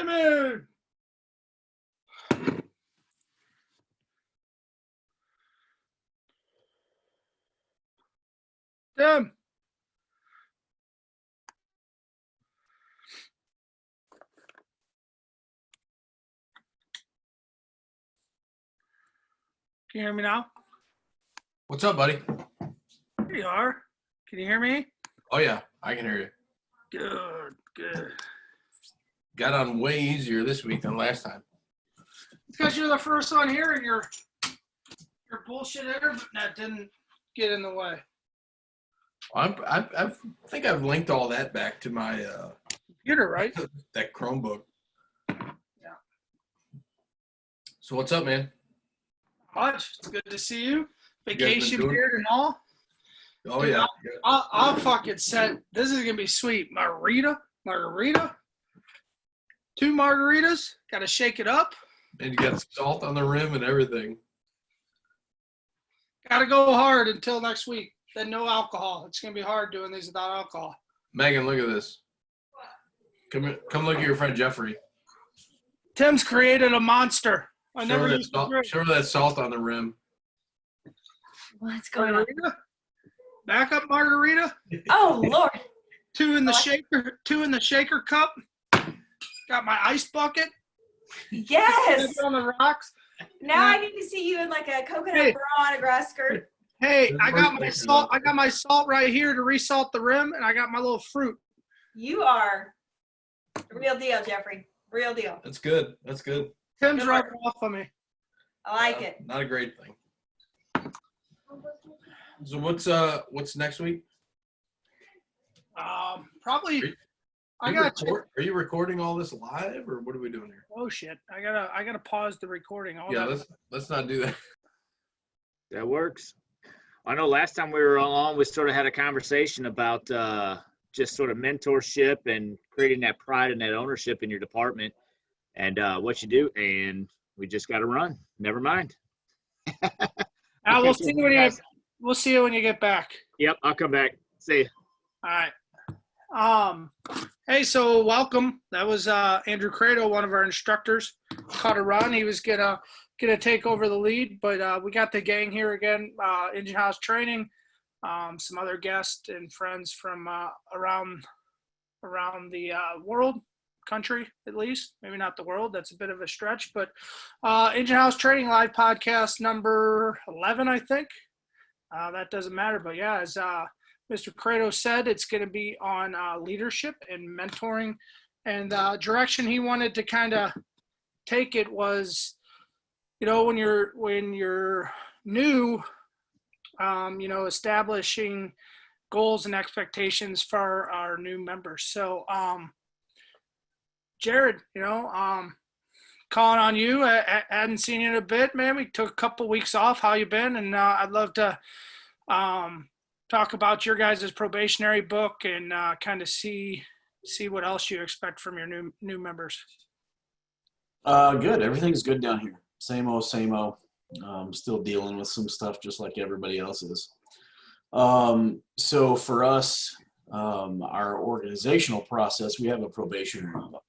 Timmy! Tim! Can you hear me now? What's up, buddy? Here you are. Can you hear me? Oh, yeah, I can hear you. Good, good. Got on way easier this week than last time. It's because you're the first one here and your bullshit internet didn't get in the way. I think I've linked all that back to my Computer, right? that Chromebook. Yeah. So what's up, man? Much. It's good to see you. You guys Vacation been doing- beard and all. Oh, Dude, yeah. I'll fucking set. This is gonna be sweet. Margarita. 2 margaritas. Got to shake it up. And you got salt on the rim and everything. Got to go hard until next week. Then no alcohol. It's gonna be hard doing these without alcohol. Megan, look at this. Come look at your friend Jeffrey. Tim's created a monster. I Show never her used to drink. that salt on the rim. What's going on? Margarita. Backup margarita. Oh Lord! 2 in the shaker. 2 in the shaker cup. Got my ice bucket. Yes. On the rocks. Now I need to see you in like a coconut bra and a grass skirt. Hey, I got my salt. I got my salt right here to resalt the rim, and I got my little fruit. You are the real deal, Jeffrey. Real deal. That's good. That's good. Tim's rubbing off on me. I like it. Not a great thing. So what's next week? Probably. Are you recording all this live, or what are we doing here? Oh shit! I gotta pause the recording. Let's not do that. That works. I know last time we were on, we sort of had a conversation about just sort of mentorship and creating that pride and that ownership in your department and what you do. And we just got to run. Never mind. We'll see you when you get back. Yep, I'll come back. See you. All right. Hey, so welcome. That was Andrew Credo, one of our instructors. Caught a run. He was gonna take over the lead, but we got the gang here again. Engine House Training, some other guests and friends from around the world, country at least. Maybe not the world. That's a bit of a stretch, but Engine House Training live podcast number 11, I think. That doesn't matter, but yeah, as Mr. Credo said, it's going to be on leadership and mentoring, and the direction he wanted to kind of take it was, when you're new, establishing goals and expectations for our new members. So, Jared, calling on you. I hadn't seen you in a bit, man. We took a couple weeks off. How you been? And I'd love to talk about your guys' probationary book and kind of see what else you expect from your new members. Good. Everything's good down here. Same old, same old. Still dealing with some stuff just like everybody else is. So for us, our organizational process, we have a probationary book.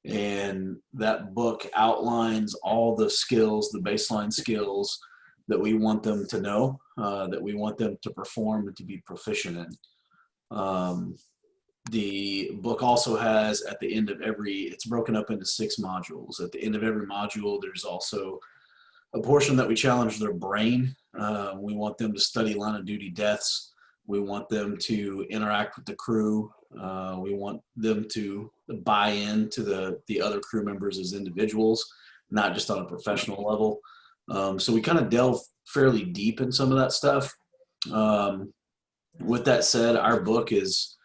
And that book outlines all the skills, the baseline skills that we want them to know, that we want them to perform and to be proficient in. The book also has at the end of it's broken up into 6 modules. At the end of every module, there's also a portion that we challenge their brain. We want them to study line of duty deaths. We want them to interact with the crew. We want them to buy into the other crew members as individuals, not just on a professional level. So we kind of delve fairly deep in some of that stuff. With that said, our book is,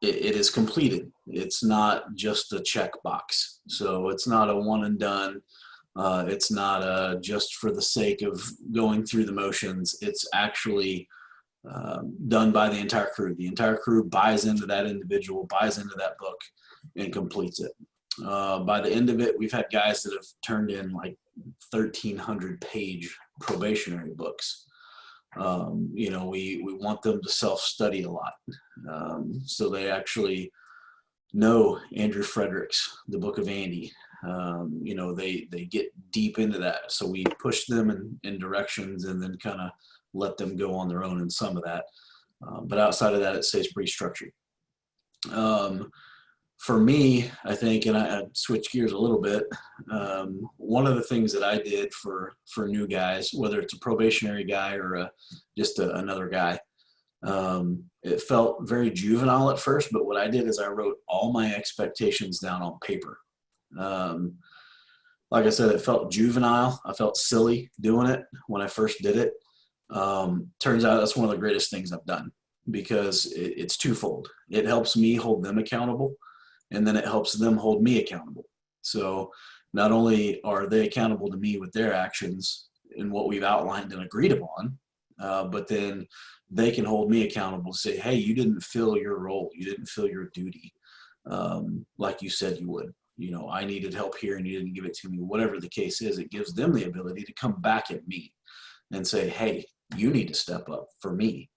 it is completed. It's not just a checkbox. So it's not a one and done. It's not just for the sake of going through the motions. It's actually done by the entire crew. The entire crew buys into that individual, buys into that book, and completes it. By the end of it, we've had guys that have turned in like 1,300 page probationary books. We want them to self-study a lot. So they actually know Andrew Fredericks, the Book of Andy. They get deep into that. So we push them in directions and then kind of let them go on their own in some of that. But outside of that, it stays pretty structured. For me, I think, and I switch gears a little bit. One of the things that I did for new guys, whether it's a probationary guy or just another guy, it felt very juvenile at first, but what I did is I wrote all my expectations down on paper. Like I said, it felt juvenile. I felt silly doing it when I first did it. Turns out that's one of the greatest things I've done because it's twofold. It helps me hold them accountable, and then it helps them hold me accountable. So not only are they accountable to me with their actions and what we've outlined and agreed upon, but then they can hold me accountable to say, hey, you didn't fill your role. You didn't fill your duty like you said you would. I needed help here and you didn't give it to me. Whatever the case is, it gives them the ability to come back at me and say, hey, you need to step up for me.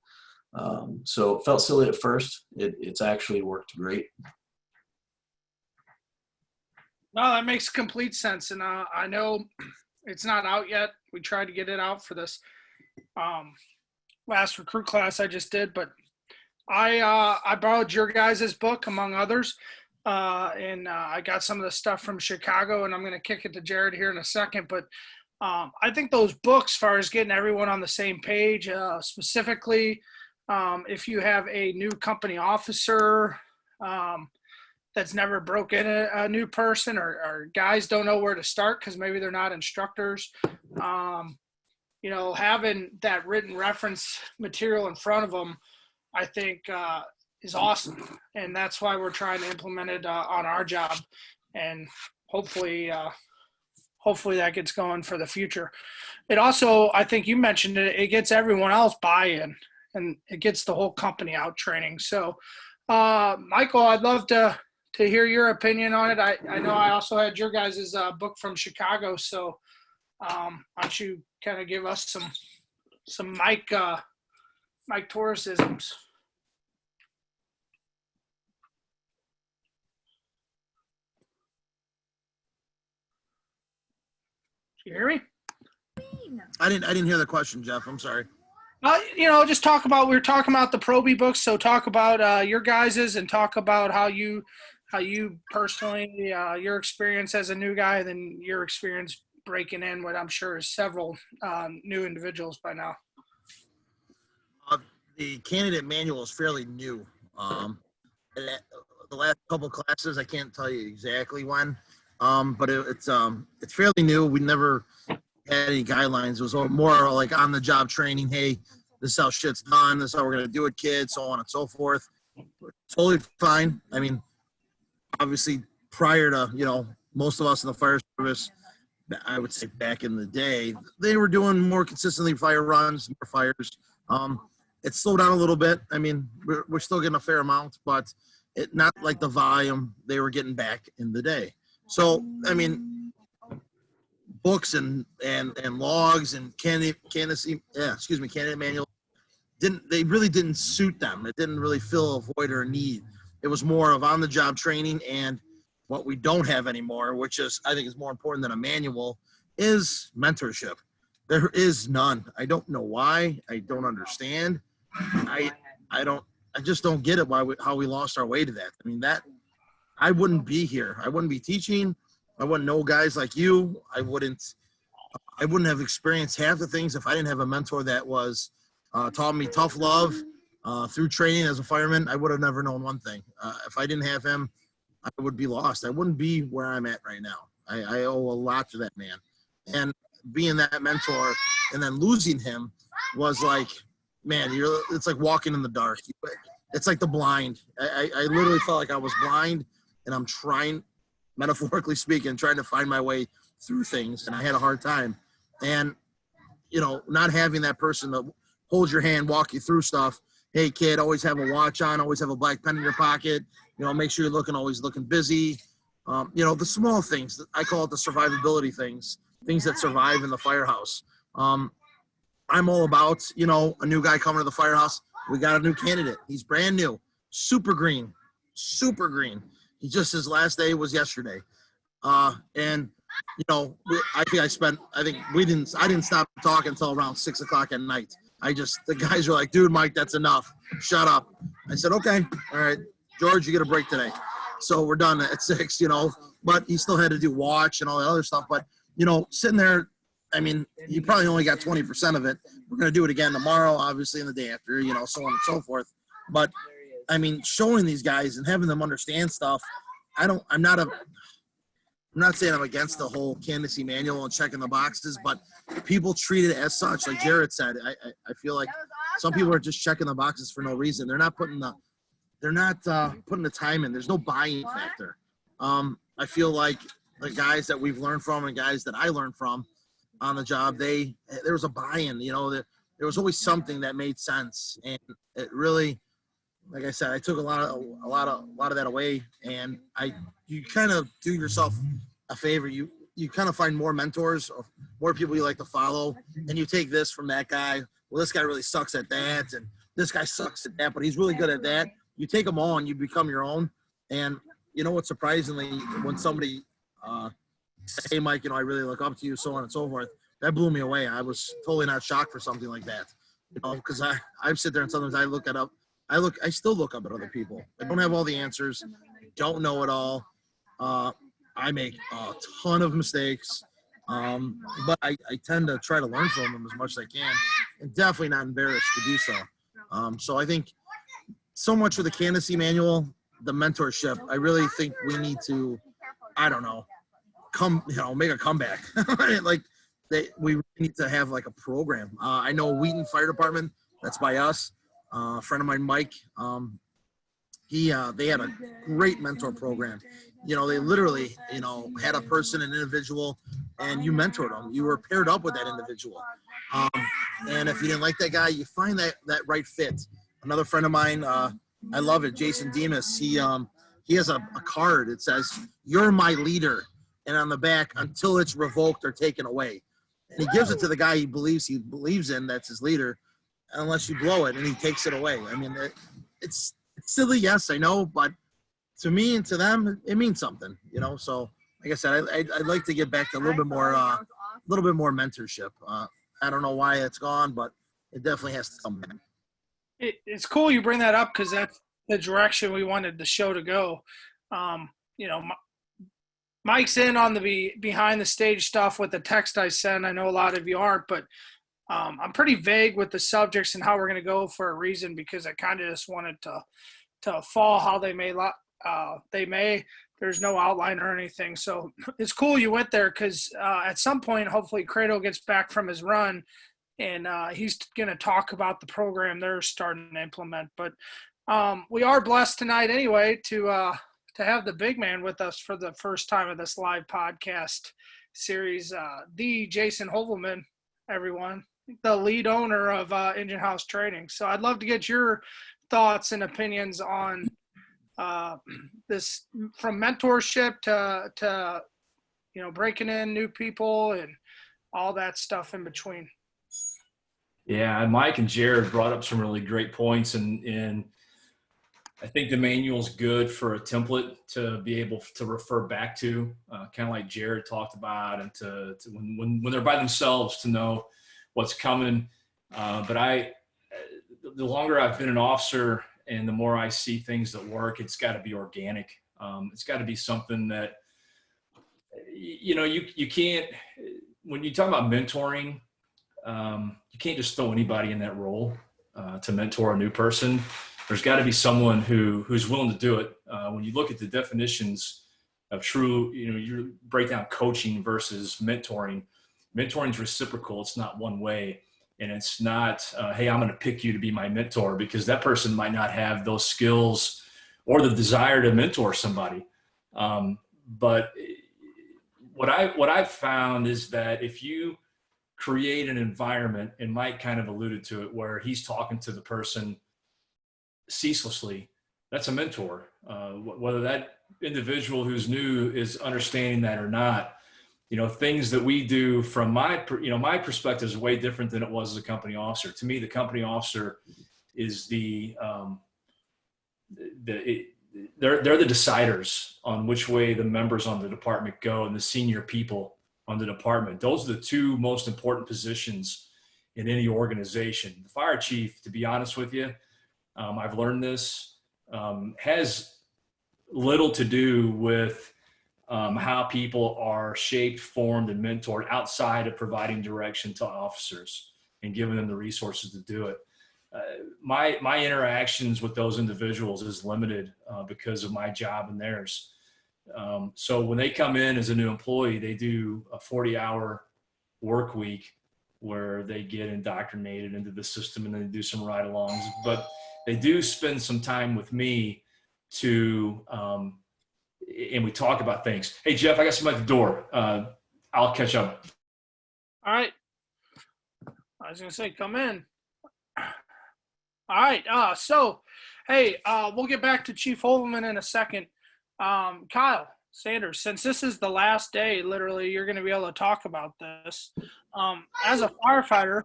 So it felt silly at first. It's actually worked great. No, that makes complete sense. And I know it's not out yet. We tried to get it out for this last recruit class I just did, but I borrowed your guys' book among others. And I got some of the stuff from Chicago, and I'm going to kick it to Jared here in a second. But I think those books, as far as getting everyone on the same page, specifically if you have a new company officer that's never broken a new person, or guys don't know where to start because maybe they're not instructors, having that written reference material in front of them, I think is awesome. And that's why we're trying to implement it on our job. And hopefully that gets going for the future. It also, I think you mentioned it, it gets everyone else buy-in, and it gets the whole company out training. So, Michael, I'd love to hear your opinion on it. I know I also had your guys' book from Chicago. So why don't you kind of give us some Mike Torresisms? You hear me? I didn't hear the question, Jeff. I'm sorry. Just we were talking about the Proby books. So talk about your guys's and talk about how you personally, your experience as a new guy, and then your experience breaking in what I'm sure is several new individuals by now. The candidate manual is fairly new. The last couple classes, I can't tell you exactly when, but it's fairly new. We never had any guidelines. It was more like on the job training. Hey, this is how shit's done. This is how we're gonna do it, kids. So on and so forth. Totally fine. I mean, obviously, prior to most of us in the fire service, I would say back in the day, they were doing more consistently fire runs, more fires. It slowed down a little bit. I mean, we're still getting a fair amount, but it not like the volume they were getting back in the day. So, I mean, books and logs and candidate manual they really didn't suit them. It didn't really fill a void or a need. It was more of on-the-job training, and what we don't have anymore, which I think is more important than a manual, is mentorship. There is none. I don't know why. I don't understand. I just don't get it how we lost our way to that. I mean, I wouldn't be here. I wouldn't be teaching. I wouldn't know guys like you. I wouldn't have experienced half the things if I didn't have a mentor that was taught me tough love through training as a fireman. I would have never known one thing. If I didn't have him, I would be lost. I wouldn't be where I'm at right now. I owe a lot to that man. And being that mentor and then losing him was like, man, it's like walking in the dark. It's like the blind. I literally felt like I was blind, and I'm trying, metaphorically speaking, trying to find my way through things, and I had a hard time. And, not having that person to hold your hand, walk you through stuff. Hey, kid, always have a watch on, always have a black pen in your pocket. Make sure you're always looking busy. The small things. I call it the survivability things that survive in the firehouse. I'm all about, a new guy coming to the firehouse. We got a new candidate. He's brand new, super green. his last day was yesterday. And you know, I didn't stop talking until around 6 o'clock at night. The guys were like, dude, Mike, that's enough. Shut up. I said, okay, all right, George, you get a break today. So we're done at 6, you know, but he still had to do watch and all that other stuff. But, you know, sitting there, I mean, you probably only got 20% of it. We're going to do it again tomorrow, obviously, and the day after, you know, so on and so forth. But, I mean, showing these guys and having them understand stuff, I'm not saying I'm against the whole candidacy manual and checking the boxes, but people treat it as such. Like Jared said, I feel like some people are just checking the boxes for no reason. They're not putting the time in. There's no buy-in factor. I feel like the guys that we've learned from and guys that I learned from on the job, there was a buy-in. You know, there was always something that made sense, and it really, like I said, I took a lot of that away, and you kind of do yourself a favor. You kind of find more mentors or more people you like to follow, and you take this from that guy. Well, this guy really sucks at that, and this guy sucks at that, but he's really good at that. You take them all, and you become your own. And you know what? Surprisingly, when somebody say, Mike, you know, I really look up to you, so on and so forth, that blew me away. I was totally not shocked for something like that, you know, because I sit there and sometimes I still look up at other people. I don't have all the answers. I don't know it all. I make a ton of mistakes, but I tend to try to learn from them as much as I can, and definitely not embarrassed to do so. So I think so much with the candidacy manual, the mentorship, I really think we need to, I don't know, make a comeback. Like we need to have like a program. I know Wheaton Fire Department, that's by us. A friend of mine, Mike, they had a great mentor program. You know, they literally, you know, had a person, an individual, and you mentored them. You were paired up with that individual. And if you didn't like that guy, you find that right fit. Another friend of mine, I love it, Jason Demas, he has a card. It says, "You're my leader." And on the back, until it's revoked or taken away. And he gives it to the guy he believes in, that's his leader, unless you blow it, and he takes it away. I mean, it's silly, yes, I know, but to me and to them, it means something, you know. So, like I said, I'd like to get back to a little bit more mentorship. I don't know why it's gone, but it definitely has to come back. It's cool you bring that up because that's the direction we wanted the show to go. You know, Mike's in on the behind the stage stuff with the text I send. I know a lot of you aren't, but I'm pretty vague with the subjects and how we're going to go for a reason, because I kind of just wanted to fall how they may. There's no outline or anything. So it's cool you went there because at some point, hopefully Credo gets back from his run and he's going to talk about the program they're starting to implement. But we are blessed tonight anyway to have the big man with us for the first time of this live podcast series, the Jason Hovelman, everyone, the lead owner of Engine House Training. So I'd love to get your thoughts and opinions on this, from mentorship to you know, breaking in new people and all that stuff in between. Yeah, Mike and Jared brought up some really great points, and I think the manual's good for a template to be able to refer back to, kind of like Jared talked about, and to when they're by themselves to know what's coming. But the longer I've been an officer and the more I see things that work, it's got to be organic. It's got to be something that, you know, you can't, when you talk about mentoring, you can't just throw anybody in that role to mentor a new person. There's got to be someone who's willing to do it. When you look at the definitions of true, you know, you break down coaching versus mentoring. Mentoring is reciprocal. It's not one way. And it's not, hey, I'm going to pick you to be my mentor, because that person might not have those skills or the desire to mentor somebody. But what I've found is that if you create an environment, and Mike kind of alluded to it, where he's talking to the person ceaselessly, that's a mentor. Whether that individual who's new is understanding that or not, you know, things that we do from my perspective is way different than it was as a company officer. To me, the company officer is they're the deciders on which way the members on the department go, and the senior people on the department. Those are the two most important positions in any organization. The fire chief, to be honest with you, I've learned this, has little to do with how people are shaped, formed, and mentored outside of providing direction to officers and giving them the resources to do it. My interactions with those individuals is limited because of my job and theirs. So when they come in as a new employee, they do a 40-hour work week where they get indoctrinated into the system, and then they do some ride-alongs. But they do spend some time with me to, and we talk about things. Hey, Jeff, I got somebody at the door. I'll catch up. All right. I was gonna say, come in. All right. So, hey, we'll get back to Chief Holman in a second. Kyle Sanders, since this is the last day, literally, you're going to be able to talk about this. As a firefighter,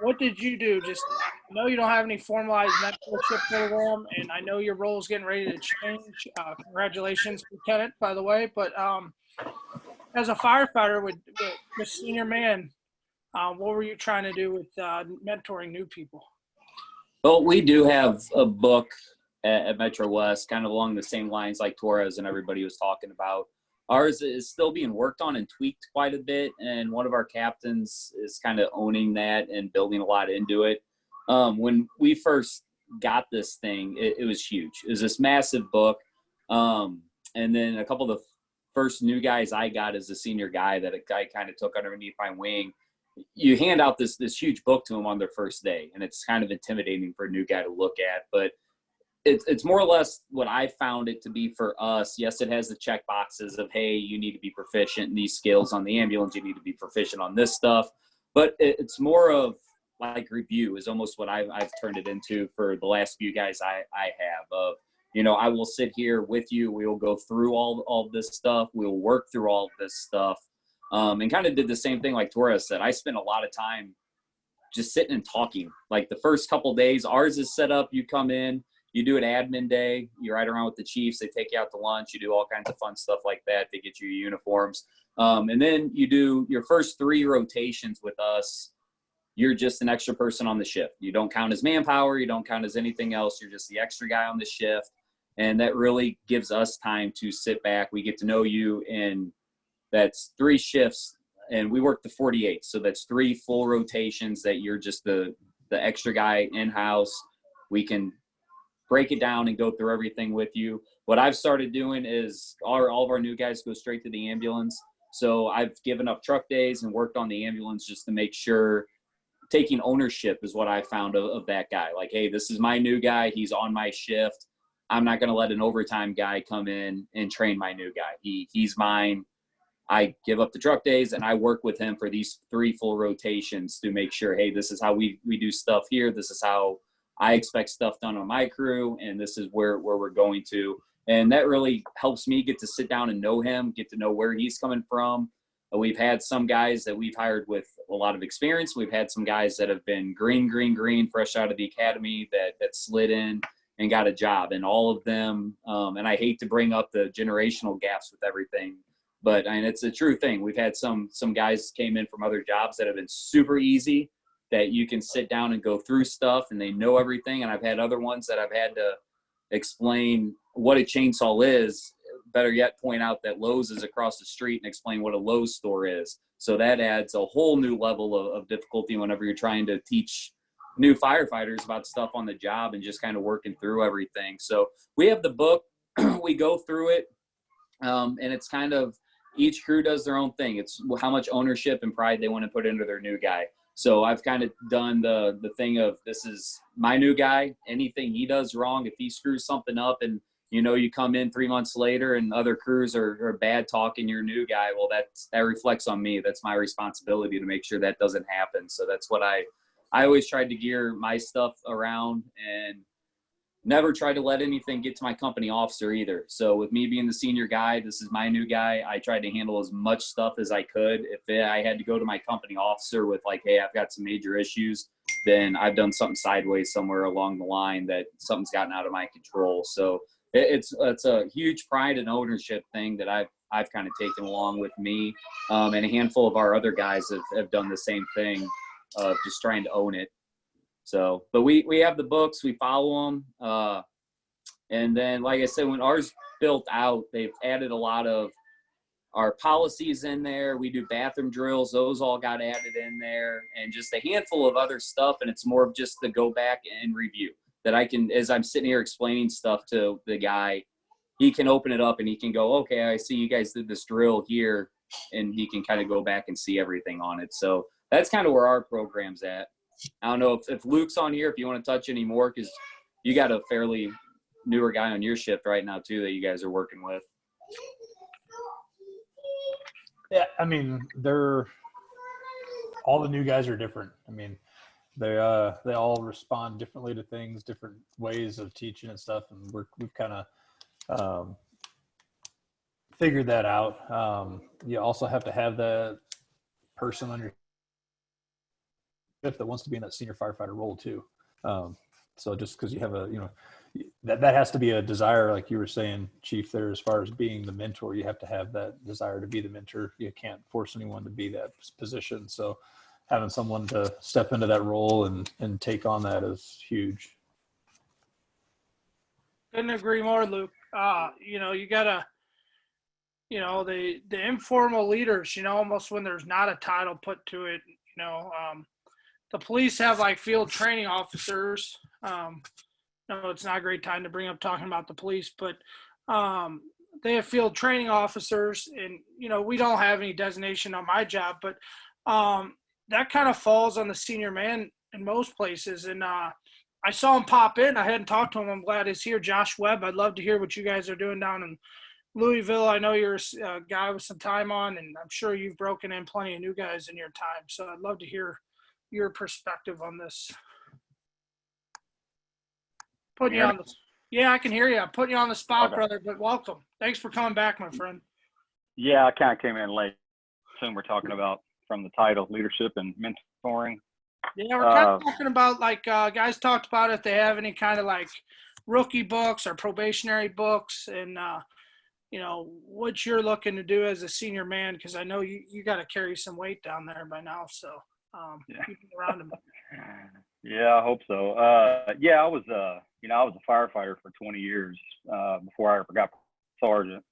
what did you do? Just, I know you don't have any formalized mentorship program, and I know your role is getting ready to change. Congratulations, Lieutenant, by the way. But as a firefighter with the senior man, what were you trying to do with mentoring new people? Well, we do have a book at Metro West, kind of along the same lines like Torres and everybody was talking about. Ours is still being worked on and tweaked quite a bit, and one of our captains is kind of owning that and building a lot into it. When we first got this thing, it was huge. It was this massive book, and then a couple of the first new guys I got as a senior guy that a guy kind of took underneath my wing. You hand out this huge book to them on their first day, and it's kind of intimidating for a new guy to look at, but it's more or less what I found it to be for us. Yes, it has the check boxes of, hey, you need to be proficient in these skills on the ambulance, you need to be proficient on this stuff, but it's more of like review is almost what I've turned it into for the last few guys I have of, you know, I will sit here with you, we will go through all this stuff, we'll work through all this stuff. And kind of did the same thing like Torres said. I spent a lot of time just sitting and talking. Like the first couple of days, ours is set up, you come in, you do an admin day, you ride around with the chiefs, they take you out to lunch, you do all kinds of fun stuff like that, they get you your uniforms. And then you do your first 3 rotations with us. You're just an extra person on the shift. You don't count as manpower, you don't count as anything else, you're just the extra guy on the shift. And that really gives us time to sit back, we get to know you, and that's 3 shifts, and we work the 48. So that's 3 full rotations that you're just the extra guy in-house. We can break it down and go through everything with you. What I've started doing is all of our new guys go straight to the ambulance. So I've given up truck days and worked on the ambulance just to make sure taking ownership is what I found of that guy. Like, hey, this is my new guy. He's on my shift. I'm not going to let an overtime guy come in and train my new guy. He's mine. I give up the truck days and I work with him for these 3 full rotations to make sure, hey, this is how we do stuff here. This is how I expect stuff done on my crew, and this is where we're going to. And that really helps me get to sit down and know him, get to know where he's coming from. We've had some guys that we've hired with a lot of experience. We've had some guys that have been green, fresh out of the academy that slid in and got a job. And all of them, and I hate to bring up the generational gaps with everything, but I mean, it's a true thing. We've had some guys came in from other jobs that have been super easy, that you can sit down and go through stuff and they know everything. And I've had other ones that I've had to explain what a chainsaw is. Better yet, point out that Lowe's is across the street and explain what a Lowe's store is. So that adds a whole new level of difficulty whenever you're trying to teach new firefighters about stuff on the job and just kind of working through everything. So we have the book, we go through it, and it's kind of each crew does their own thing. It's how much ownership and pride they want to put into their new guy. So I've kind of done the thing of, this is my new guy. Anything he does wrong, if he screws something up and, you know, you come in 3 months later and other crews are bad talking your new guy, well, that reflects on me. That's my responsibility to make sure that doesn't happen. So that's what I always tried to gear my stuff around. And never tried to let anything get to my company officer either. So with me being the senior guy, this is my new guy. I tried to handle as much stuff as I could. If I had to go to my company officer with like, hey, I've got some major issues, then I've done something sideways somewhere along the line that something's gotten out of my control. So it's a huge pride and ownership thing that I've kind of taken along with me. And a handful of our other guys have done the same thing of just trying to own it. So, but we have the books, we follow them. And then, like I said, when ours built out, they've added a lot of our policies in there. We do bathroom drills. Those all got added in there, and just a handful of other stuff. And it's more of just the go back and review that I can, as I'm sitting here explaining stuff to the guy, he can open it up and he can go, okay, I see you guys did this drill here, and he can kind of go back and see everything on it. So that's kind of where our program's at. I don't know if Luke's on here, if you want to touch any more, because you got a fairly newer guy on your shift right now too that you guys are working with. Yeah, I mean, all the new guys are different. I mean, they all respond differently to things, different ways of teaching and stuff, and we've kind of figured that out. You also have to have that person on your shift that wants to be in that senior firefighter role too. So just because you have that has to be a desire, like you were saying, Chief, there, as far as being the mentor, you have to have that desire to be the mentor. You can't force anyone to be that position. So having someone to step into that role and take on that is huge. Couldn't agree more, Luke. You gotta, the informal leaders, almost when there's not a title put to it, the police have like field training officers. No, it's not a great time to bring up talking about the police, but they have field training officers, and we don't have any designation on my job, but that kind of falls on the senior man in most places. And I saw him pop in. I hadn't talked to him. I'm glad he's here. Josh Webb, I'd love to hear what you guys are doing down in Louisville. I know you're a guy with some time on, and I'm sure you've broken in plenty of new guys in your time. So I'd love to hear your perspective on this. Putting you on the, yeah, I can hear you. I'm putting you on the spot, Okay. brother, but welcome. Thanks for coming back, my friend. Yeah, I kind of came in late. Assume we're talking about from the title, leadership and mentoring. Yeah, we're kind of talking about guys talked about if they have any kind of like rookie books or probationary books, and what you're looking to do as a senior man, because I know you got to carry some weight down there by now. So keep it around him. Yeah, I hope so. Yeah, I was I was a firefighter for 20 years before I ever got sergeant.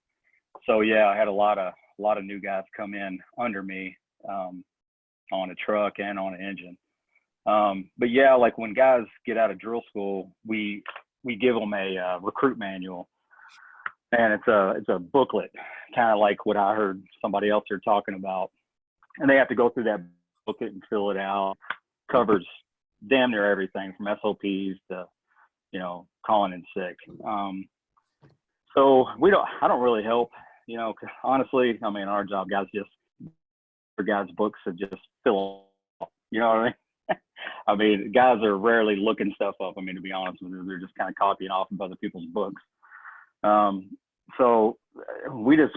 So yeah, I had a lot of new guys come in under me on a truck and on an engine. But yeah, like when guys get out of drill school, we give them a recruit manual, and it's a booklet, kind of like what I heard somebody else here talking about, and they have to go through that booklet and fill it out. Covers damn near everything from SOPs to calling in sick. So I don't really help, 'cause honestly, I mean, our job, guys, just for guys' books to just fill up, you know what I mean? I mean, guys are rarely looking stuff up. I mean, to be honest with you, they're just kind of copying off of other people's books. So we just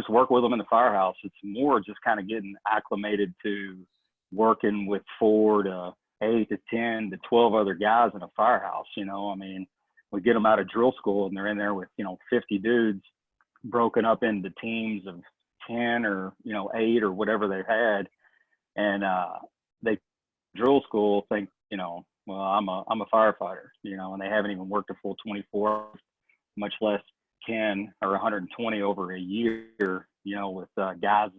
work with them in the firehouse. It's more just kind of getting acclimated to working with 4 to 8 to 10 to 12 other guys in a firehouse. I mean, we get them out of drill school and they're in there with 50 dudes broken up into teams of 10 or 8 or whatever they had, and they drill school think well, I'm a firefighter, and they haven't even worked a full 24, much less 10 or 120 over a year, with guys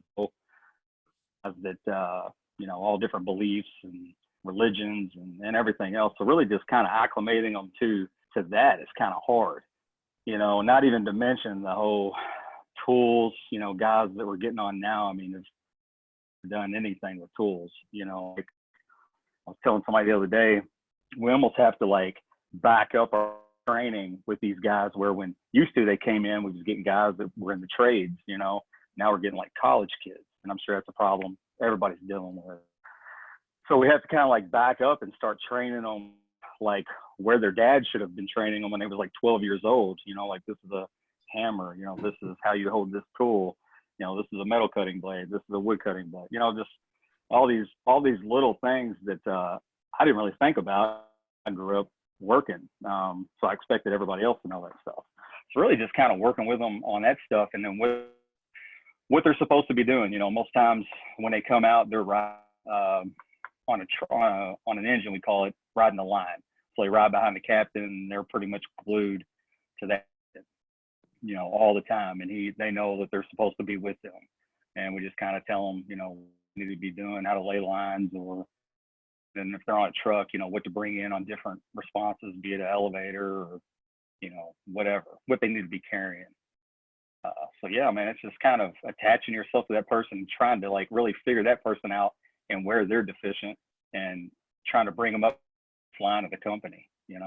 that all different beliefs and religions and everything else. So really just kind of acclimating them to that is kind of hard, not even to mention the whole tools, guys that we're getting on now. I mean, they've done anything with tools, like I was telling somebody the other day, we almost have to back up our training with these guys, where when used to they came in, we was getting guys that were in the trades, now we're getting college kids, and I'm sure that's a problem everybody's dealing with. So we have to kind of back up and start training them where their dad should have been training them when they was like 12 years old. Like, this is a hammer, this is how you hold this tool, this is a metal cutting blade, this is a wood cutting blade, just all these little things that I didn't really think about. I grew up working, so I expected everybody else to know that stuff. So really just kind of working with them on that stuff, and then what they're supposed to be doing. Most times when they come out, they're riding on an engine, we call it riding the line. So they ride behind the captain, and they're pretty much glued to that, all the time. And they know that they're supposed to be with them. And we just kind of tell them, what they need to be doing, how to lay lines, or then if they're on a truck, what to bring in on different responses, be it an elevator or, whatever, what they need to be carrying. So yeah, man, it's just kind of attaching yourself to that person, trying to like really figure that person out and where they're deficient, and trying to bring them up the line of the company. Yeah,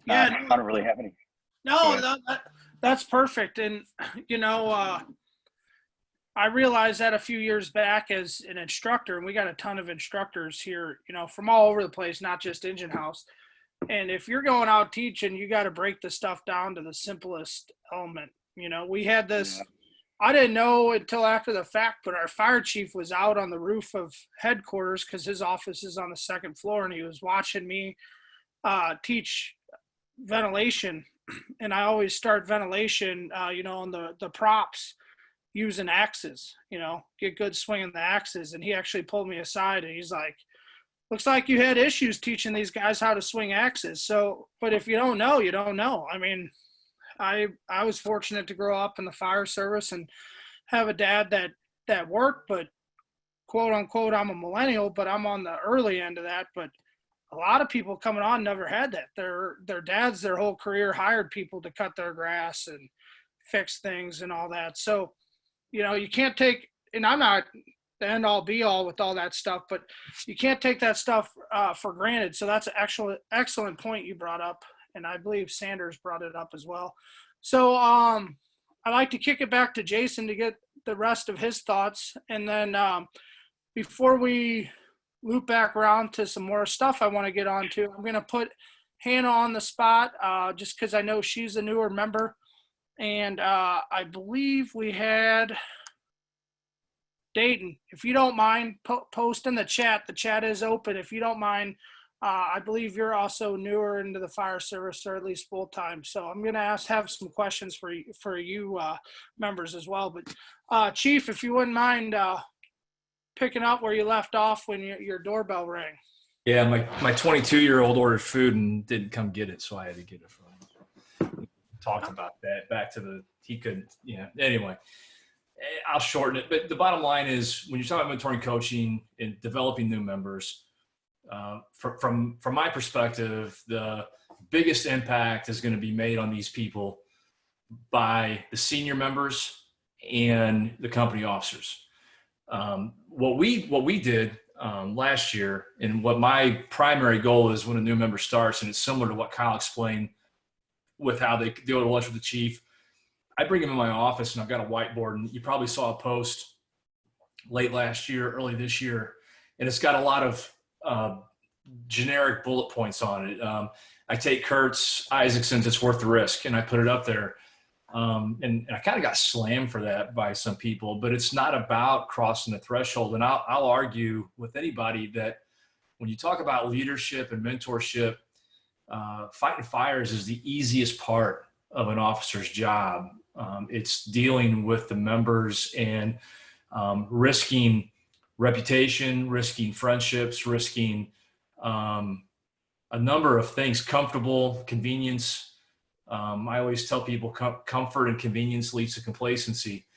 I don't really have any. No, that's perfect. And, I realized that a few years back as an instructor, and we got a ton of instructors here, from all over the place, not just Engine House. And if you're going out teaching, you got to break the stuff down to the simplest element. We had this, I didn't know until after the fact, but our fire chief was out on the roof of headquarters because his office is on the second floor, and he was watching me teach ventilation. And I always start ventilation, on the props using axes, get good swinging the axes. And he actually pulled me aside, and he's like, looks like you had issues teaching these guys how to swing axes. So, but if you don't know, you don't know. I mean, I was fortunate to grow up in the fire service and have a dad that worked, but quote unquote, I'm a millennial, but I'm on the early end of that. But a lot of people coming on never had that. Their dads, their whole career, hired people to cut their grass and fix things and all that. So, you can't take, and I'm not the end all be all with all that stuff, but you can't take that stuff for granted. So that's an excellent point you brought up. And I believe Sanders brought it up as well. So I'd like to kick it back to Jason to get the rest of his thoughts. And then before we loop back around to some more stuff I want to get on to, I'm going to put Hannah on the spot just because I know she's a newer member. And I believe we had Dayton. If you don't mind, post in the chat. The chat is open. If you don't mind, I believe you're also newer into the fire service, or at least full time. So I'm going to have some questions for you members as well. But Chief, if you wouldn't mind picking up where you left off when your doorbell rang. Yeah, my 22-year-old ordered food and didn't come get it, so I had to get it for him. Talked about that back to he couldn't, anyway, I'll shorten it. But the bottom line is, when you're talking about mentoring, coaching, and developing new members, from my perspective, the biggest impact is going to be made on these people by the senior members and the company officers. What we did last year, and what my primary goal is when a new member starts, and it's similar to what Kyle explained with how they deal with lunch with the chief. I bring them in my office, and I've got a whiteboard, and you probably saw a post late last year, early this year, and it's got a lot of generic bullet points on it. I take Kurt's Isaacson's "It's Worth the Risk," and I put it up there. And I kind of got slammed for that by some people, but it's not about crossing the threshold. And I'll argue with anybody that when you talk about leadership and mentorship, fighting fires is the easiest part of an officer's job. It's dealing with the members and risking reputation, risking friendships, risking a number of things, comfortable, convenience. I always tell people comfort and convenience leads to complacency.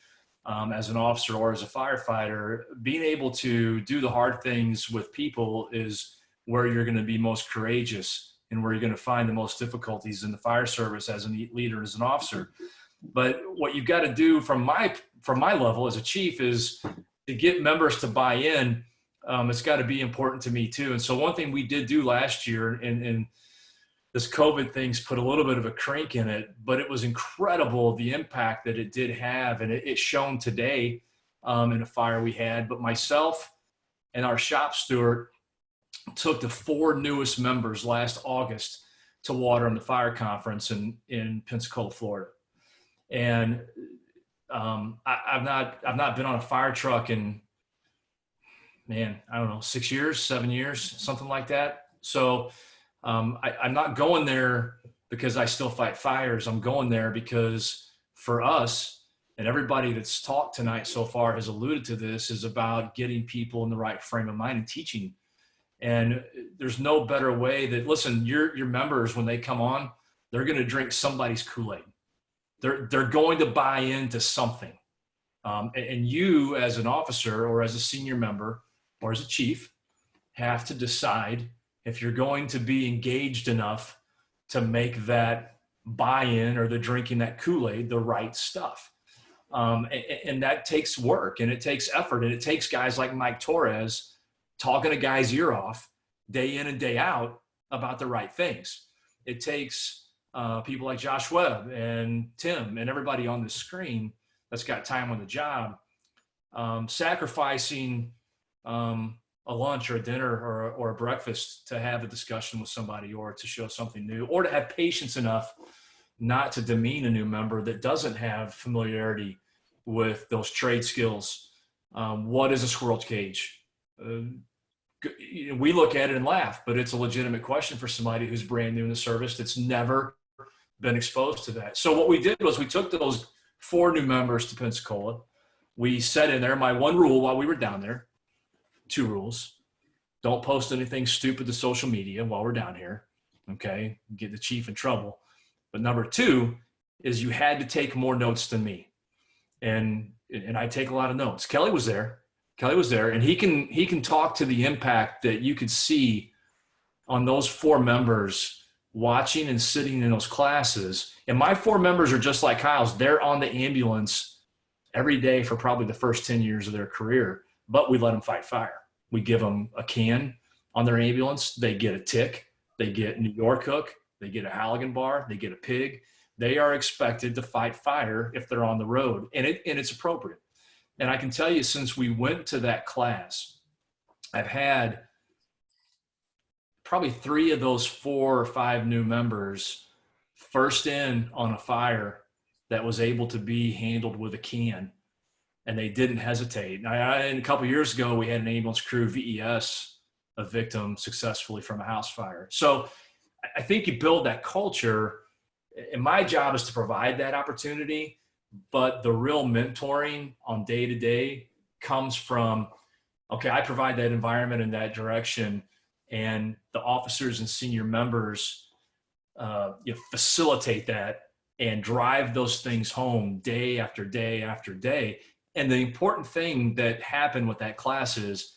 As an officer or as a firefighter, being able to do the hard things with people is where you're going to be most courageous and where you're going to find the most difficulties in the fire service as a leader, as an officer. But what you've got to do from my level as a chief is to get members to buy in. It's got to be important to me too. And so one thing we did do last year, and this COVID thing's put a little bit of a crank in it, but it was incredible the impact that it did have. And it's shown today in a fire we had. But myself and our shop steward, took the 4 newest members last August to water in the fire conference in Pensacola, Florida. And I've not been on a fire truck in, man, I don't know, 6 years, 7 years, something like that. So I'm not going there because I still fight fires. I'm going there because for us, and everybody that's talked tonight so far has alluded to this, is about getting people in the right frame of mind and teaching. And there's no better way that, listen, your members, when they come on, they're going to drink somebody's Kool-Aid. They're going to buy into something. And you as an officer or as a senior member or as a chief have to decide if you're going to be engaged enough to make that buy-in or the drinking that Kool-Aid the right stuff. And that takes work, and it takes effort, and it takes guys like Mike Torres talking a guy's ear off day in and day out about the right things. It takes people like Josh Webb and Tim and everybody on the screen that's got time on the job, sacrificing a lunch or a dinner or a breakfast to have a discussion with somebody or to show something new, or to have patience enough not to demean a new member that doesn't have familiarity with those trade skills. What is a squirrel cage? We look at it and laugh, but it's a legitimate question for somebody who's brand new in the service that's never been exposed to that. So what we did was we took those 4 new members to Pensacola. We set in there my one rule while we were down there, 2 rules. Don't post anything stupid to social media while we're down here. Okay. Get the chief in trouble. But number 2 is you had to take more notes than me. And I take a lot of notes. Kelly was there, and he can talk to the impact that you could see on those 4 members watching and sitting in those classes. And my 4 members are just like Kyle's. They're on the ambulance every day for probably the first 10 years of their career, but we let them fight fire. We give them a can on their ambulance. They get a tick. They get New York hook. They get a Halligan bar. They get a pig. They are expected to fight fire if they're on the road, and it's appropriate. And I can tell you, since we went to that class, I've had probably 3 of those 4 or 5 new members first in on a fire that was able to be handled with a can, and they didn't hesitate. And a couple of years ago, we had an ambulance crew VES a victim successfully from a house fire. So I think you build that culture, and my job is to provide that opportunity, but the real mentoring on day to day comes from, okay, I provide that environment and that direction, and the officers and senior members facilitate that and drive those things home day after day after day. And the important thing that happened with that class is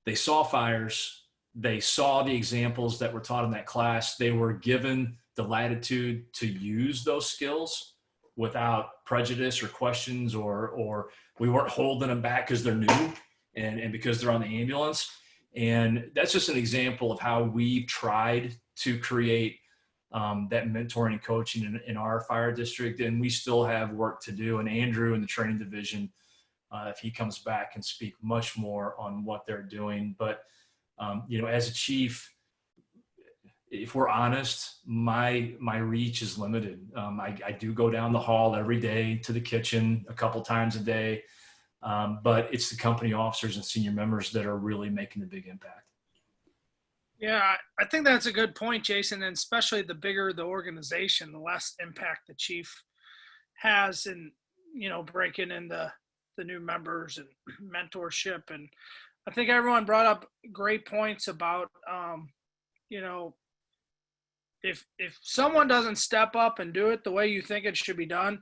they saw fires, they saw the examples that were taught in that class, they were given the latitude to use those skills without prejudice or questions, or we weren't holding them back because they're new and because they're on the ambulance. And that's just an example of how we've tried to create that mentoring and coaching in our fire district. And we still have work to do. And Andrew in the training division, if he comes back, can speak much more on what they're doing. But, as a chief, if we're honest, my reach is limited. I do go down the hall every day to the kitchen a couple times a day. But it's the company officers and senior members that are really making the big impact. Yeah, I think that's a good point, Jason, and especially the bigger the organization, the less impact the chief has in, breaking in the new members and mentorship. And I think everyone brought up great points about, if someone doesn't step up and do it the way you think it should be done,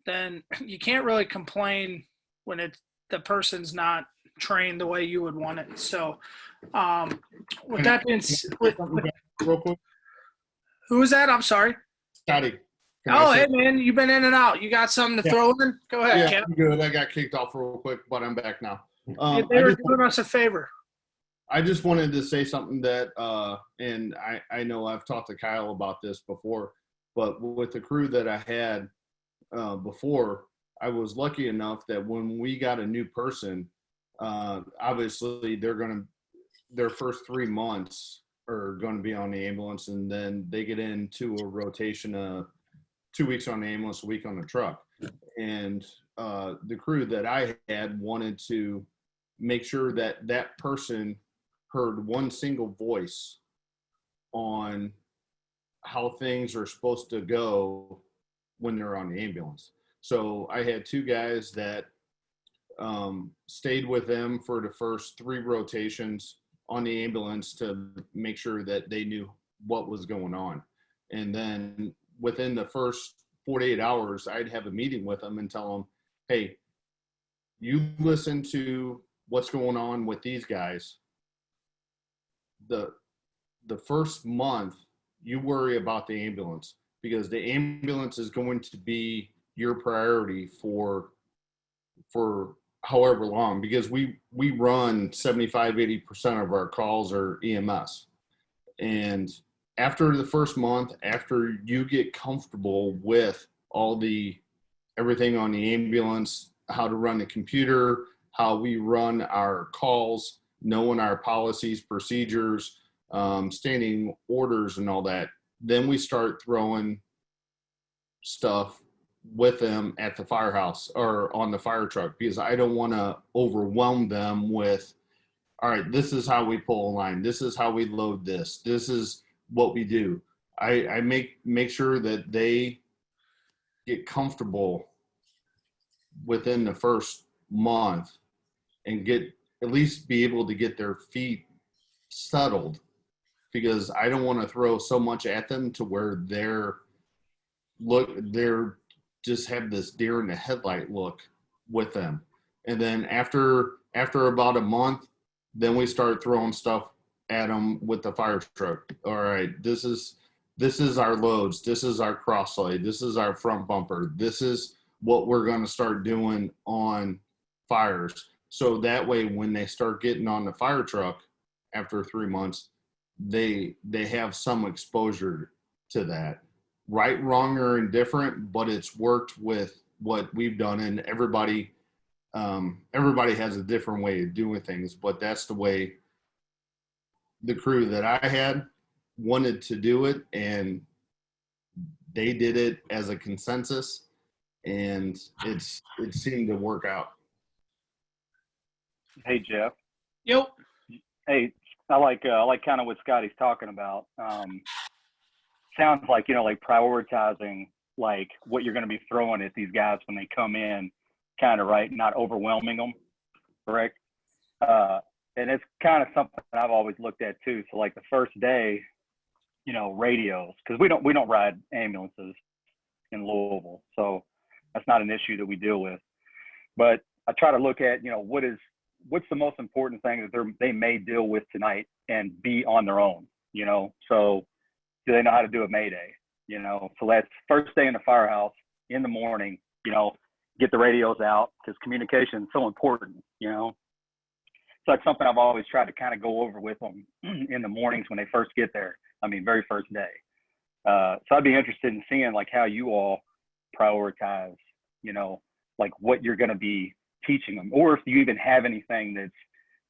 then you can't really complain when the person's not trained the way you would want it. So with that being real quick, who is that? I'm sorry. Scotty. Hey man, you've been in and out. You got something to throw in? Go ahead, Yeah, Ken. I'm good. I got kicked off real quick, but I'm back now. They were doing us a favor. I just wanted to say something that, and I know I've talked to Kyle about this before, but with the crew that I had before, I was lucky enough that when we got a new person, obviously they're going to their first 3 months are going to be on the ambulance, and then they get into a rotation 2 weeks on the ambulance, a week on the truck. And the crew that I had wanted to make sure that that person heard one single voice on how things are supposed to go when they're on the ambulance. So I had 2 guys that stayed with them for the first 3 rotations on the ambulance to make sure that they knew what was going on. And then within the first 48 hours, I'd have a meeting with them and tell them, hey, you listen to what's going on with these guys. The first month, you worry about the ambulance, because the ambulance is going to be your priority for however long, because we run 75-80% of our calls are EMS. And after the first month, after you get comfortable with everything on the ambulance, how to run the computer, how we run our calls, knowing our policies, procedures, standing orders and all that, then we start throwing stuff with them at the firehouse or on the fire truck, because I don't want to overwhelm them with, all right, this is how we pull a line, this is how we load this is what we do. I make sure that they get comfortable within the first month and at least be able to get their feet settled, because I don't want to throw so much at them to where they're just have this deer in the headlight look with them. And then after about a month, then we start throwing stuff at them with the fire truck. All right, this is our loads, this is our cross lay, this is our front bumper, this is what we're going to start doing on fires. So that way, when they start getting on the fire truck after 3 months, they have some exposure to that. Right, wrong, or indifferent, but it's worked with what we've done, and everybody has a different way of doing things, but that's the way the crew that I had wanted to do it, and they did it as a consensus, and it seemed to work out. Hey, Jeff. Yep. Hey, I like kind of what Scotty's talking about. Sounds like, like prioritizing like what you're going to be throwing at these guys when they come in, kind of, right, not overwhelming them, correct? And it's kind of something I've always looked at too. So like the first day, radios, because we don't ride ambulances in Louisville, so that's not an issue that we deal with. But I try to look at, what's the most important thing that they may deal with tonight and be on their own, so do they know how to do a Mayday? So that's first day in the firehouse in the morning, get the radios out, because communication is so important, So that's something I've always tried to kind of go over with them in the mornings when they first get there. Very first day. So I'd be interested in seeing like how you all prioritize, like what you're going to be teaching them, or if you even have anything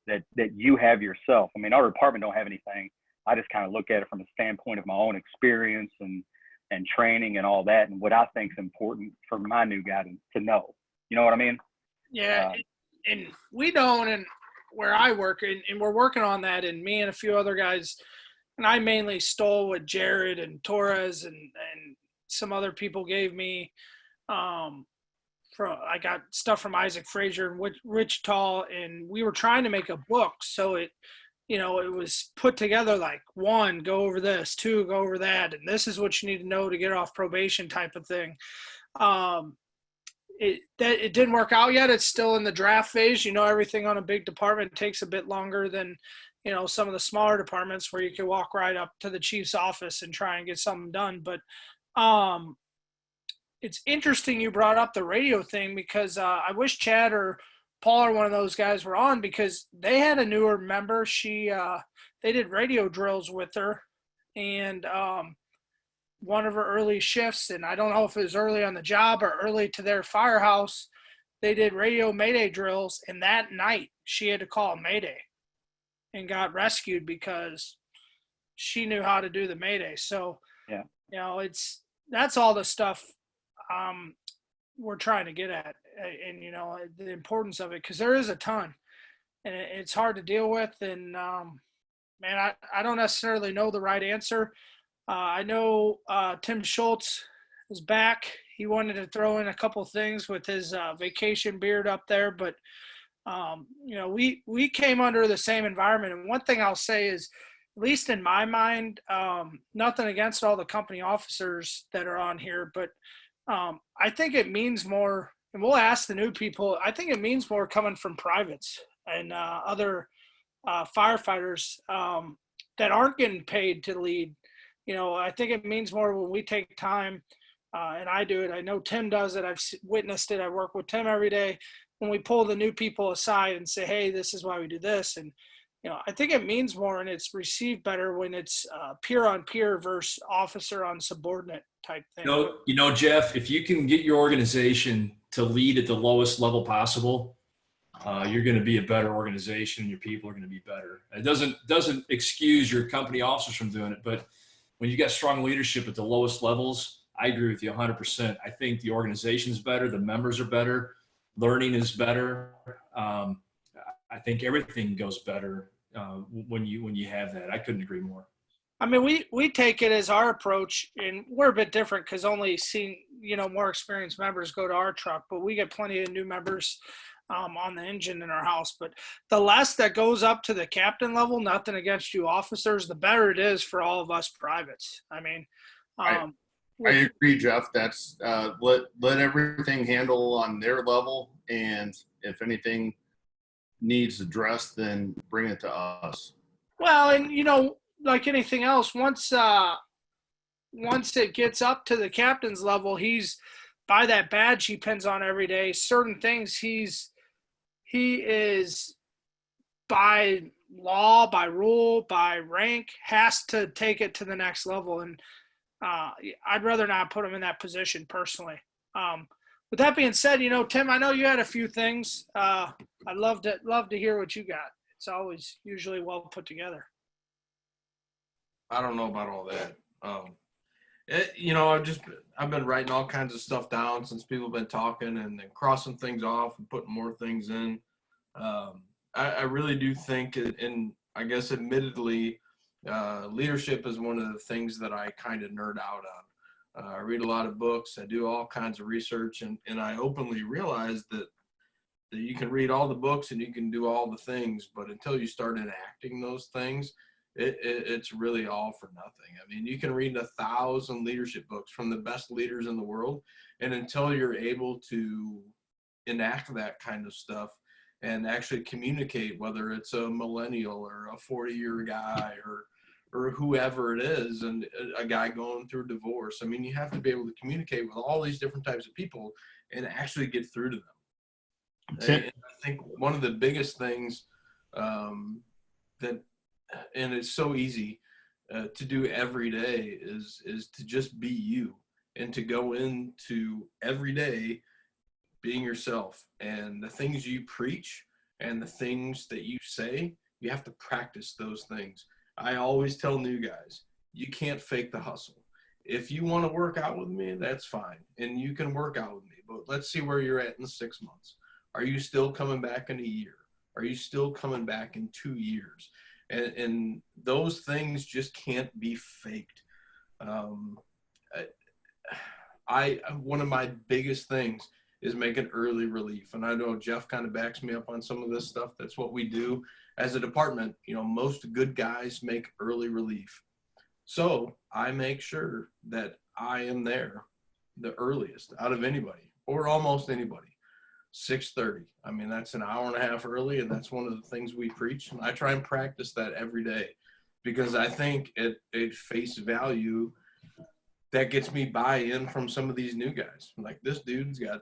that you have yourself. Our department don't have anything. I just kind of look at it from a standpoint of my own experience and training and all that, and what I think is important for my new guy to know. You know what I mean? Yeah, and we don't, and where I work, and we're working on that, and me and a few other guys, and I mainly stole what Jared and Torres and some other people gave me. I got stuff from Isaac Frazier and Rich Tall, and we were trying to make a book, so it was put together like, 1, go over this, 2, go over that, and this is what you need to know to get off probation type of thing. It didn't work out yet. It's still in the draft phase. Everything on a big department takes a bit longer than, some of the smaller departments where you can walk right up to the chief's office and try and get something done. But it's interesting you brought up the radio thing, because I wish Chad or Paul or one of those guys were on, because they had a newer member. They did radio drills with her, and one of her early shifts, and I don't know if it was early on the job or early to their firehouse, they did radio Mayday drills, and that night she had to call a Mayday. and got rescued because she knew how to do the Mayday. So, Yeah. you know, that's all the stuff we're trying to get at, and you know, the importance of it, because there is a ton, and it's hard to deal with. And man, I don't necessarily know the right answer. I know Tim Schultz is back. He wanted to throw in a couple things with his vacation beard up there, but you know, we came under the same environment. And one thing I'll say is, at least in my mind, nothing against all the company officers that are on here, but I think it means more, and we'll ask the new people, I think it means more coming from privates and other firefighters that aren't getting paid to lead. You know, I think it means more when we take time, and I do it. I know Tim does it. I've witnessed it. I work with Tim every day. When we pull the new people aside and say, hey, this is why we do this. And, you know, I think it means more, and it's received better when it's peer on peer versus officer on subordinate type thing. You know, Jeff, if you can get your organization to lead at the lowest level possible, you're going to be a better organization, and your people are going to be better. It doesn't excuse your company officers from doing it, but when you got strong leadership at the lowest levels, I agree with you 100%. I think the organization is better, the members are better, learning is better. I think everything goes better when you have that. I couldn't agree more. I mean, we take it as our approach, and we're a bit different because only seeing, you know, more experienced members go to our truck, but we get plenty of new members on the engine in our house. But the less that goes up to the captain level, nothing against you officers, the better it is for all of us privates. I mean, I agree, Jeff. That's let everything handle on their level, and if anything needs addressed, then bring it to us. well, and you know, like anything else, once it gets up to the captain's level, he's by that badge he pins on every day. Certain things he is by law, by rule, by rank, has to take it to the next level. And I'd rather not put him in that position personally. With that being said, you know, Tim, I know you had a few things. I'd love to hear what you got. It's always usually well put together. I don't know about all that. You know, I've been writing all kinds of stuff down since people have been talking, and then crossing things off and putting more things in. I really do think, and I guess admittedly, leadership is one of the things that I kind of nerd out on. I read a lot of books. I do all kinds of research, and I openly realize that you can read all the books and you can do all the things, but until you start enacting those things, it's really all for nothing. I mean, you can read 1,000 leadership books from the best leaders in the world, and until you're able to enact that kind of stuff and actually communicate, whether it's a millennial or a 40-year guy or whoever it is, and a guy going through a divorce, I mean, you have to be able to communicate with all these different types of people and actually get through to them. And I think one of the biggest things and it's so easy to do every day is to just be you, and to go into every day being yourself. And the things you preach and the things that you say, you have to practice those things. I always tell new guys, you can't fake the hustle. If you want to work out with me, that's fine, and you can work out with me, but let's see where you're at in 6 months. Are you still coming back in a year? Are you still coming back in 2 years? And those things just can't be faked. One of my biggest things is making early relief. And I know Jeff kind of backs me up on some of this stuff. That's what we do as a department. You know, most good guys make early relief. So I make sure that I am there the earliest out of anybody, or almost anybody. 6:30. I mean, that's an hour and a half early, and that's one of the things we preach. And I try and practice that every day, because I think at face value, that gets me buy-in from some of these new guys. Like, this dude's got,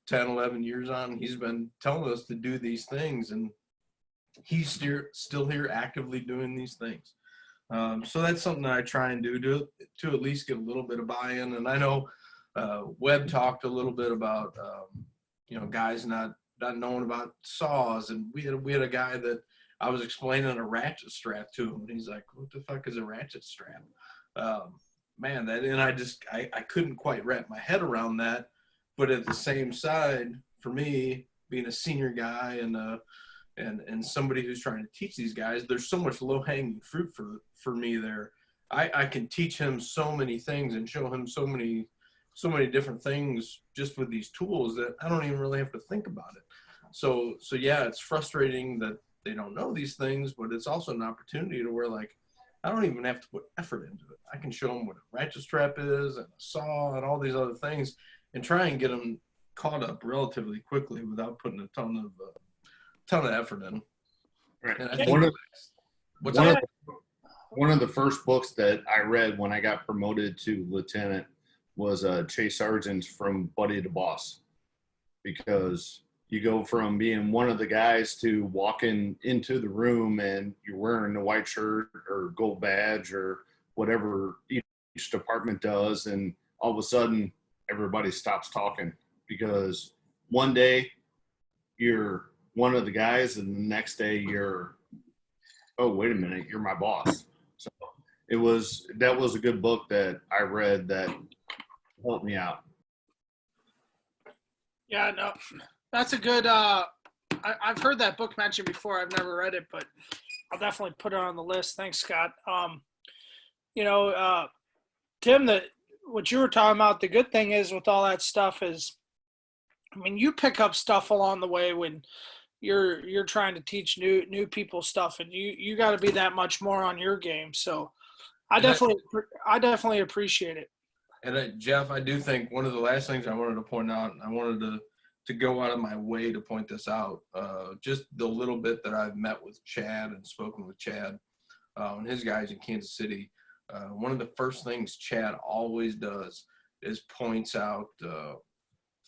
10, 11 years on. He's been telling us to do these things, and he's still here actively doing these things. So that's something that I try and do to at least get a little bit of buy-in. And I know Webb talked a little bit about guys not knowing about saws, and we had a guy that I was explaining a ratchet strap to him, and he's like, "What the fuck is a ratchet strap?" Man, I couldn't quite wrap my head around that. But at the same side, for me, being a senior guy and somebody who's trying to teach these guys, there's so much low hanging fruit for me there. I can teach him so many things and show him so many different things just with these tools that I don't even really have to think about it. So yeah, it's frustrating that they don't know these things, but it's also an opportunity to where, like, I don't even have to put effort into it. I can show them what a ratchet strap is and a saw and all these other things, and try and get them caught up relatively quickly without putting a ton of effort in. Right. And I think One of the first books that I read when I got promoted to lieutenant was Chase Sargent's From Buddy to Boss, because you go from being one of the guys to walking into the room and you're wearing a white shirt or gold badge or whatever each department does, and all of a sudden everybody stops talking because one day you're one of the guys and the next day you're, oh, wait a minute, you're my boss. So that was a good book that I read that helped me out. Yeah, no, that's a good. I've heard that book mentioned before. I've never read it, but I'll definitely put it on the list. Thanks, Scott. Tim, what you were talking about, the good thing is with all that stuff is, I mean, you pick up stuff along the way when you're trying to teach new people stuff, and you got to be that much more on your game. So I definitely appreciate it. And Jeff, I do think one of the last things I wanted to point out, and I wanted to go out of my way to point this out, just the little bit that I've met with Chad and spoken with Chad and his guys in Kansas City. One of the first things Chad always does is points out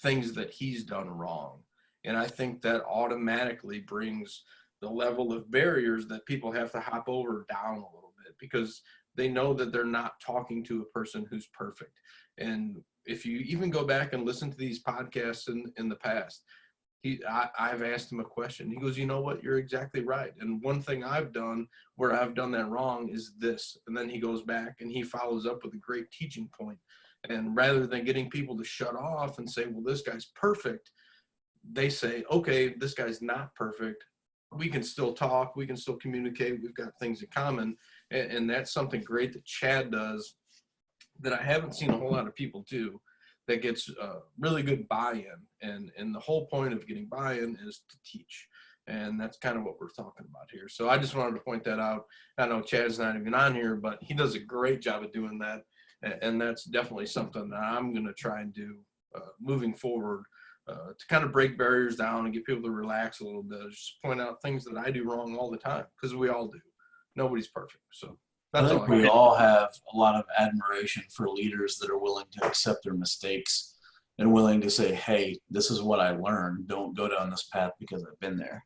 things that he's done wrong. And I think that automatically brings the level of barriers that people have to hop over down a little bit, because they know that they're not talking to a person who's perfect. And if you even go back and listen to these podcasts in the past, I've asked him a question. He goes, you know what, you're exactly right. And one thing I've done where I've done that wrong is this. And then he goes back and he follows up with a great teaching point. And rather than getting people to shut off and say, well, this guy's perfect, they say, okay, this guy's not perfect. We can still talk. We can still communicate. We've got things in common. And that's something great that Chad does that I haven't seen a whole lot of people do, that gets really good buy-in. And the whole point of getting buy-in is to teach. And that's kind of what we're talking about here. So I just wanted to point that out. I know Chad's not even on here, but he does a great job of doing that. And that's definitely something that I'm going to try and do moving forward, to kind of break barriers down and get people to relax a little bit. Just point out things that I do wrong all the time, because we all do. Nobody's perfect. So that's all. We all have a lot of admiration for leaders that are willing to accept their mistakes and willing to say, hey, this is what I learned. Don't go down this path because I've been there.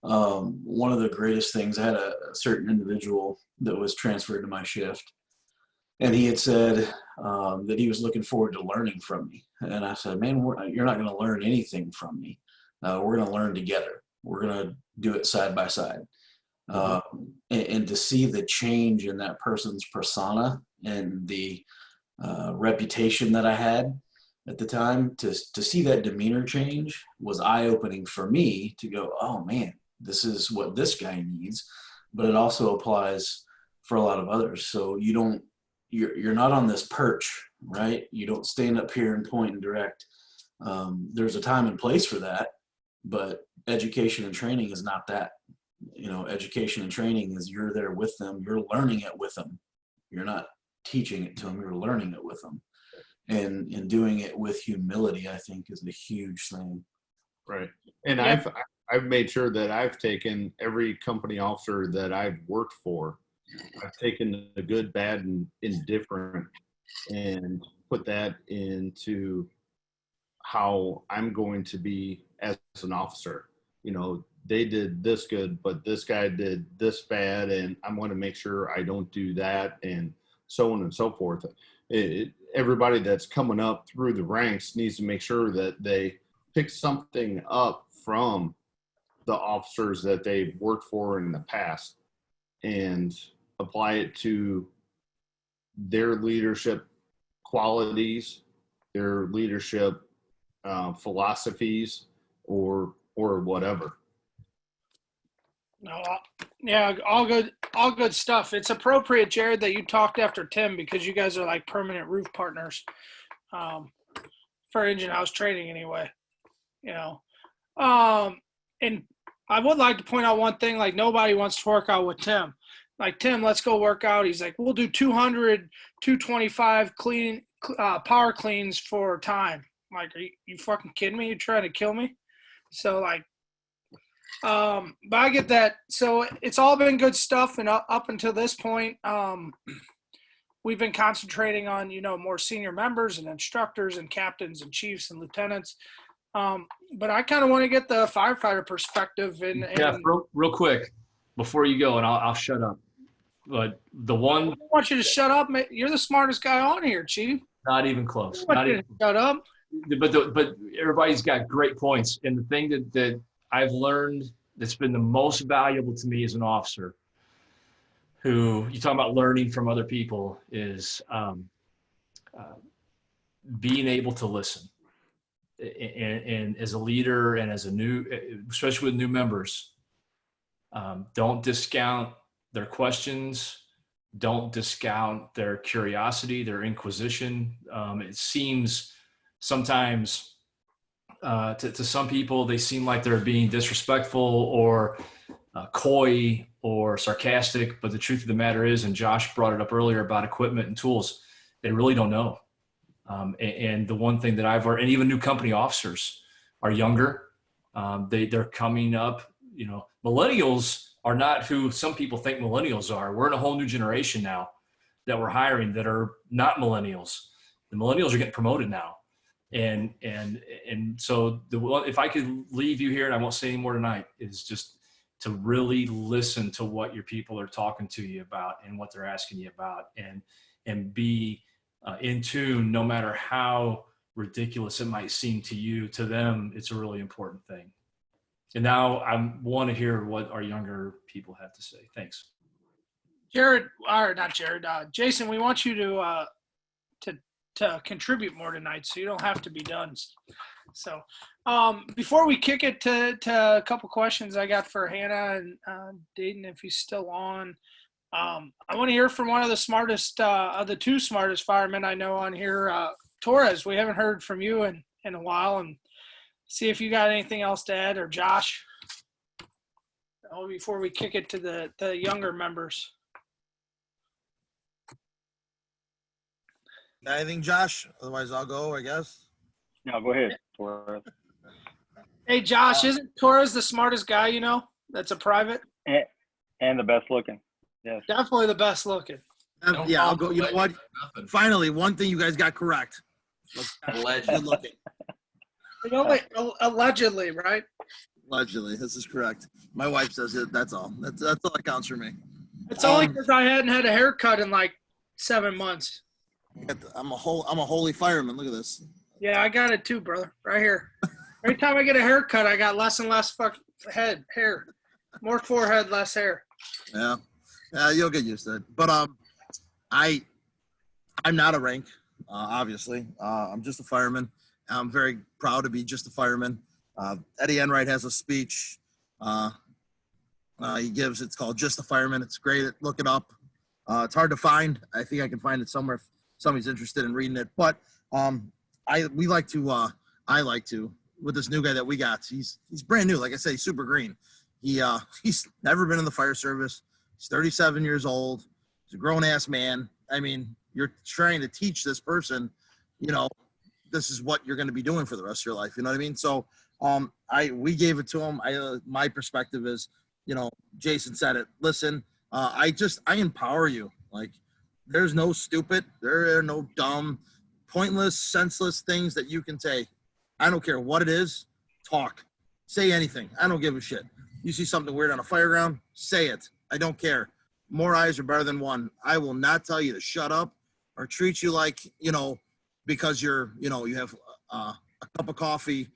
One of the greatest things, I had a certain individual that was transferred to my shift, and he had said that he was looking forward to learning from me. And I said, man, you're not going to learn anything from me. We're going to learn together. We're going to do it side by side. And to see the change in that person's persona and the reputation that I had at the time, to see that demeanor change was eye-opening for me, to go, oh man, this is what this guy needs. But it also applies for a lot of others. So you're not on this perch, right? You don't stand up here and point and direct. There's a time and place for that, but education and training is not that. Education and training is you're there with them, you're learning it with them. You're not teaching it to them, you're learning it with them. And doing it with humility, I think, is a huge thing. Right. And yeah. I've made sure that I've taken every company officer that I've worked for, I've taken the good, bad, and indifferent and put that into how I'm going to be as an officer. They did this good, but this guy did this bad, and I'm going to make sure I don't do that, and so on and so forth. Everybody that's coming up through the ranks needs to make sure that they pick something up from the officers that they've worked for in the past and apply it to their leadership qualities, their leadership philosophies, or whatever. No, yeah, all good stuff. It's appropriate, Jared, that you talked after Tim because you guys are like permanent roof partners for engine house training anyway. You know, and I would like to point out one thing: like nobody wants to work out with Tim. Like Tim, let's go work out. He's like, we'll do 200, 225 clean power cleans for time. I'm like, are you fucking kidding me? You trying to kill me? So like. But I get that. So it's all been good stuff. And up until this point, we've been concentrating on, more senior members and instructors and captains and chiefs and lieutenants. But I kind of want to get the firefighter perspective. Yeah, real quick before you go, and I'll shut up. But the one, I want you to shut up. You're the smartest guy on here, Chief. not even close. I want Not you even. to shut up. But everybody's got great points. And the thing that I've learned that's been the most valuable to me as an officer, who you talk about learning from other people, is being able to listen. And as a leader and as especially with new members, don't discount their questions. Don't discount their curiosity, their inquisition. It seems sometimes to some people, they seem like they're being disrespectful or coy or sarcastic. But the truth of the matter is, and Josh brought it up earlier about equipment and tools, they really don't know. And the one thing that I've learned, and even new company officers are younger. They're coming up, millennials are not who some people think millennials are. We're in a whole new generation now that we're hiring that are not millennials. The millennials are getting promoted now. And so if I could leave you here, and I won't say any more tonight, is just to really listen to what your people are talking to you about and what they're asking you about, and be in tune, no matter how ridiculous it might seem to you. To them, it's a really important thing. And now I want to hear what our younger people have to say. Thanks. Jason, we want you to contribute more tonight, so you don't have to be done. So before we kick it to a couple questions I got for Hannah and Dayton, if he's still on, I want to hear from one of the smartest of the two smartest firemen I know on here, Torres. We haven't heard from you in a while, and see if you got anything else to add, or Josh, before we kick it to the younger members. Got anything, Josh? Otherwise, I'll go, I guess. No, go ahead, Torres. Hey, Josh, isn't Torres the smartest guy you know? That's a private? And the best looking. Yes. Definitely the best looking. Yeah, I'll go. You know what? Nothing. Finally, one thing you guys got correct. Good looking. Allegedly, right? Allegedly, this is correct. My wife says it. That's all. That's all that counts for me. It's only because I hadn't had a haircut in like 7 months. I'm a holy fireman. Look at this. Yeah, I got it too, brother. Right here. Every time I get a haircut, I got less and less hair. More forehead, less hair. Yeah, you'll get used to it. But I'm not a rank, obviously. I'm just a fireman. I'm very proud to be just a fireman. Eddie Enright has a speech he gives. It's called Just a Fireman. It's great. Look it up. It's hard to find. I think I can find it somewhere if somebody's interested in reading it. But I like to, with this new guy that we got, he's brand new. Like I say, he's super green. He's never been in the fire service. He's 37 years old. He's a grown-ass man. I mean, you're trying to teach this person, this is what you're going to be doing for the rest of your life. You know what I mean? So we gave it to him. My perspective is, Jason said it. Listen, I empower you. Like, there's no stupid, there are no dumb, pointless, senseless things that you can say. I don't care what it is. Talk. Say anything. I don't give a shit. You see something weird on a fire ground, say it. I don't care. More eyes are better than one. I will not tell you to shut up or treat you like, because you have a cup of coffee.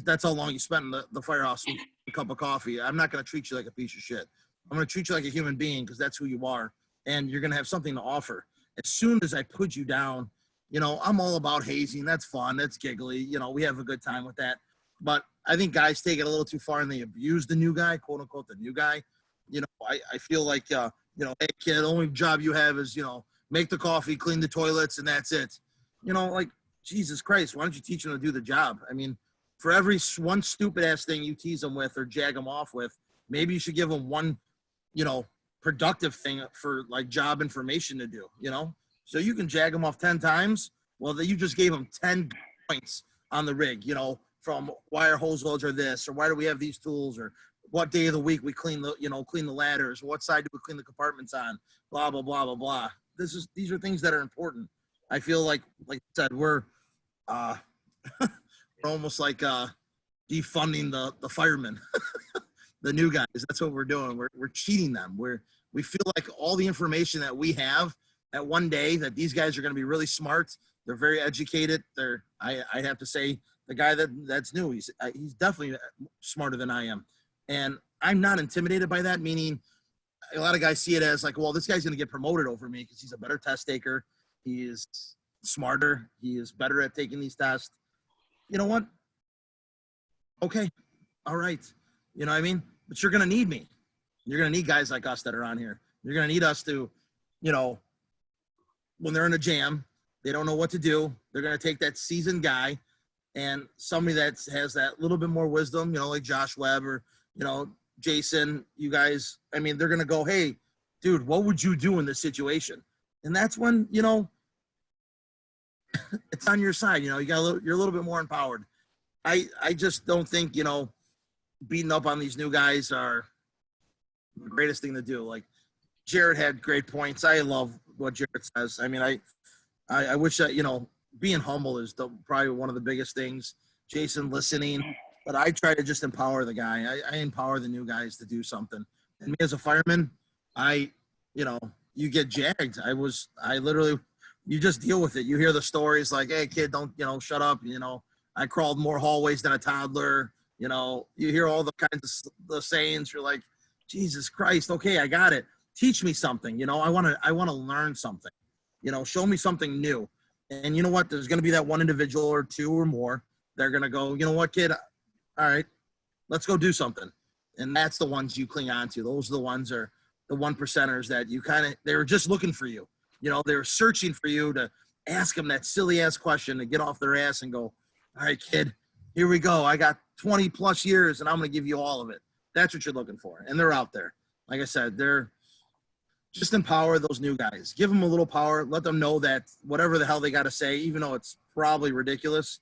That's how long you spent in the firehouse. a cup of coffee. I'm not going to treat you like a piece of shit. I'm going to treat you like a human being because that's who you are. And you're going to have something to offer. As soon as I put you down, you know, I'm all about hazing. That's fun. That's giggly. You know, we have a good time with that. But I think guys take it a little too far and they abuse the new guy, quote unquote, the new guy. You know, I feel like, you know, hey, kid, the only job you have is, you know, make the coffee, clean the toilets, and that's it. You know, like, Jesus Christ, why don't you teach them to do the job? I mean, for every one stupid ass thing you tease them with or jag them off with, maybe you should give them one, you know, productive thing for like job information to do, you know? So you can jag them off 10 times. Well, you just gave them 10 points on the rig, you know, from why our hose loads are this, or why do we have these tools, or what day of the week we clean the, you know, clean the ladders, what side do we clean the compartments on, blah, blah, blah, blah, blah. These are things that are important. I feel like I said, we're almost like defunding the firemen, the new guys. That's what we're doing. We're cheating them. We feel like all the information that we have at one day that these guys are going to be really smart. They're very educated. I have to say the guy that's new, he's definitely smarter than I am. And I'm not intimidated by that, meaning a lot of guys see it as like, well, this guy's going to get promoted over me because he's a better test taker. He is smarter. He is better at taking these tests. You know what? Okay. All right. You know what I mean? But you're going to need me. You're going to need guys like us that are on here. You're going to need us to, you know, when they're in a jam, they don't know what to do. They're going to take that seasoned guy and somebody that has that little bit more wisdom, you know, like Josh Webb or, you know, Jason, you guys, I mean, they're going to go, hey, dude, what would you do in this situation? And that's when, you know, it's on your side. You know, you're a little bit more empowered. I just don't think, you know, beating up on these new guys are the greatest thing to do. Like Jared had great points. I love what Jared says. I mean, I wish that, you know, being humble is probably one of the biggest things. Jason listening, but I try to just empower the guy. I empower the new guys to do something. And me as a fireman, you know, you get jagged. I literally, you just deal with it. You hear the stories like, hey kid, don't, you know, shut up. You know, I crawled more hallways than a toddler. You know, you hear all the kinds of the sayings. You're like, Jesus Christ. Okay. I got it. Teach me something. You know, I want to learn something, you know, show me something new. And you know what? There's going to be that one individual or two or more. They're going to go, you know what, kid? All right, let's go do something. And that's the ones you cling on to. Those are the ones are the 1%ers that you they were just looking for you. You know, they were searching for you to ask them that silly ass question to get off their ass and go, all right, kid, here we go. I got 20 plus years and I'm going to give you all of it. That's what you're looking for. And they're out there. Like I said, they're just empower those new guys. Give them a little power. Let them know that whatever the hell they got to say, even though it's probably ridiculous,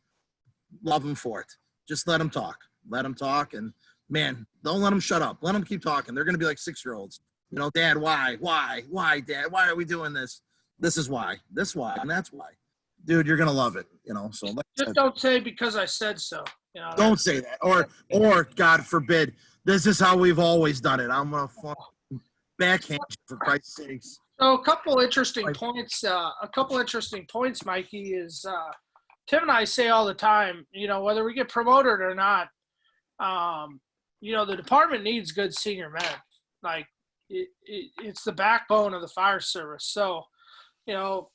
love them for it. Just let them talk. Let them talk. And, man, don't let them shut up. Let them keep talking. They're going to be like 6-year-olds. You know, Dad, why, Dad? Why are we doing this? This is why. This why. And that's why. Dude, you're going to love it, you know. So just don't say because I said so. You know, don't say that. Or, God forbid, this is how we've always done it. I'm going to backhand you, for Christ's sakes. So a couple interesting points. Mikey, is Tim and I say all the time, you know, whether we get promoted or not, you know, the department needs good senior men. Like it's the backbone of the fire service. So, you know,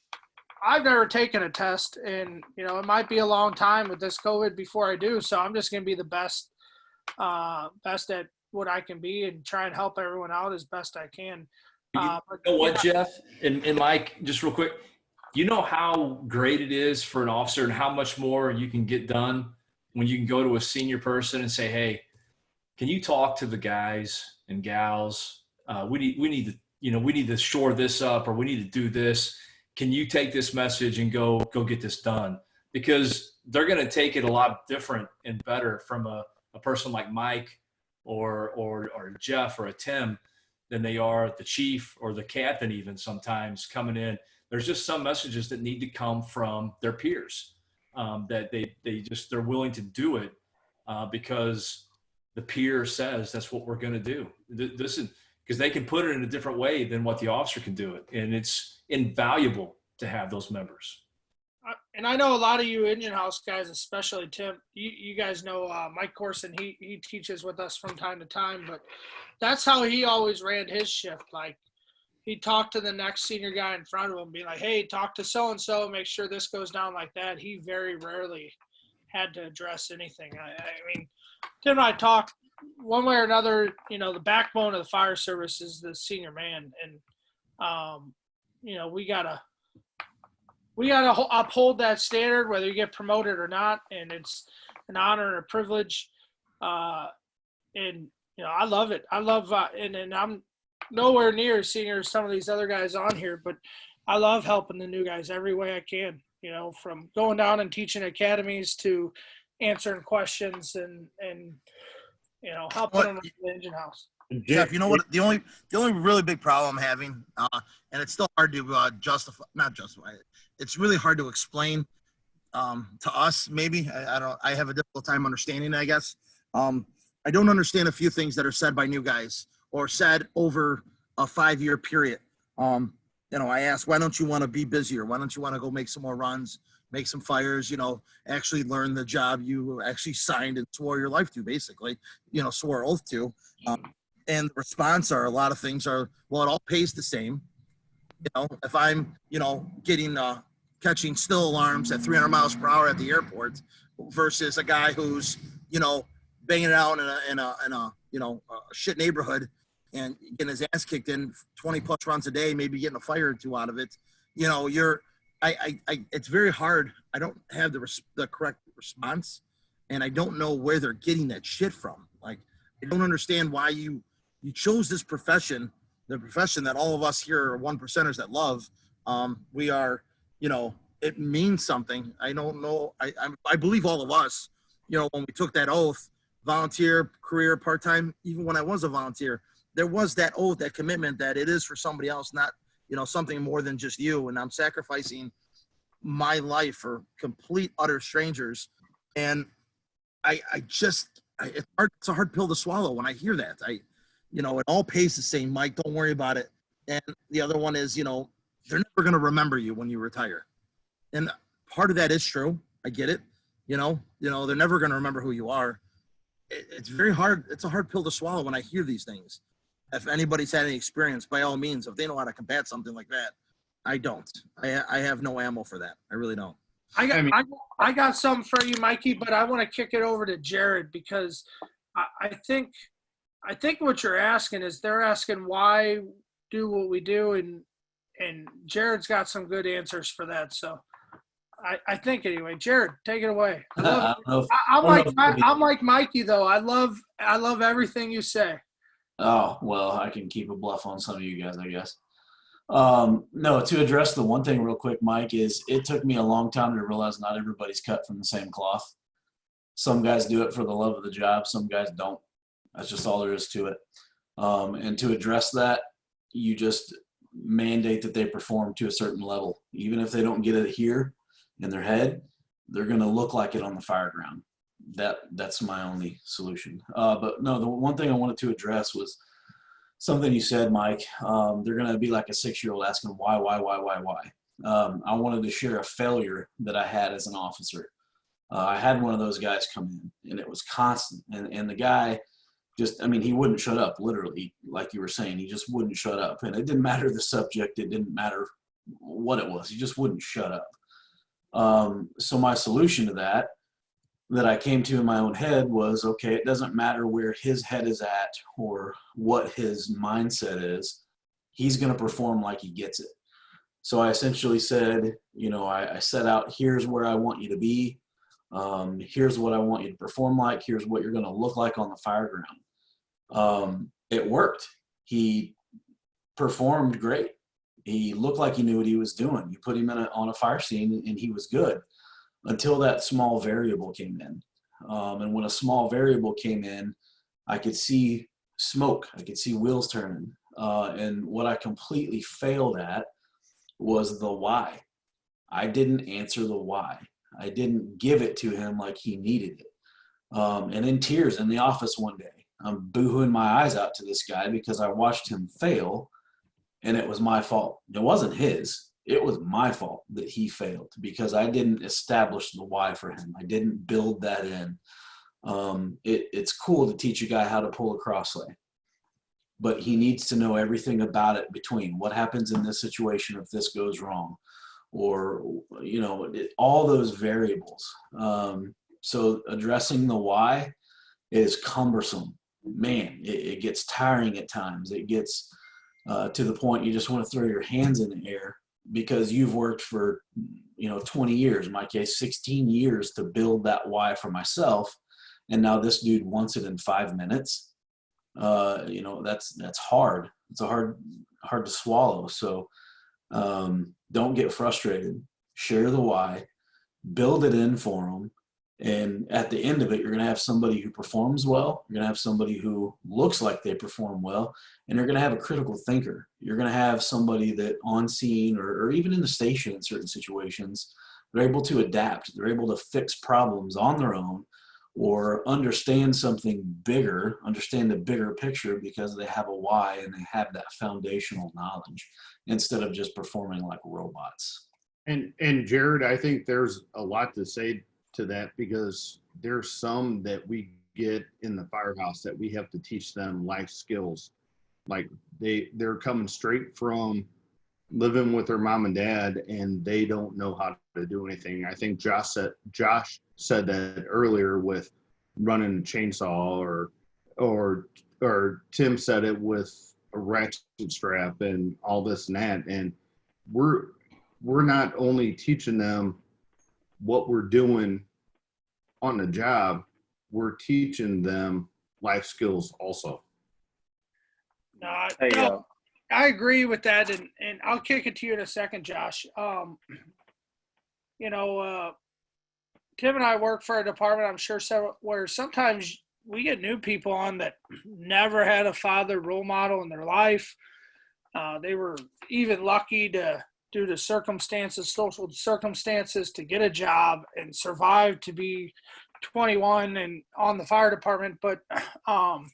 I've never taken a test, and you know, it might be a long time with this COVID before I do. So I'm just going to be the best at what I can be and try and help everyone out as best I can. You know what, Jeff and Mike, just real quick, you know how great it is for an officer and how much more you can get done when you can go to a senior person and say, hey, can you talk to the guys and gals? We need to shore this up, or we need to do this. Can you take this message and go get this done? Because they're going to take it a lot different and better from a person like Mike or Jeff or a Tim than they are the chief or the captain even sometimes coming in. There's just some messages that need to come from their peers that they're willing to do it because the peer says that's what we're going to do. This is because they can put it in a different way than what the officer can do it. And it's invaluable to have those members. and I know a lot of you engine house guys, especially Tim, you guys know Mike Corson, he teaches with us from time to time, but that's how he always ran his shift. Like, he'd talk to the next senior guy in front of him, be like, hey, talk to so-and-so, make sure this goes down like that. He very rarely had to address anything. I mean, Tim and I talk one way or another, the backbone of the fire service is the senior man. And, we gotta uphold that standard, whether you get promoted or not. And it's an honor and a privilege. And, I love it. I love, and I'm nowhere near as senior as some of these other guys on here, but I love helping the new guys every way I can, from going down and teaching academies to answering questions and helping them with the engine house. Jeff, you know what? The only really big problem I'm having, and it's still hard to not justify it. It's really hard to explain to us. Maybe I have a difficult time understanding it, I guess. I don't understand a few things that are said by new guys or said over a 5-year period. I ask, why don't you want to be busier? Why don't you want to go make some more runs, make some fires, actually learn the job you actually signed and swore your life to, basically, swore oath to. And the response are a lot of things are, well, it all pays the same. If I'm, catching still alarms at 300 miles per hour at the airport versus a guy who's, banging it out in a shit neighborhood and getting his ass kicked in 20 plus runs a day, maybe getting a fire or two out of it. It's very hard. I don't have the correct response, and I don't know where they're getting that shit from. Like, I don't understand why you chose this profession, the profession that all of us here are 1%ers that love. We are, it means something. I don't know. I believe all of us, when we took that oath, volunteer, career, part-time, even when I was a volunteer, there was that oath, that commitment that it is for somebody else, not, something more than just you. And I'm sacrificing my life for complete, utter strangers. And it's a hard pill to swallow when I hear that. It all pays the same, Mike, don't worry about it. And the other one is, they're never going to remember you when you retire. And part of that is true. I get it. They're never going to remember who you are. It's very hard. It's a hard pill to swallow when I hear these things. If anybody's had any experience, by all means, if they know how to combat something like that, I don't. I have no ammo for that. I really don't. I got something for you, Mikey, but I want to kick it over to Jared because I think what you're asking is they're asking why do what we do, and Jared's got some good answers for that. So I think anyway, Jared, take it away. I'm like Mikey though. I love everything you say. Oh, well, I can keep a bluff on some of you guys, I guess. No, to address the one thing real quick, Mike, is it took me a long time to realize not everybody's cut from the same cloth. Some guys do it for the love of the job. Some guys don't. That's just all there is to it. And to address that, you just mandate that they perform to a certain level. Even if they don't get it here in their head, they're going to look like it on the fire ground. That's my only solution. But no, the one thing I wanted to address was something you said, Mike. They're going to be like a 6-year-old asking why. I wanted to share a failure that I had as an officer. I had one of those guys come in, and it was constant. And the guy he wouldn't shut up, literally, like you were saying. He just wouldn't shut up. And it didn't matter the subject. It didn't matter what it was. He just wouldn't shut up. So my solution to that I came to in my own head was, okay, it doesn't matter where his head is at or what his mindset is. He's going to perform like he gets it. So I essentially said, I set out, here's where I want you to be. Here's what I want you to perform like. Here's what you're going to look like on the fire ground. It worked. He performed great. He looked like he knew what he was doing. You put him on a fire scene and he was good until that small variable came in. And when a small variable came in, I could see smoke. I could see wheels turning. And what I completely failed at was the why. I didn't answer the why. I didn't give it to him like he needed it. And in tears in the office one day, I'm boohooing my eyes out to this guy because I watched him fail and it was my fault. It wasn't his. it was my fault that he failed because I didn't establish the why for him. I didn't build that in. It's cool to teach a guy how to pull a cross lay, but he needs to know everything about it between what happens in this situation if this goes wrong, or, you know, all those variables. So addressing the why is cumbersome. Man, it gets tiring at times. It gets to the point you just want to throw your hands in the air because you've worked for, 20 years, in my case, 16 years to build that why for myself. And now this dude wants it in 5 minutes. That's hard. It's hard to swallow. So don't get frustrated. Share the why, build it in for them. And at the end of it, you're going to have somebody who performs well. You're going to have somebody who looks like they perform well. And you're going to have a critical thinker. You're going to have somebody that on scene or even in the station in certain situations, they're able to adapt. They're able to fix problems on their own or understand something bigger, understand the bigger picture because they have a why and they have that foundational knowledge instead of just performing like robots. And Jared, I think there's a lot to say to that because there's some that we get in the firehouse that we have to teach them life skills. Like they're coming straight from living with their mom and dad and they don't know how to do anything. I think Josh said that earlier with running a chainsaw or Tim said it with a ratchet strap and all this and that. And we're not only teaching them what we're doing on the job, we're teaching them life skills also. I agree with that, and I'll kick it to you in a second, Josh. Tim and I work for a department, I'm sure, where sometimes we get new people on that never had a father role model in their life. They were even lucky due to circumstances, social circumstances, to get a job and survive to be 21 and on the fire department. But, so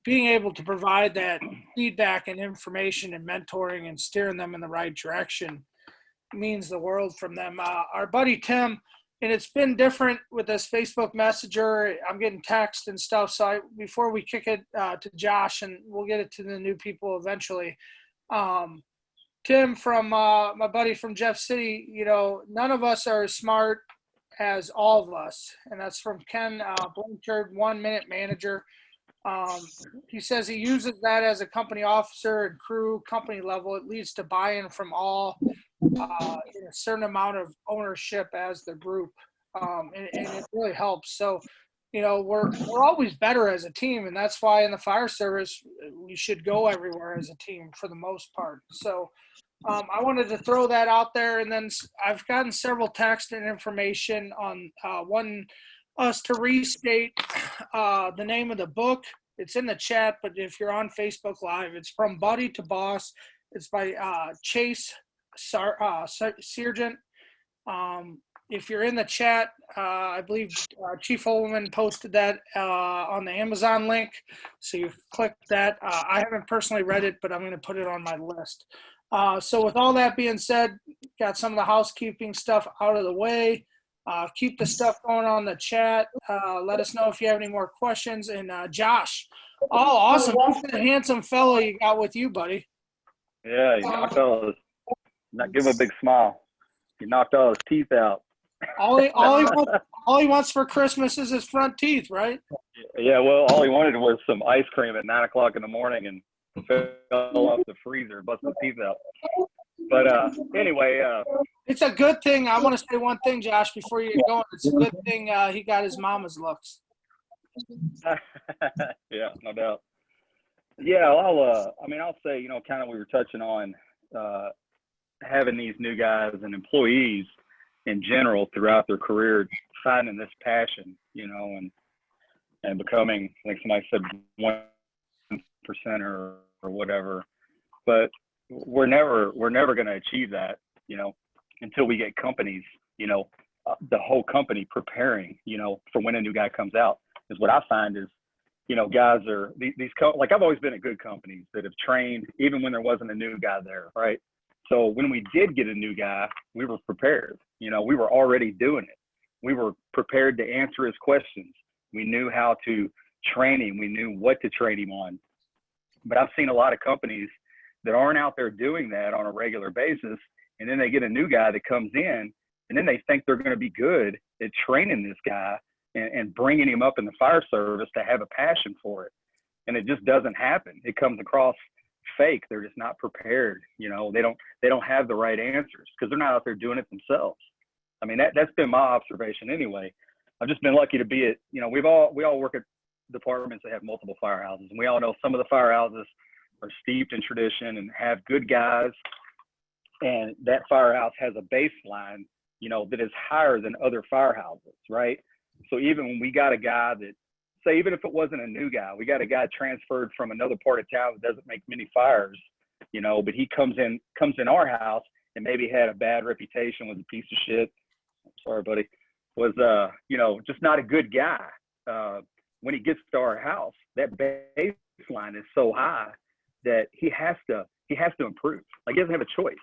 being able to provide that feedback and information and mentoring and steering them in the right direction means the world from them. Our buddy Tim, and it's been different with this Facebook Messenger. I'm getting text and stuff. So before we kick it to Josh, and we'll get it to the new people eventually, Tim from my buddy from Jeff City, none of us are as smart as all of us. And that's from Ken Blanchard, 1 Minute Manager. He says he uses that as a company officer and crew company level. It leads to buy-in from all in a certain amount of ownership as the group. And it really helps. So, we're always better as a team. And that's why in the fire service, we should go everywhere as a team for the most part. So I wanted to throw that out there. And then I've gotten several texts and information on wanting us to restate the name of the book. It's in the chat, but if you're on Facebook Live, it's From Buddy to Boss. It's by Chase Sergeant. If you're in the chat, I believe Chief Holman posted that on the Amazon link. So you click that. I haven't personally read it, but I'm going to put it on my list. So with all that being said, got some of the housekeeping stuff out of the way. Keep the stuff going on the chat. Let us know if you have any more questions. And Josh, awesome. Who's the handsome fellow you got with you, buddy? Yeah, he knocked all his, give him a big smile. He knocked all his teeth out. All he wants for Christmas is his front teeth, right? Yeah, well, all he wanted was some ice cream at 9 o'clock in the morning and fell off the freezer and busted his teeth out. But anyway. It's a good thing. I want to say one thing, Josh, before you get going. It's a good thing he got his mama's looks. Yeah, no doubt. Yeah, I'll say, kind of we were touching on having these new guys and employees in general throughout their career, finding this passion, and becoming, like somebody said, 1% or whatever. But we're never going to achieve that, until we get companies, the whole company preparing, for when a new guy comes out. Is what I find is, guys are like I've always been at good companies that have trained even when there wasn't a new guy there, right? So when we did get a new guy, we were prepared. We were already doing it. We were prepared to answer his questions. We knew how to train him. We knew what to train him on. But I've seen a lot of companies that aren't out there doing that on a regular basis. And then they get a new guy that comes in, and then they think they're going to be good at training this guy and bringing him up in the fire service to have a passion for it. And it just doesn't happen. It comes across fake. They're just not prepared. They don't have the right answers because they're not out there doing it themselves. I mean, that's been my observation anyway. I've just been lucky to be at, we all work at departments that have multiple firehouses, and we all know some of the firehouses are steeped in tradition and have good guys. And that firehouse has a baseline, that is higher than other firehouses, right? So even when we got a guy that, say, even if it wasn't a new guy, we got a guy transferred from another part of town that doesn't make many fires, but he comes in our house and maybe had a bad reputation, was a piece of shit. Sorry, buddy. Was, just not a good guy. When he gets to our house, that baseline is so high that he has to improve. Like, he doesn't have a choice,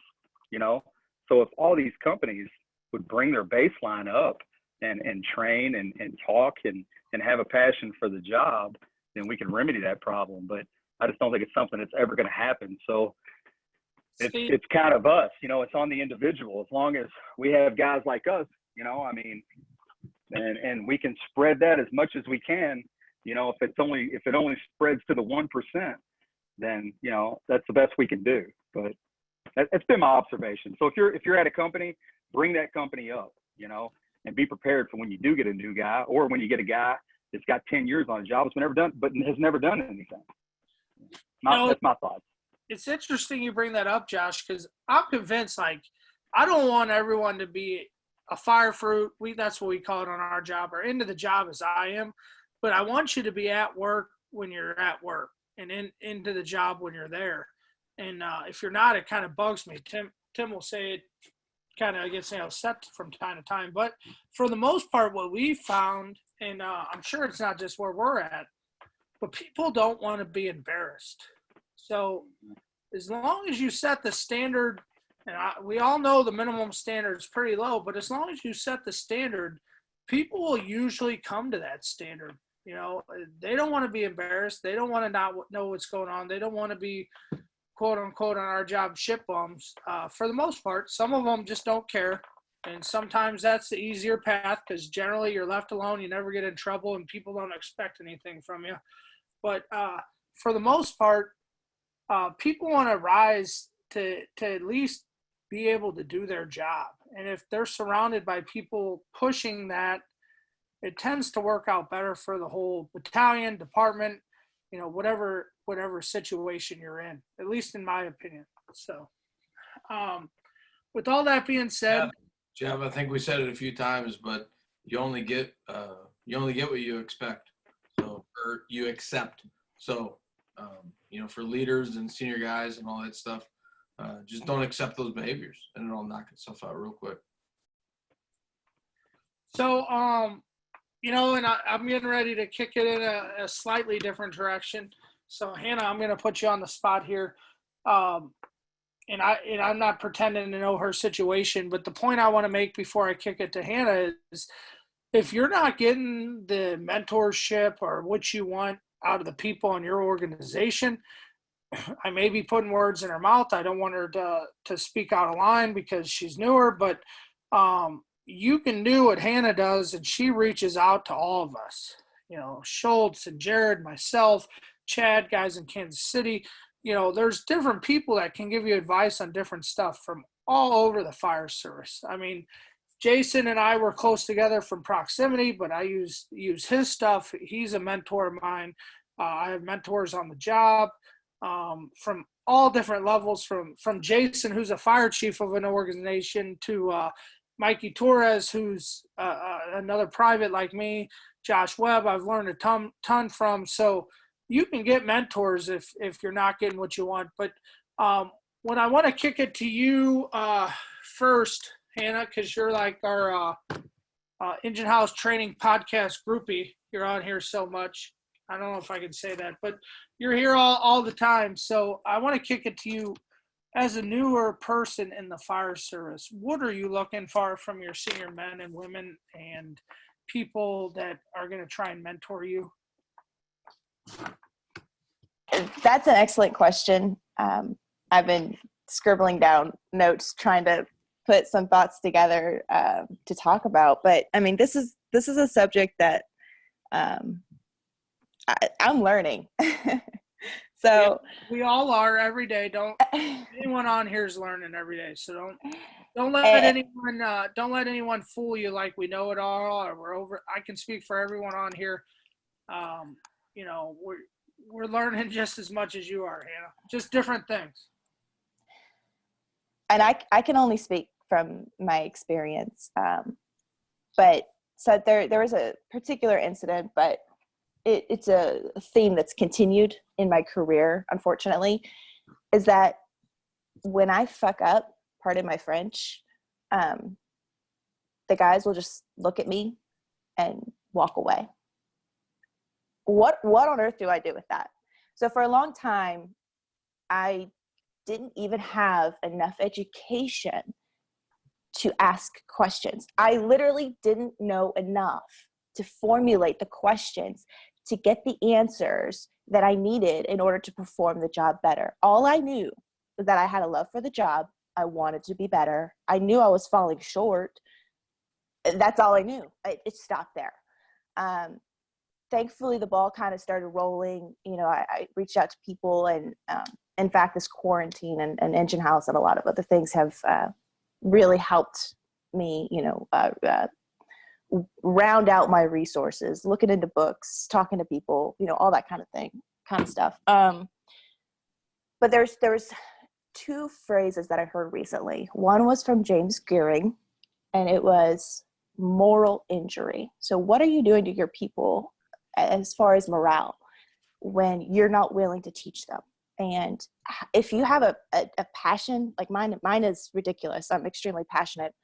So if all these companies would bring their baseline up and train and talk and have a passion for the job, then we can remedy that problem. But I just don't think it's something that's ever going to happen. So it's kind of us, it's on the individual. As long as we have guys like us, and we can spread that as much as we can, if it only spreads to the 1%, then, that's the best we can do. But that's been my observation. So if you're at a company, bring that company up, and be prepared for when you do get a new guy, or when you get a guy that's got 10 years on a job, but has never done anything. That's my thoughts. It's interesting you bring that up, Josh, because I'm convinced, I don't want everyone to be a fire fruit. That's what we call it on our job, or into the job as I am. But I want you to be at work when you're at work, and into the job when you're there. And if you're not, it kind of bugs me. Tim will say it kind of gets set from time to time. But for the most part, what we found, and I'm sure it's not just where we're at, but people don't want to be embarrassed. So as long as you set the standard, and we all know the minimum standard is pretty low, but as long as you set the standard, people will usually come to that standard. They don't want to be embarrassed. They don't want to not know what's going on. They don't want to be, quote unquote, on our job shit bums. For the most part, some of them just don't care. And sometimes that's the easier path, because generally you're left alone. You never get in trouble, and people don't expect anything from you. But for the most part, people want to rise to at least be able to do their job. And if they're surrounded by people pushing that, it tends to work out better for the whole battalion, department, whatever situation you're in, at least in my opinion. So with all that being said, Jeff, I think we said it a few times, but you only get what you expect. So, or you accept. So, for leaders and senior guys and all that stuff, just don't accept those behaviors, and it'll knock itself out real quick. So, and I'm getting ready to kick it in a slightly different direction. So, Hannah, I'm going to put you on the spot here. And I'm not pretending to know her situation, but the point I want to make before I kick it to Hannah is, if you're not getting the mentorship or what you want out of the people in your organization, I may be putting words in her mouth. I don't want her to speak out of line because she's newer, but you can do what Hannah does, and she reaches out to all of us. Schultz and Jared, myself, Chad, guys in Kansas City. There's different people that can give you advice on different stuff from all over the fire service. I mean, Jason and I were close together from proximity, but I use his stuff. He's a mentor of mine. I have mentors on the job from all different levels, from Jason, who's a fire chief of an organization, to Mikey Torres, who's another private like me, Josh Webb, I've learned a ton from. So you can get mentors if you're not getting what you want. But when I want to kick it to you first, Hannah, because you're like our Engine House Training Podcast groupie. You're on here so much. I don't know if I can say that, but you're here all the time. So I want to kick it to you. as a newer person in the fire service, what are you looking for from your senior men and women and people that are going to try and mentor you? That's an excellent question. I've been scribbling down notes, trying to put some thoughts together to talk about. But I mean, this is a subject that I'm learning. So yeah, we all are every day. Anyone on here is learning every day. So don't let anyone fool you like we know it all or we're over. I can speak for everyone on here. You know, we're learning just as much as you are, Hannah. Just different things. And I can only speak from my experience. But so there was a particular incident, but it's a theme that's continued in my career, unfortunately, is that when I fuck up, pardon my French, the guys will just look at me and walk away. What on earth do I do with that? So for a long time, I didn't even have enough education to ask questions. I literally didn't know enough to formulate the questions to get the answers that I needed in order to perform the job better. All I knew was that I had a love for the job. I wanted to be better. I knew I was falling short. That's all I knew. It stopped there. Thankfully, the ball kind of started rolling. You know, I reached out to people, and in fact, this quarantine and Engine House and a lot of other things have really helped me, you know, round out my resources, looking into books, talking to people, you know, all that kind of stuff. But there's two phrases that I heard recently. One was from James Gearing, and it was moral injury. So what are you doing to your people as far as morale when you're not willing to teach them? And if you have a passion, like mine is ridiculous. I'm extremely passionate.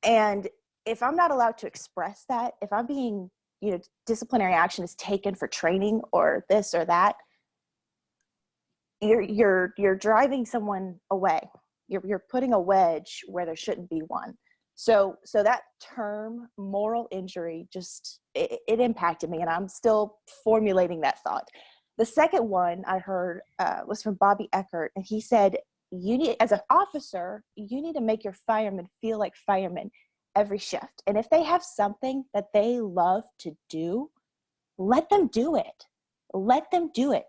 And if I'm not allowed to express that, if I'm being, you know, disciplinary action is taken for training or this or that, you're driving someone away. You're putting a wedge where there shouldn't be one. So that term, moral injury, just it impacted me, and I'm still formulating that thought. The second one I heard was from Bobby Eckert, and he said, "You need, as an officer, you need to make your firemen feel like firemen every shift. And if they have something that they love to do, let them do it. Let them do it.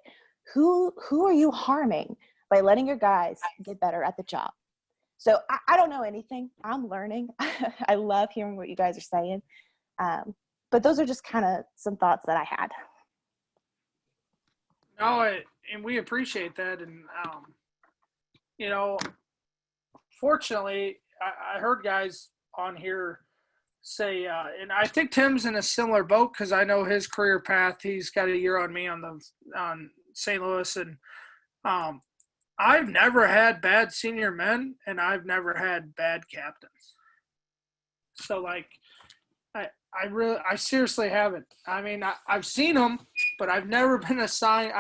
Who are you harming by letting your guys get better at the job?" So I don't know anything. I'm learning. I love hearing what you guys are saying. But those are just kind of some thoughts that I had. No, and we appreciate that. And, you know, fortunately, I heard guys on here say, and I think Tim's in a similar boat because I know his career path. He's got a year on me on St. Louis. And I've never had bad senior men, and I've never had bad captains. So, like, I seriously haven't. I mean, I've seen them, but I've never been assigned.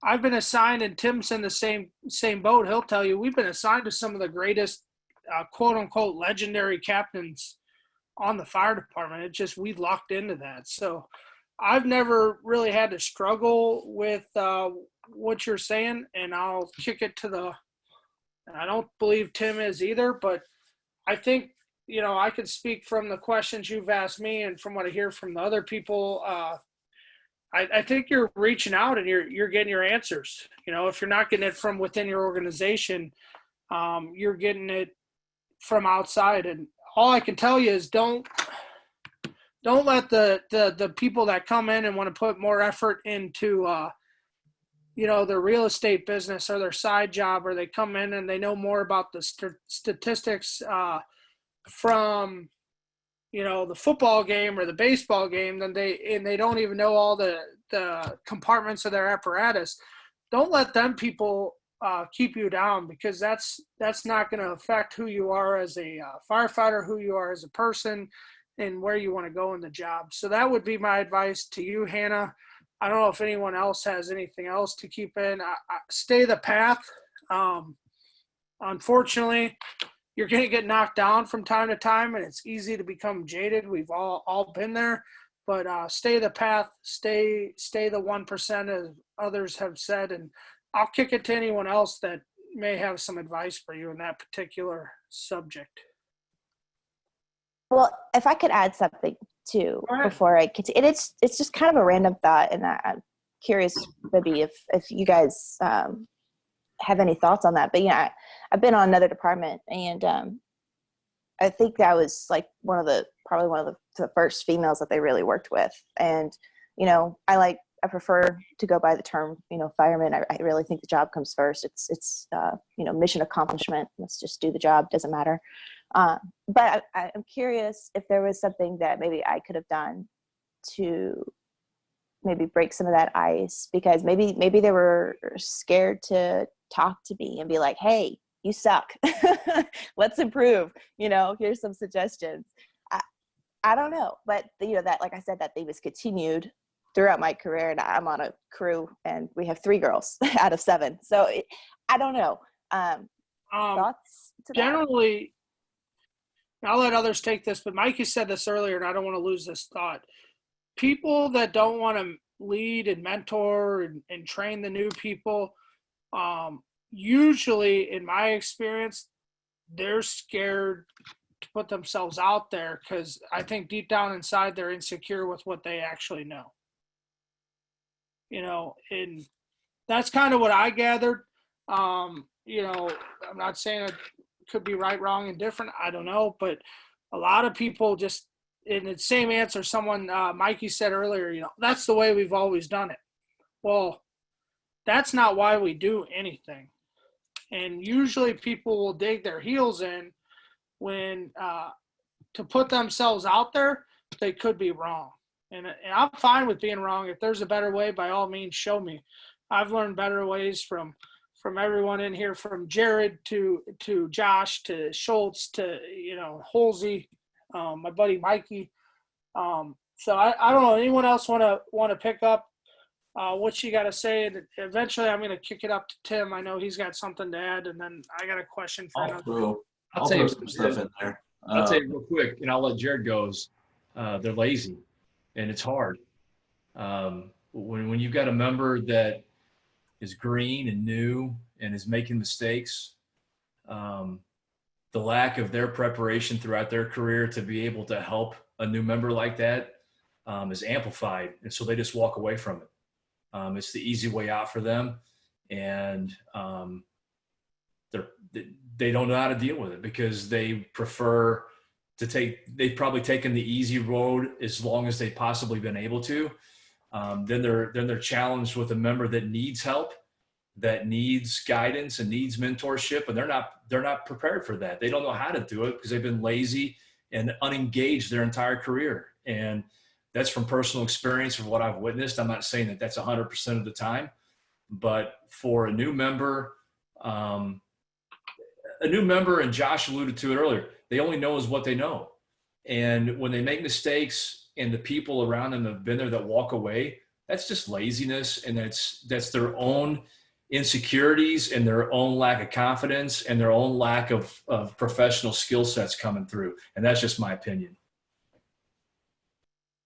I've been assigned, and Tim's in the same boat. He'll tell you we've been assigned to some of the greatest, quote unquote, legendary captains on the fire department. It just we locked into that. So I've never really had to struggle with what you're saying, and I'll kick it to the. I don't believe Tim is either, but I think. You know, I could speak from the questions you've asked me and from what I hear from the other people. I think you're reaching out and you're getting your answers. You know, if you're not getting it from within your organization, you're getting it from outside. And all I can tell you is don't let the people that come in and want to put more effort into you know, their real estate business or their side job, or they come in and they know more about the statistics from, you know, the football game or the baseball game, then they don't even know all the compartments of their apparatus. Don't let them people keep you down, because that's not going to affect who you are as a firefighter, who you are as a person, and where you want to go in the job. So that would be my advice to you, Hannah. I don't know if anyone else has anything else to keep in. Stay the path. Unfortunately, you're going to get knocked down from time to time, and it's easy to become jaded. We've all been there, but stay the path, stay the 1%, as others have said, and I'll kick it to anyone else that may have some advice for you in that particular subject. Well, if I could add something too before I continue, and it's just kind of a random thought, and I'm curious, maybe if you guys have any thoughts on that. But yeah, I've been on another department, and I think that was like probably one of the first females that they really worked with. And I prefer to go by the term fireman. I really think the job comes first. It's mission accomplishment. Let's just do the job. Doesn't matter. But I'm curious if there was something that maybe I could have done to maybe break some of that ice, because maybe they were scared to talk to me and be like, hey, you suck. Let's improve. Here's some suggestions. I don't know. But, that, like I said, that thing was continued throughout my career, and I'm on a crew and we have 3 girls out of 7. So I don't know. Thoughts to that? Generally, I'll let others take this, but Mikey said this earlier, and I don't want to lose this thought. People that don't want to lead and mentor and train the new people, usually, in my experience, they're scared to put themselves out there, because I think deep down inside they're insecure with what they actually know. And that's kind of what I gathered. I'm not saying it could be right, wrong, and different. I don't know, but a lot of people just, in the same answer, someone, Mikey said earlier, that's the way we've always done it. Well, that's not why we do anything. And usually people will dig their heels in when to put themselves out there, they could be wrong. And I'm fine with being wrong. If there's a better way, by all means, show me. I've learned better ways from everyone in here, from Jared to Josh to Schultz to, Holsey, my buddy Mikey. So I don't know. Anyone else want to pick up what you got to say? And eventually I'm going to kick it up to Tim. I know he's got something to add, and then I got a question for him. I'll throw some stuff in there. I'll tell you real quick, and I'll let Jared goes. They're lazy, and it's hard. When you've got a member that is green and new and is making mistakes, the lack of their preparation throughout their career to be able to help a new member like that is amplified. And so they just walk away from it. It's the easy way out for them. And they don't know how to deal with it, because they prefer they've probably taken the easy road as long as they've possibly been able to. Then they're challenged with a member that needs help, that needs guidance and needs mentorship, and they're not prepared for that. They don't know how to do it because they've been lazy and unengaged their entire career. And that's from personal experience of what I've witnessed. I'm not saying that that's 100% of the time, but for a new member, and Josh alluded to it earlier, they only know is what they know. And when they make mistakes and the people around them have been there that walk away, that's just laziness, and that's their own insecurities and their own lack of confidence and their own lack of professional skill sets coming through. And that's just my opinion.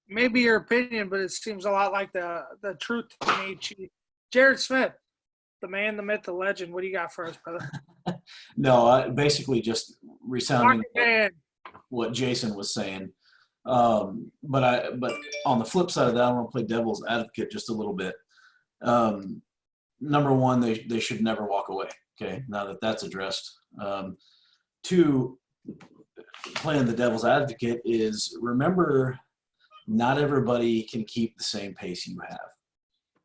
Maybe your opinion, but it seems a lot like the truth to me, Chief. Jared Smith, the man, the myth, the legend. What do you got for us, brother? No, basically just resounding what Jason was saying. But on the flip side of that, I want to play devil's advocate just a little bit. Number one, they should never walk away. Okay, now that that's addressed. 2, playing the devil's advocate is, remember, not everybody can keep the same pace you have.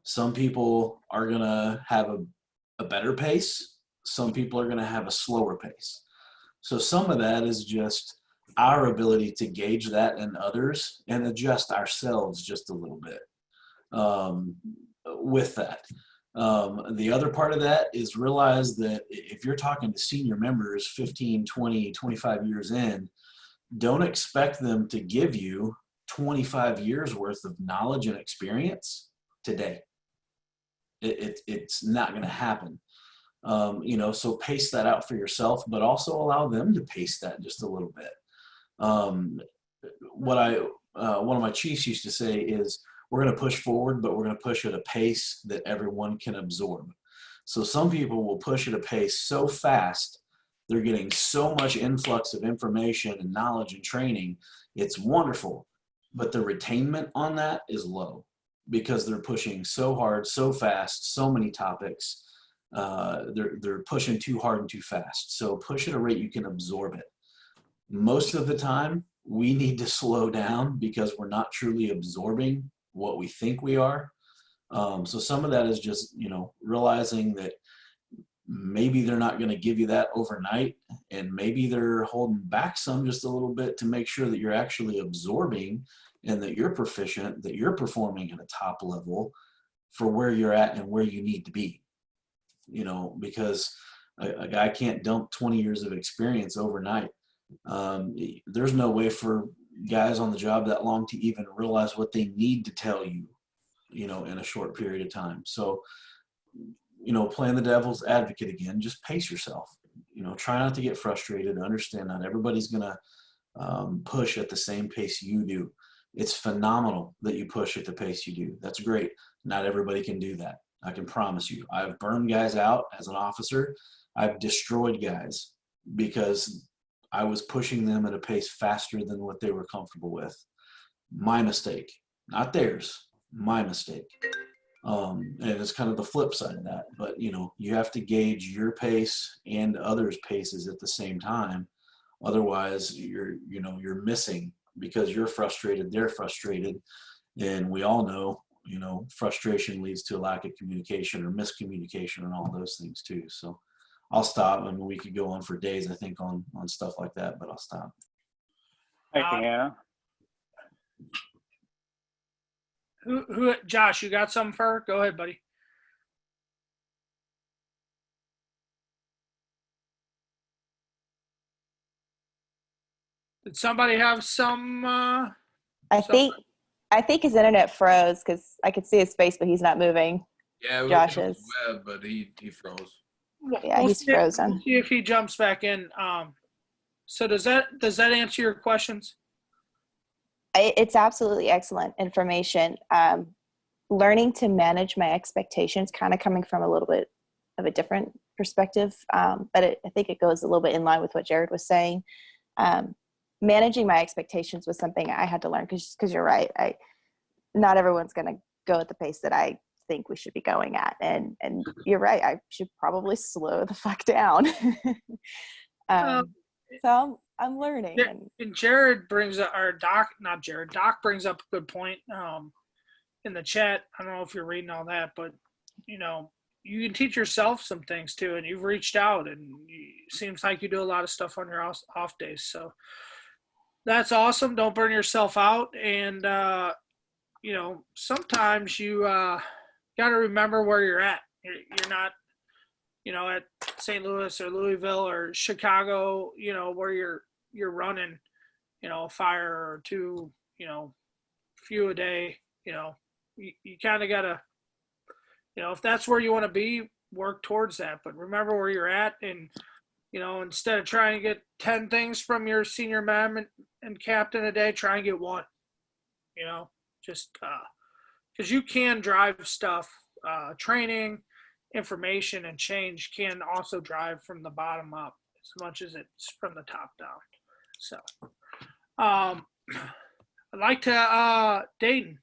Some people are going to have a better pace. Some people are going to have a slower pace. So some of that is just our ability to gauge that in others and adjust ourselves just a little bit with that. The other part of that is realize that if you're talking to senior members 15, 20, 25 years in, don't expect them to give you 25 years worth of knowledge and experience today. It's not going to happen. So pace that out for yourself, but also allow them to pace that just a little bit. One of my chiefs used to say is, we're going to push forward, but we're going to push at a pace that everyone can absorb. So some people will push at a pace so fast, they're getting so much influx of information and knowledge and training. It's wonderful, but the retainment on that is low because they're pushing so hard, so fast, so many topics. They're pushing too hard and too fast. So push at a rate you can absorb it. Most of the time, we need to slow down because we're not truly absorbing what we think we are. So some of that is just, realizing that maybe they're not going to give you that overnight, and maybe they're holding back some just a little bit to make sure that you're actually absorbing and that you're proficient, that you're performing at a top level for where you're at and where you need to be. Because a guy can't dump 20 years of experience overnight. There's no way for guys on the job that long to even realize what they need to tell you, in a short period of time. So, playing the devil's advocate again, just pace yourself. Try not to get frustrated. Understand not everybody's going to push at the same pace you do. It's phenomenal that you push at the pace you do. That's great. Not everybody can do that. I can promise you. I've burned guys out as an officer. I've destroyed guys because I was pushing them at a pace faster than what they were comfortable with. My mistake, not theirs, my mistake. And it's kind of the flip side of that. But, you have to gauge your pace and others' paces at the same time. Otherwise, you're missing because you're frustrated, they're frustrated. And we all know, frustration leads to a lack of communication or miscommunication and all those things too. So I'll stop. I mean, we could go on for days, I think, on stuff like that, but I'll stop. Hey, Hannah. Who? Josh, you got something for her? Go ahead, buddy. Did somebody have some? I think his internet froze because I could see his face, but he's not moving. Yeah, Josh's. web, but he froze. Yeah, he's frozen. We'll see if he jumps back in. So does that answer your questions? It's absolutely excellent information. Learning to manage my expectations, kind of coming from a little bit of a different perspective, but I think it goes a little bit in line with what Jared was saying. Managing my expectations was something I had to learn because you're right. Not everyone's going to go at the pace that I think we should be going at, and you're right. I should probably slow the fuck down. So I'm learning. And Jared brings up, or Doc brings up a good point in the chat. I don't know if you're reading all that, but you can teach yourself some things too, and you've reached out, and it seems like you do a lot of stuff on your off days. So that's awesome. Don't burn yourself out, and sometimes you got to remember where you're at. You're not, at St. Louis or Louisville or Chicago, where you're running, a fire or two, few a day. You kind of got to, if that's where you want to be, work towards that. But remember where you're at, and instead of trying to get 10 things from your senior man and captain a day, try and get one. Just because you can drive stuff, training, information, and change can also drive from the bottom up as much as it's from the top down. So I'd like to Dayton.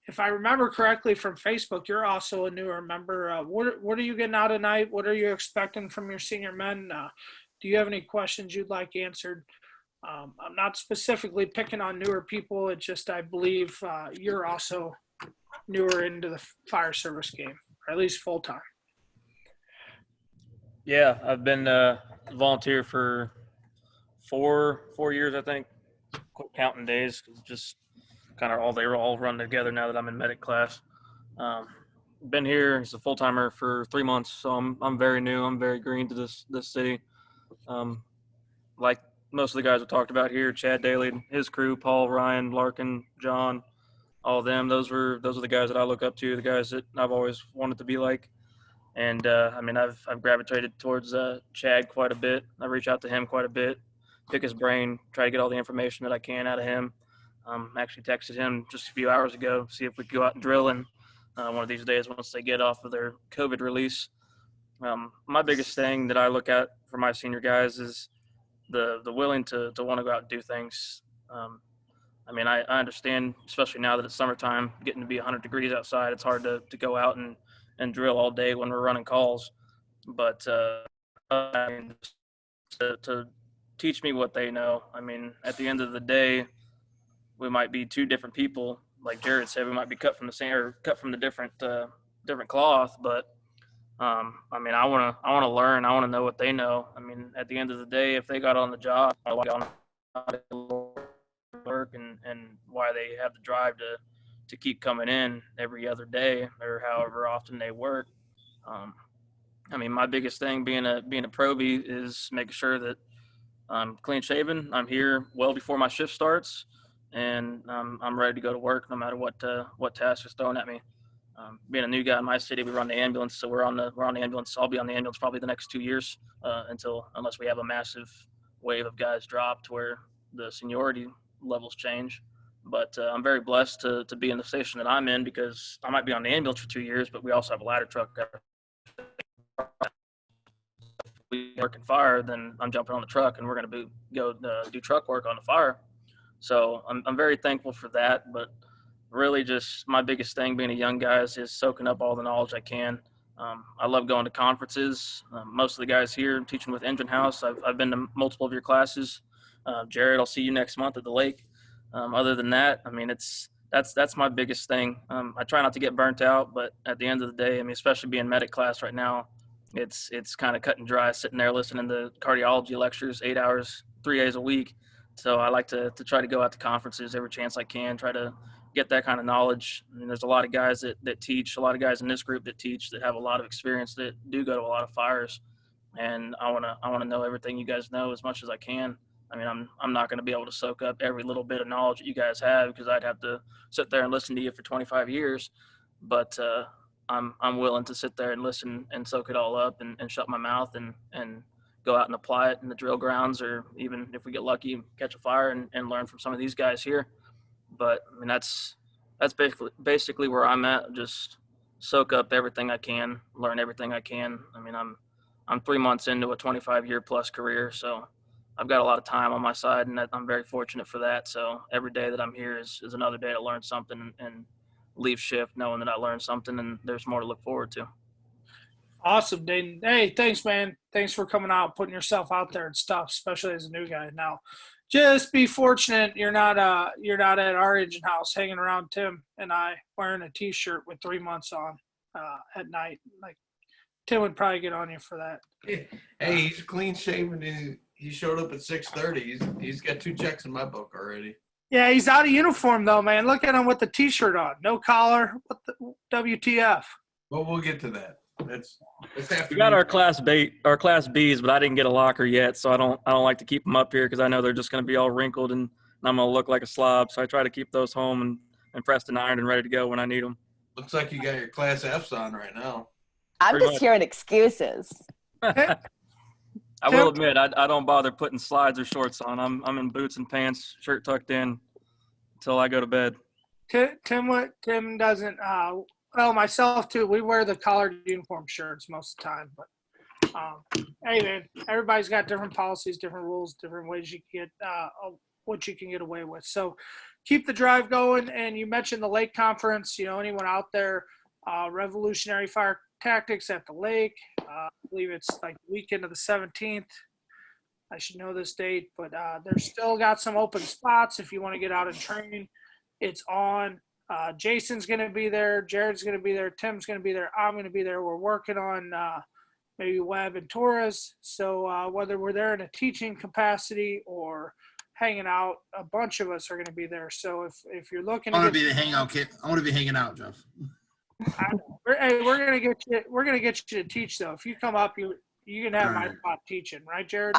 If I remember correctly from Facebook, you're also a newer member. What are you getting out of night? What are you expecting from your senior men? Do you have any questions you'd like answered? I'm not specifically picking on newer people. It's just I believe you're also newer into the fire service game, or at least full time. Yeah, I've been a volunteer for four years, I think. Quit counting days, just kind of they were all run together now that I'm in medic class. Been here as a full timer for 3 months, so I'm very new. I'm very green to this city. Like most of the guys we talked about here, Chad Daly, his crew, Paul, Ryan, Larkin, John, all of them. Those are the guys that I look up to, the guys that I've always wanted to be like. And I mean, I've gravitated towards Chad quite a bit. I reach out to him quite a bit, pick his brain, try to get all the information that I can out of him. Actually texted him just a few hours ago, see if we could go out and drill in one of these days once they get off of their COVID release. My biggest thing that I look at for my senior guys is the willing to want to go out and do things. I mean, I understand, especially now that it's summertime, getting to be 100 degrees outside, it's hard to go out and drill all day when we're running calls. But I mean, to teach me what they know. I mean, at the end of the day, we might be two different people. Like Jared said, we might be cut from the same or cut from the different cloth. But I mean, I want to learn. I want to know what they know. I mean, at the end of the day, if they got on the job, I want to work and why they have the drive to keep coming in every other day or however often they work. I mean, my biggest thing being a probie is making sure that I'm clean shaven. I'm here well before my shift starts, and I'm ready to go to work no matter what task is thrown at me. Being a new guy in my city, we run the ambulance, so we're on the ambulance. I'll be on the ambulance probably the next 2 years unless we have a massive wave of guys drop to where the seniority levels change. But I'm very blessed to be in the station that I'm in because I might be on the ambulance for 2 years, but we also have a ladder truck. We work in fire, then I'm jumping on the truck and we're going to go do truck work on the fire. So I'm very thankful for that. But really just my biggest thing being a young guy is soaking up all the knowledge I can. I love going to conferences. Most of the guys here teaching with Engine House, I've been to multiple of your classes. Jared, I'll see you next month at the lake. Other than that, I mean, that's my biggest thing. I try not to get burnt out, but at the end of the day, I mean, especially being medic class right now, it's kind of cut and dry sitting there listening to cardiology lectures 8 hours, 3 days a week. So I like to try to go out to conferences every chance I can, try to get that kind of knowledge. I mean, there's a lot of guys that teach, a lot of guys in this group that teach that have a lot of experience that do go to a lot of fires. And I want to know everything you guys know as much as I can. I mean, I'm not going to be able to soak up every little bit of knowledge that you guys have because I'd have to sit there and listen to you for 25 years. But I'm willing to sit there and listen and soak it all up and shut my mouth and go out and apply it in the drill grounds, or even if we get lucky, catch a fire and learn from some of these guys here. But I mean, that's basically where I'm at. Just soak up everything I can, learn everything I can. I mean, I'm 3 months into a 25-year plus career, so I've got a lot of time on my side, and I'm very fortunate for that. So every day that I'm here is another day to learn something and leave shift knowing that I learned something and there's more to look forward to. Awesome, Dayton. Hey, thanks, man. Thanks for coming out, putting yourself out there and stuff, especially as a new guy. Now, just be fortunate you're not at our Engine House hanging around Tim and I wearing a T-shirt with 3 months on at night. Like, Tim would probably get on you for that. Hey, he's clean shaven. He showed up at 6:30. He's got 2 checks in my book already. Yeah, he's out of uniform though, man. Look at him with the T-shirt on, no collar. What the WTF? Well, we'll get to that. It's We got our class Bs, but I didn't get a locker yet, so I don't like to keep them up here because I know they're just going to be all wrinkled and I'm going to look like a slob. So I try to keep those home and pressed and ironed and ready to go when I need them. Looks like you got your class Fs on right now. I'm Pretty just much. hearing excuses. I will admit, I don't bother putting slides or shorts on. I'm in boots and pants, shirt tucked in, until I go to bed. Tim doesn't. Well, myself too. We wear the collared uniform shirts most of the time. But hey, man, everybody's got different policies, different rules, different ways you can get what you can get away with. So keep the drive going. And you mentioned the lake conference. You know, anyone out there, Revolutionary Fire Tactics at the lake. I believe it's like the weekend of the 17th. I should know this date, but there's still got some open spots if you want to get out and train. It's on. Jason's going to be there. Jared's going to be there. Tim's going to be there. I'm going to be there. We're working on maybe Webb and Torres. So whether we're there in a teaching capacity or hanging out, a bunch of us are going to be there. So if you're looking, I want to be the hangout kid. I want to be hanging out, Jeff. we're gonna get you. We're gonna get you to teach though. If you come up, you can have my spot teaching, right, Jared?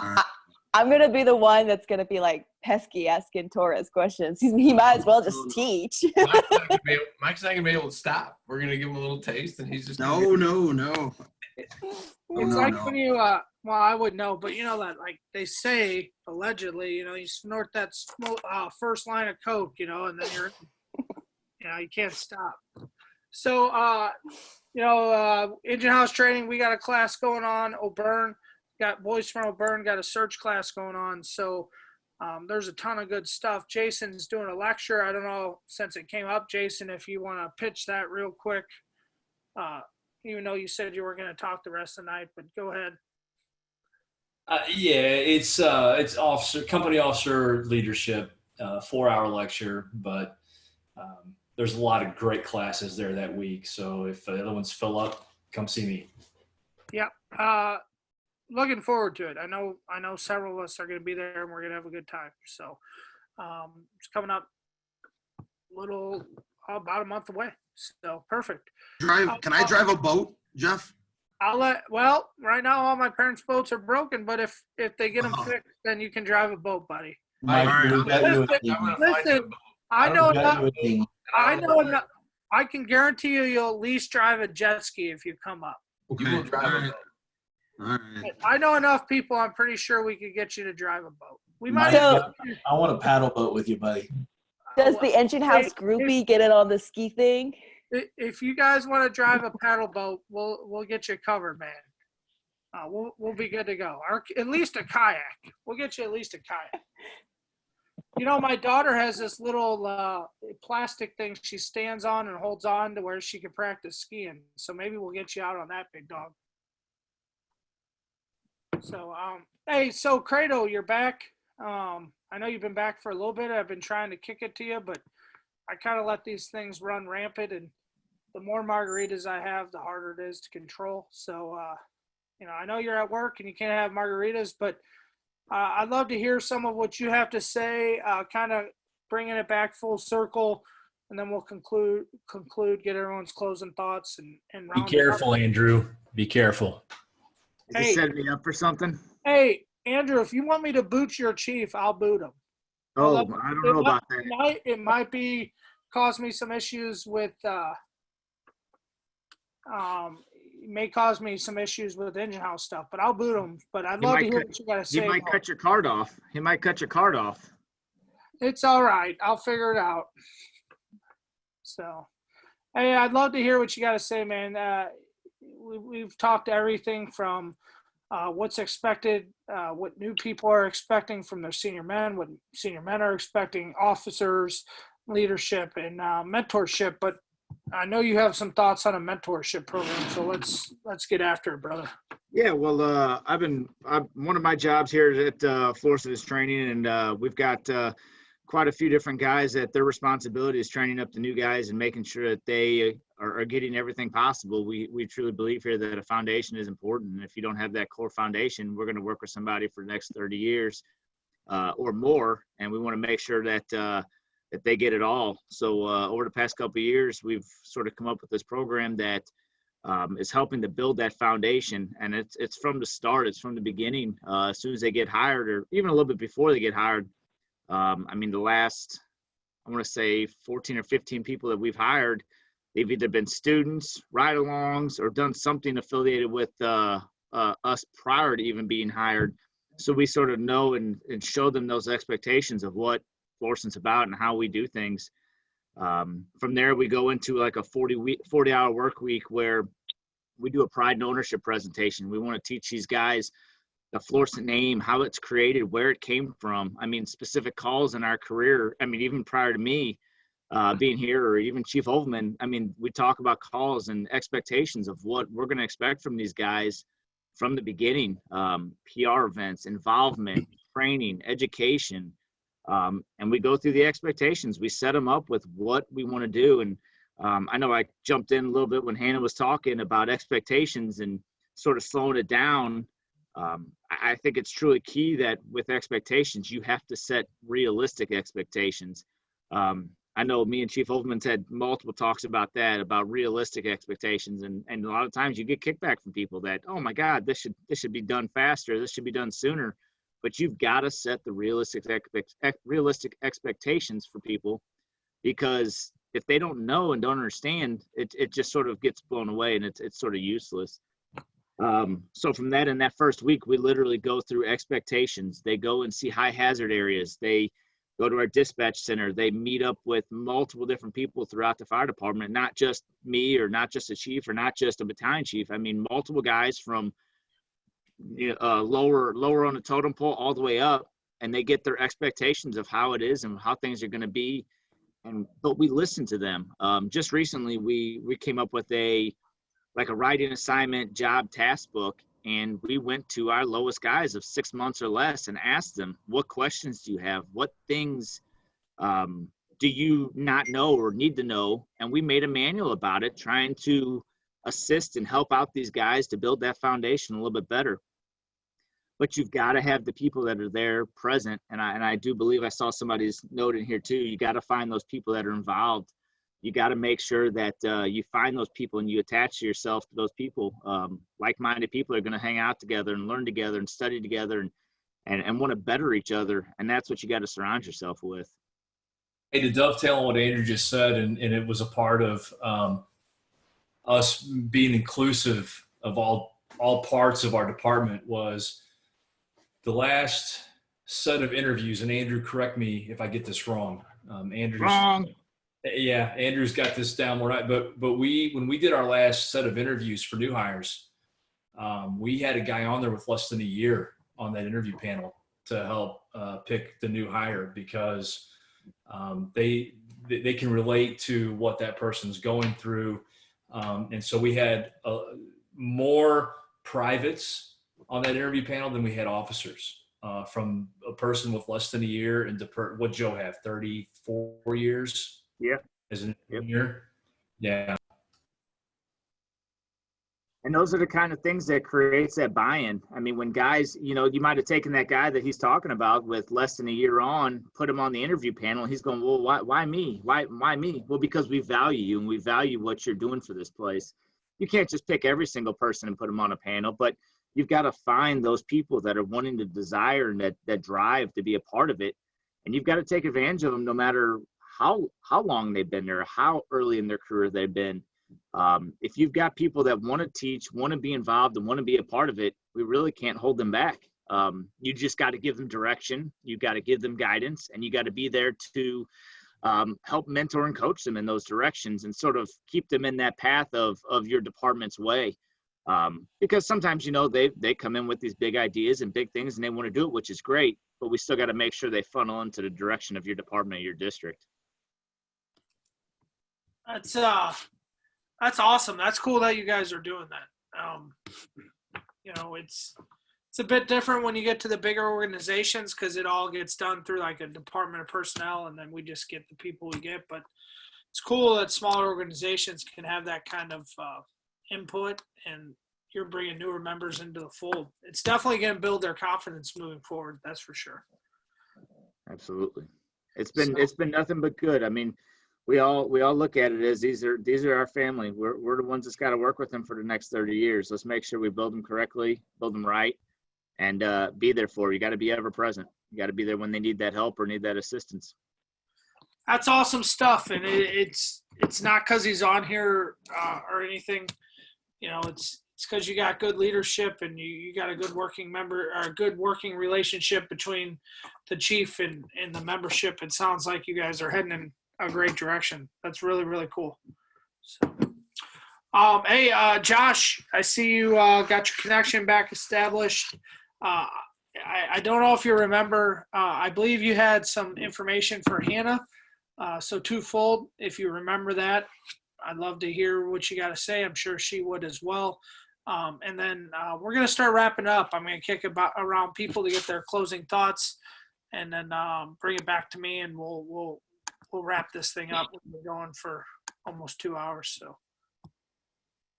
I'm gonna be the one that's gonna be like pesky asking Torres questions. He might as well just teach. Mike's not gonna be able to stop. We're gonna give him a little taste, and he's just No. It's like when you, well, I would know, but you know that, like they say, allegedly, you snort that first line of coke, and then you can't stop. So, engine house training, we got a class going on. O'Byrne, got boys from O'Byrne, got a search class going on. So, there's a ton of good stuff. Jason's doing a lecture. I don't know, since it came up, Jason, if you want to pitch that real quick. Even though you said you were going to talk the rest of the night, but go ahead. Yeah, it's company officer leadership, 4-hour lecture, but there's a lot of great classes there that week. So if the other ones fill up, come see me. Yeah. Looking forward to it. I know several of us are going to be there and we're going to have a good time. So it's coming up about a month away. So perfect. Can I drive a boat, Jeff? Well, right now all my parents' boats are broken, but if they get them fixed, then you can drive a boat, buddy. Listen, I know enough. I can guarantee you'll at least drive a jet ski if you come up. Okay. You will drive a boat. All right. I know enough people. I'm pretty sure we could get you to drive a boat. I want a paddle boat with you, buddy. Does the engine house groupie get it on the ski thing? If you guys want to drive a paddle boat, we'll get you covered, man. We'll be good to go. Or at least a kayak. We'll get you at least a kayak. My daughter has this little plastic thing she stands on and holds on to where she can practice skiing. So maybe we'll get you out on that, big dog. So, hey, so Credo, you're back. I know you've been back for a little bit. I've been trying to kick it to you, but I kind of let these things run rampant, and the more margaritas I have, the harder it is to control. So, I know you're at work and you can't have margaritas, but I'd love to hear some of what you have to say, kind of bringing it back full circle, and then we'll conclude, get everyone's closing thoughts and round Be careful, Andrew. Be careful. Is this setting me up for something? Hey, Andrew, if you want me to boot your chief, I'll boot him. Oh, I don't know about that. It might cause me some issues with may cause me some issues with engine house stuff, but I'll boot him. But I'd love to hear what you got to say. He might cut your card off. It's all right. I'll figure it out. So, hey, I'd love to hear what you got to say, man. We've talked everything from what's expected, what new people are expecting from their senior men, what senior men are expecting, officers, leadership, and mentorship. But I know you have some thoughts on a mentorship program, so let's get after it, brother. Yeah, well, one of my jobs here at Florissant is training, and we've got quite a few different guys that their responsibility is training up the new guys and making sure that they are getting everything possible. We truly believe here that a foundation is important, and if you don't have that core foundation, we're going to work with somebody for the next 30 years or more, and we want to make sure that they get it all. So over the past couple of years, we've sort of come up with this program that is helping to build that foundation, and it's from the start. It's from the beginning. As soon as they get hired, or even a little bit before they get hired. The last, I want to say 14 or 15 people that we've hired, they've either been students, ride-alongs, or done something affiliated with us prior to even being hired. So we sort of know and show them those expectations of what Florissant's about and how we do things. From there, we go into like a 40-hour work week where we do a pride and ownership presentation. We want to teach these guys the Florissant name, how it's created, where it came from. Specific calls in our career. Even prior to me being here, or even Chief Overman, we talk about calls and expectations of what we're going to expect from these guys from the beginning. PR events, involvement, training, education. And we go through the expectations. We set them up with what we want to do. And I know I jumped in a little bit when Hannah was talking about expectations and sort of slowing it down. I think it's truly key that with expectations, you have to set realistic expectations. I know me and Chief Overman's had multiple talks about that, about realistic expectations. And a lot of times you get kickback from people that, oh my God, this should be done faster. This should be done sooner. But you've got to set the realistic expectations for people, because if they don't know and don't understand, it just sort of gets blown away, and it's sort of useless. So from that, in that first week, we literally go through expectations. They go and see high hazard areas. They go to our dispatch center. They meet up with multiple different people throughout the fire department, not just me or not just a chief or not just a battalion chief. I mean, multiple guys from lower on the totem pole all the way up, and they get their expectations of how it is and how things are going to be. But we listen to them. Just recently, we came up with a writing assignment job task book, and we went to our lowest guys of 6 months or less and asked them, what questions do you have? What things do you not know or need to know? And we made a manual about it, trying to assist and help out these guys to build that foundation a little bit better. But you've got to have the people that are there present. And I do believe I saw somebody's note in here too. You got to find those people that are involved. You got to make sure that you find those people and you attach yourself to those people. Like-minded people are going to hang out together and learn together and study together and want to better each other. And that's what you got to surround yourself with. Hey, to dovetail on what Andrew just said, and it was a part of us being inclusive of all parts of our department, was the last set of interviews, and Andrew, correct me if I get this wrong. Wrong. Yeah, Andrew's got this down right. But when we did our last set of interviews for new hires, we had a guy on there with less than a year on that interview panel to help pick the new hire, because they can relate to what that person's going through. And so we had more privates on that interview panel than we had officers, from a person with less than a year into what Joe have, 34 years. Yeah. As an engineer. Yeah. And those are the kind of things that creates that buy-in. I mean, when guys, you might have taken that guy that he's talking about with less than a year on, put him on the interview panel. He's going, well, why me? Why me? Well, because we value you and we value what you're doing for this place. You can't just pick every single person and put them on a panel, but you've got to find those people that are wanting to desire and that drive to be a part of it. And you've got to take advantage of them no matter how long they've been there, how early in their career they've been. If you've got people that want to teach, want to be involved, and want to be a part of it, we really can't hold them back. You just got to give them direction. You got to give them guidance, and you got to be there to help mentor and coach them in those directions and sort of keep them in that path of your department's way. Because sometimes, they come in with these big ideas and big things and they want to do it, which is great, but we still got to make sure they funnel into the direction of your department or your district. That's awesome. That's cool that you guys are doing that. It's a bit different when you get to the bigger organizations, because it all gets done through like a department of personnel, and then we just get the people we get. But it's cool that smaller organizations can have that kind of input, and you're bringing newer members into the fold. It's definitely going to build their confidence moving forward. That's for sure. Absolutely. It's been nothing but good. I mean, we all look at it as these are our family. We're the ones that's got to work with them for the next 30 years. Let's make sure we build them correctly, build them right, and be there for you. You got to be ever present. You got to be there when they need that help or need that assistance. That's awesome stuff, and it's not because he's on here or anything. It's because you got good leadership and you got a good working member or a good working relationship between the chief and the membership. It sounds like you guys are heading in a great direction. That's really, really cool. So, hey, Josh, I see you got your connection back established. I don't know if you remember. I believe you had some information for Hannah. So twofold, if you remember that, I'd love to hear what you got to say. I'm sure she would as well. And then we're going to start wrapping up. I'm going to kick it around people to get their closing thoughts, and then bring it back to me, and we'll wrap this thing up. We've been going for almost 2 hours. So.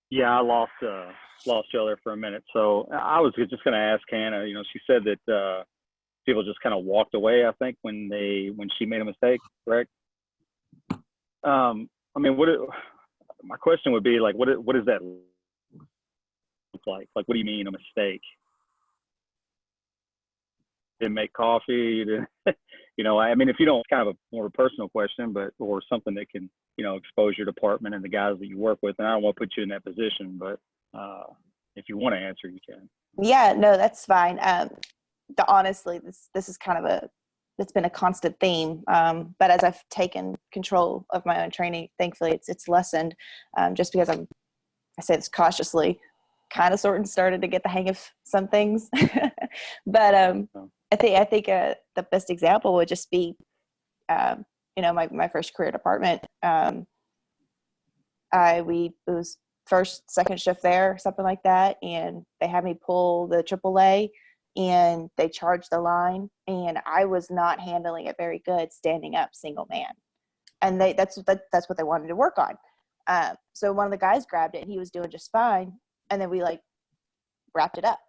Yeah, I lost you there for a minute. So I was just going to ask Hannah. She said that people just kind of walked away, I think, when she made a mistake. Correct? My question would be like, what does that look like? Like, what do you mean a mistake? Didn't make coffee? You didn't, if you don't, kind of a more personal question, or something that can, expose your department and the guys that you work with. And I don't want to put you in that position, but if you want to answer, you can. Yeah, no, that's fine. Honestly, this is kind of it's been a constant theme. But as I've taken control of my own training, thankfully it's lessened. Just because I say this cautiously, kind of sort of started to get the hang of some things. But I think the best example would just be, my first career department. It was first, second shift there, something like that. And they had me pull the AAA and they charged the line, and I was not handling it very good standing up single man. And that's what they wanted to work on. So one of the guys grabbed it and he was doing just fine. And then we wrapped it up.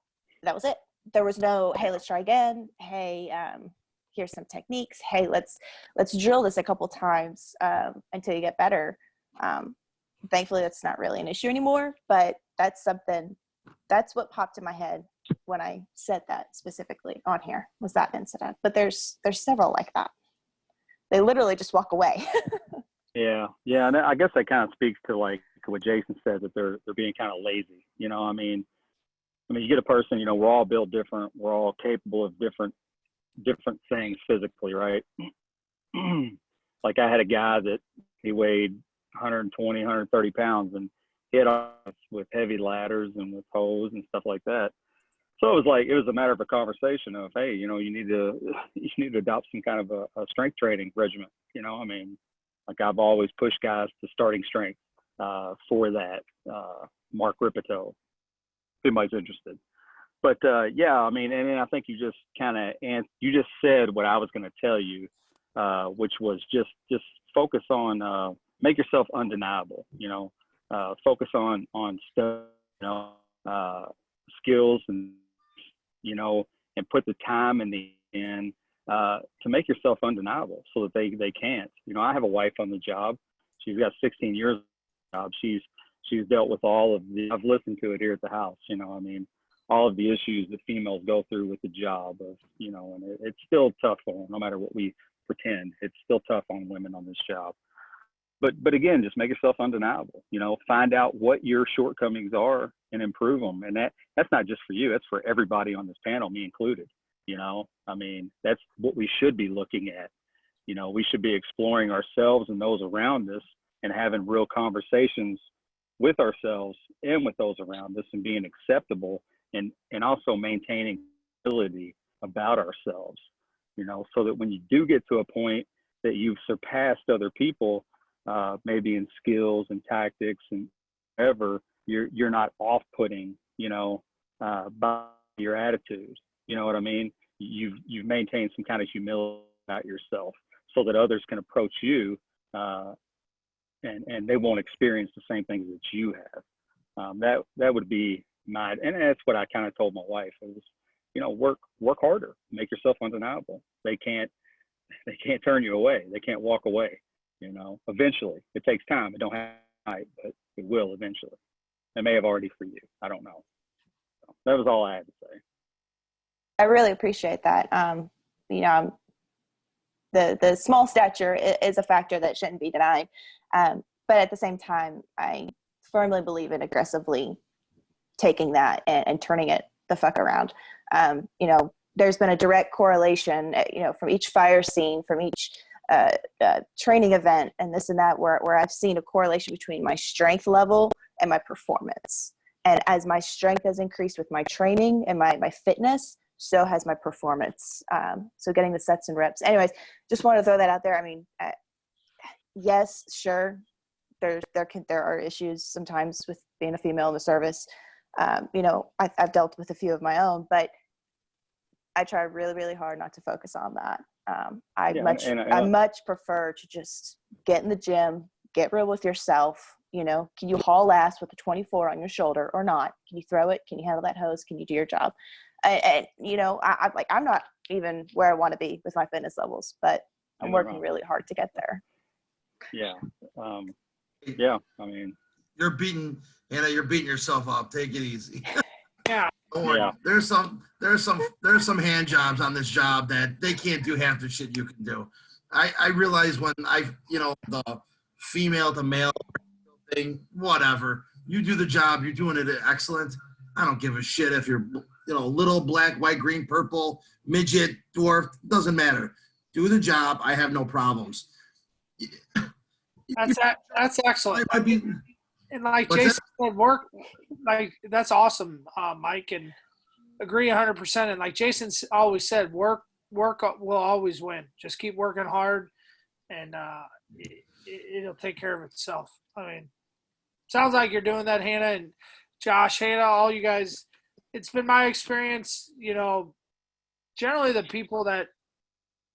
That was it. There was no, hey, let's try again. Hey, here's some techniques. Hey, let's drill this a couple times until you get better. Thankfully, that's not really an issue anymore, but that's what popped in my head when I said that specifically on here, was that incident. But there's several like that. They literally just walk away. Yeah, and I guess that kind of speaks to like what Jason said, that they're being kind of lazy. I mean, you get a person. We're all built different. We're all capable of different things physically, right? Like I had a guy that he weighed 120, 130 pounds, and hit us with heavy ladders and with hose and stuff like that. So it was a matter of a conversation of, hey, you need to adopt some kind of a strength training regimen. I mean, like I've always pushed guys to starting strength for that. Mark Ripito, if anybody's interested. But yeah, I mean, and I think you just you just said what I was going to tell you, which was just focus on make yourself undeniable. Focus on stuff, skills, and and put the time in to make yourself undeniable so that they can't. I have a wife on the job. She's got 16 years on the job. She's dealt with all of I've listened to it here at the house. I mean, all of the issues that females go through with the job of, and it's still tough on them, no matter what we pretend. It's still tough on women on this job. But again, just make yourself undeniable. Find out what your shortcomings are and improve them. And that's not just for you. That's for everybody on this panel, me included. I mean, that's what we should be looking at. We should be exploring ourselves and those around us and having real conversations with ourselves and with those around us, and being acceptable and also maintaining ability about ourselves, so that when you do get to a point that you've surpassed other people, maybe in skills and tactics and whatever, you're not off-putting, by your attitude. You know what I mean? You've maintained some kind of humility about yourself, so that others can approach you, and they won't experience the same things that you have. That would be and that's what I kind of told my wife. It was, work harder, make yourself undeniable. They can't turn you away. They can't walk away. Eventually, it takes time. It don't have time, but it will eventually. It may have already for you. I don't know. So that was all I had to say. I really appreciate that. The small stature is a factor that shouldn't be denied. But at the same time, I firmly believe in aggressively taking that and turning it the fuck around. There's been a direct correlation, from each fire scene, from each training event and this and that, where I've seen a correlation between my strength level and my performance. And as my strength has increased with my training and my fitness, so has my performance. So getting the sets and reps. Anyways, just want to throw that out there. I mean, yes, sure. There are issues sometimes with being a female in the service. I've dealt with a few of my own, but I try really, really hard not to focus on that. I much prefer to just get in the gym, get real with yourself. Can you haul ass with a 24 on your shoulder or not? Can you throw it? Can you handle that hose? Can you do your job? I'm not even where I want to be with my fitness levels, but I'm working really hard to get there. Yeah. Yeah. I mean, You're beating yourself up. Take it easy. Yeah. Don't worry. There's some hand jobs on this job that they can't do half the shit you can do. I realize when the female to male thing, whatever. You do the job, you're doing it excellent. I don't give a shit if you're, little, black, white, green, purple, midget, dwarf, doesn't matter. Do the job. I have no problems. That's excellent. I mean, And like what's Jason said, work, like that's awesome, Mike, and agree 100%. And like Jason's always said, work will always win. Just keep working hard, and it'll take care of itself. I mean, sounds like you're doing that, Hannah and Josh, Hannah, all you guys. It's been my experience, generally the people that,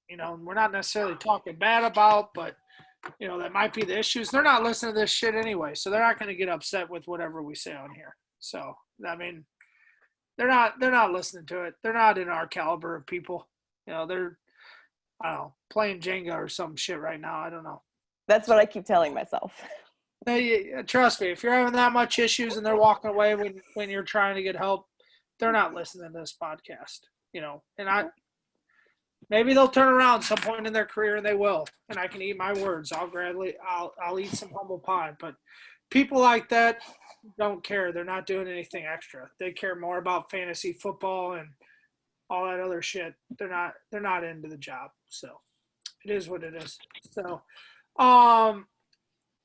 we're not necessarily talking bad about, but that might be the issues. They're not listening to this shit anyway, so they're not going to get upset with whatever we say on here. So, I mean, they're not listening to it. They're not in our caliber of people. They're, I don't know, playing Jenga or some shit right now. I don't know. That's what I keep telling myself. Hey, trust me, if you're having that much issues and they're walking away when you're trying to get help, they're not listening to this podcast. And maybe they'll turn around some point in their career, and they will. And I can eat my words. I'll eat some humble pie. But people like that don't care. They're not doing anything extra. They care more about fantasy football and all that other shit. They're not into the job. So it is what it is. So, Kelly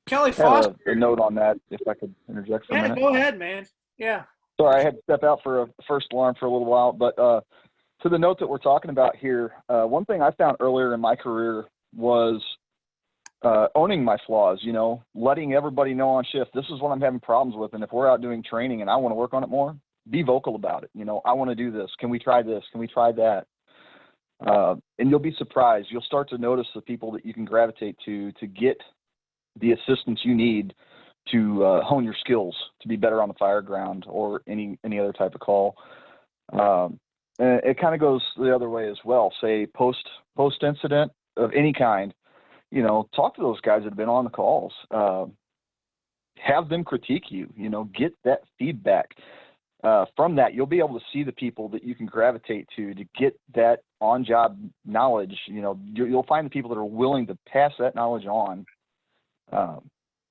I had Foster. a note on that, if I could interject for a minute. Go ahead, man. Yeah. Sorry, I had to step out for a first alarm for a little while, but to the note that we're talking about here, one thing I found earlier in my career was owning my flaws, letting everybody know on shift, this is what I'm having problems with, and if we're out doing training and I want to work on it more, be vocal about it. I want to do this. Can we try this? Can we try that? And you'll be surprised. You'll start to notice the people that you can gravitate to get the assistance you need to hone your skills to be better on the fire ground or any other type of call. And it kind of goes the other way as well. Say post incident of any kind, talk to those guys that have been on the calls. Have them critique you. Get that feedback. From that, you'll be able to see the people that you can gravitate to get that on-job knowledge. You'll find the people that are willing to pass that knowledge on,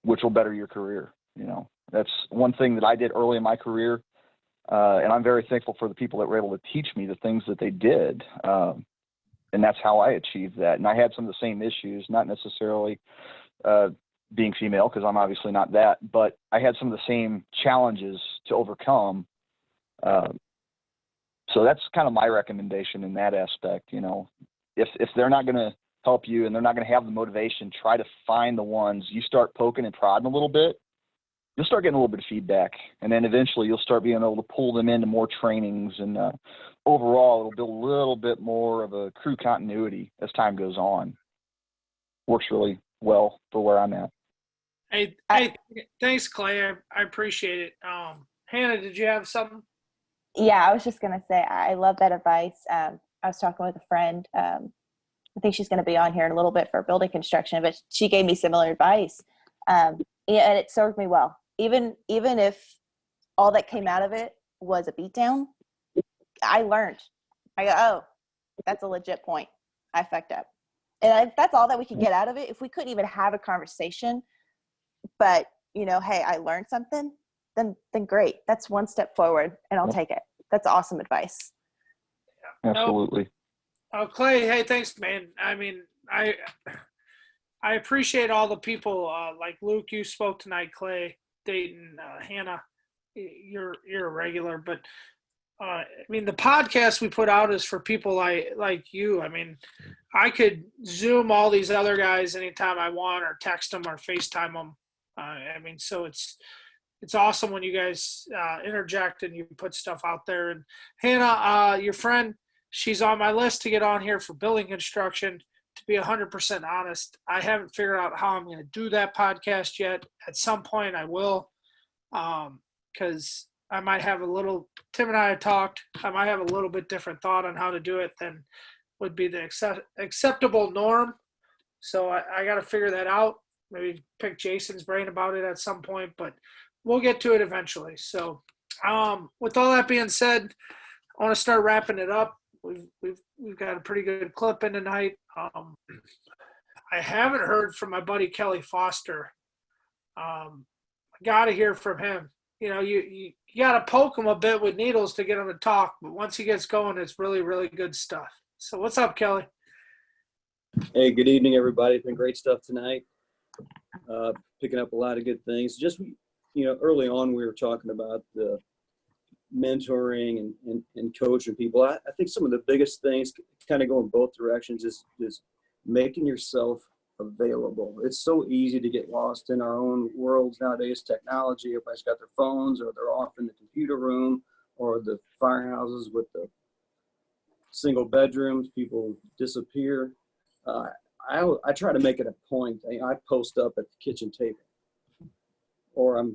which will better your career. That's one thing that I did early in my career. And I'm very thankful for the people that were able to teach me the things that they did. And that's how I achieved that. And I had some of the same issues, not necessarily being female, because I'm obviously not that, but I had some of the same challenges to overcome. So that's kind of my recommendation in that aspect. If they're not going to help you and they're not going to have the motivation, try to find the ones. You start poking and prodding a little bit, you'll start getting a little bit of feedback, and then eventually you'll start being able to pull them into more trainings, and overall it'll build a little bit more of a crew continuity as time goes on. Works really well for where I'm at. Hey, thanks, Clay. I appreciate it. Hannah, did you have something? Yeah, I was just going to say, I love that advice. I was talking with a friend. I think she's going to be on here in a little bit for building construction, but she gave me similar advice. And it served me well. Even if all that came out of it was a beatdown, I learned. I go, oh, that's a legit point. I fucked up. And if that's all that we could get out of it, if we couldn't even have a conversation, but, hey, I learned something, then great. That's one step forward, and I'll take it. That's awesome advice. Absolutely. Oh, Clay, hey, thanks, man. I mean, I appreciate all the people like Luke, you spoke tonight, Clay, Dayton, Hannah, you're a regular, but I mean, the podcast we put out is for people like you. I mean, I could Zoom all these other guys anytime I want, or text them or FaceTime them. I mean, so it's awesome when you guys interject and you put stuff out there. And Hannah, your friend, she's on my list to get on here for building construction. To be 100% honest, I haven't figured out how I'm going to do that podcast yet. At some point I will, because I might have Tim and I had talked, I might have a little bit different thought on how to do it than would be the acceptable norm. So I got to figure that out. Maybe pick Jason's brain about it at some point, but we'll get to it eventually. So with all that being said, I want to start wrapping it up. We've got a pretty good clip in tonight. I haven't heard from my buddy Kelly Foster. I got to hear from him. you got to poke him a bit with needles to get him to talk. But once he gets going, it's really, really good stuff. So what's up, Kelly? Hey, good evening, everybody. It's been great stuff tonight. Picking up a lot of good things. Just, early on we were talking about the mentoring and coaching people. I think some of the biggest things kind of go in both directions is making yourself available. It's so easy to get lost in our own worlds nowadays. Technology, everybody's got their phones, or they're off in the computer room, or the firehouses with the single bedrooms. People disappear. I try to make it a point. I post up at the kitchen table, or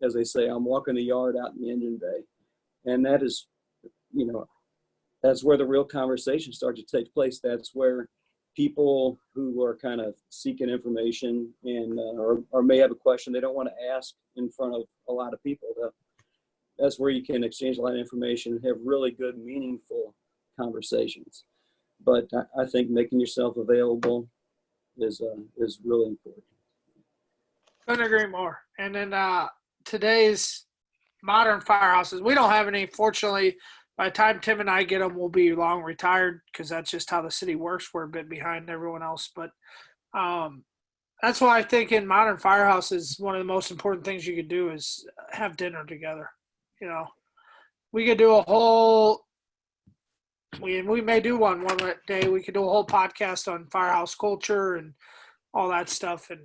as they say, I'm walking the yard out in the engine bay. And that is, that's where the real conversation starts to take place. That's where people who are kind of seeking information and or may have a question they don't want to ask in front of a lot of people, that's where you can exchange a lot of information and have really good, meaningful conversations. But I think making yourself available is really important. Couldn't agree more. And then today's modern firehouses, we don't have any. Fortunately, by the time Tim and I get them, we'll be long retired because that's just how the city works. We're a bit behind everyone else. But that's why I think in modern firehouses, one of the most important things you could do is have dinner together. We could do a whole we may do one day. We could do a whole podcast on firehouse culture and all that stuff. And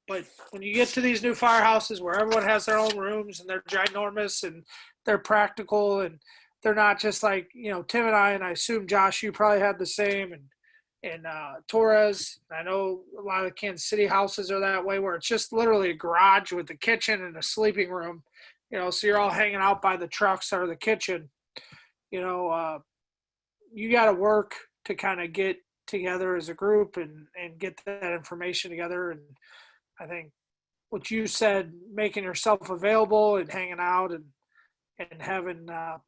but when you get to these new firehouses where everyone has their own rooms and they're ginormous and they're practical and they're not just like, Tim and I assume, Josh, you probably had the same, and Torres. I know a lot of the Kansas City houses are that way, where it's just literally a garage with a kitchen and a sleeping room, so you're all hanging out by the trucks or the kitchen. You got to work to kind of get together as a group and get that information together. And I think what you said, making yourself available and hanging out and having a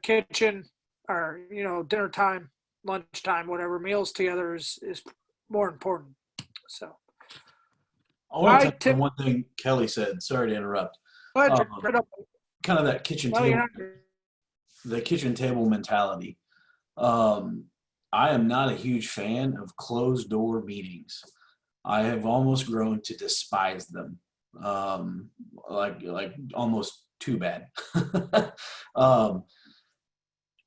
kitchen or, dinner time, lunchtime, whatever, meals together is more important. So. I want to touch on one thing Kelly said. Sorry to interrupt. Go ahead, kind of that kitchen table. The kitchen table mentality. I am not a huge fan of closed door meetings. I have almost grown to despise them. Like almost too bad.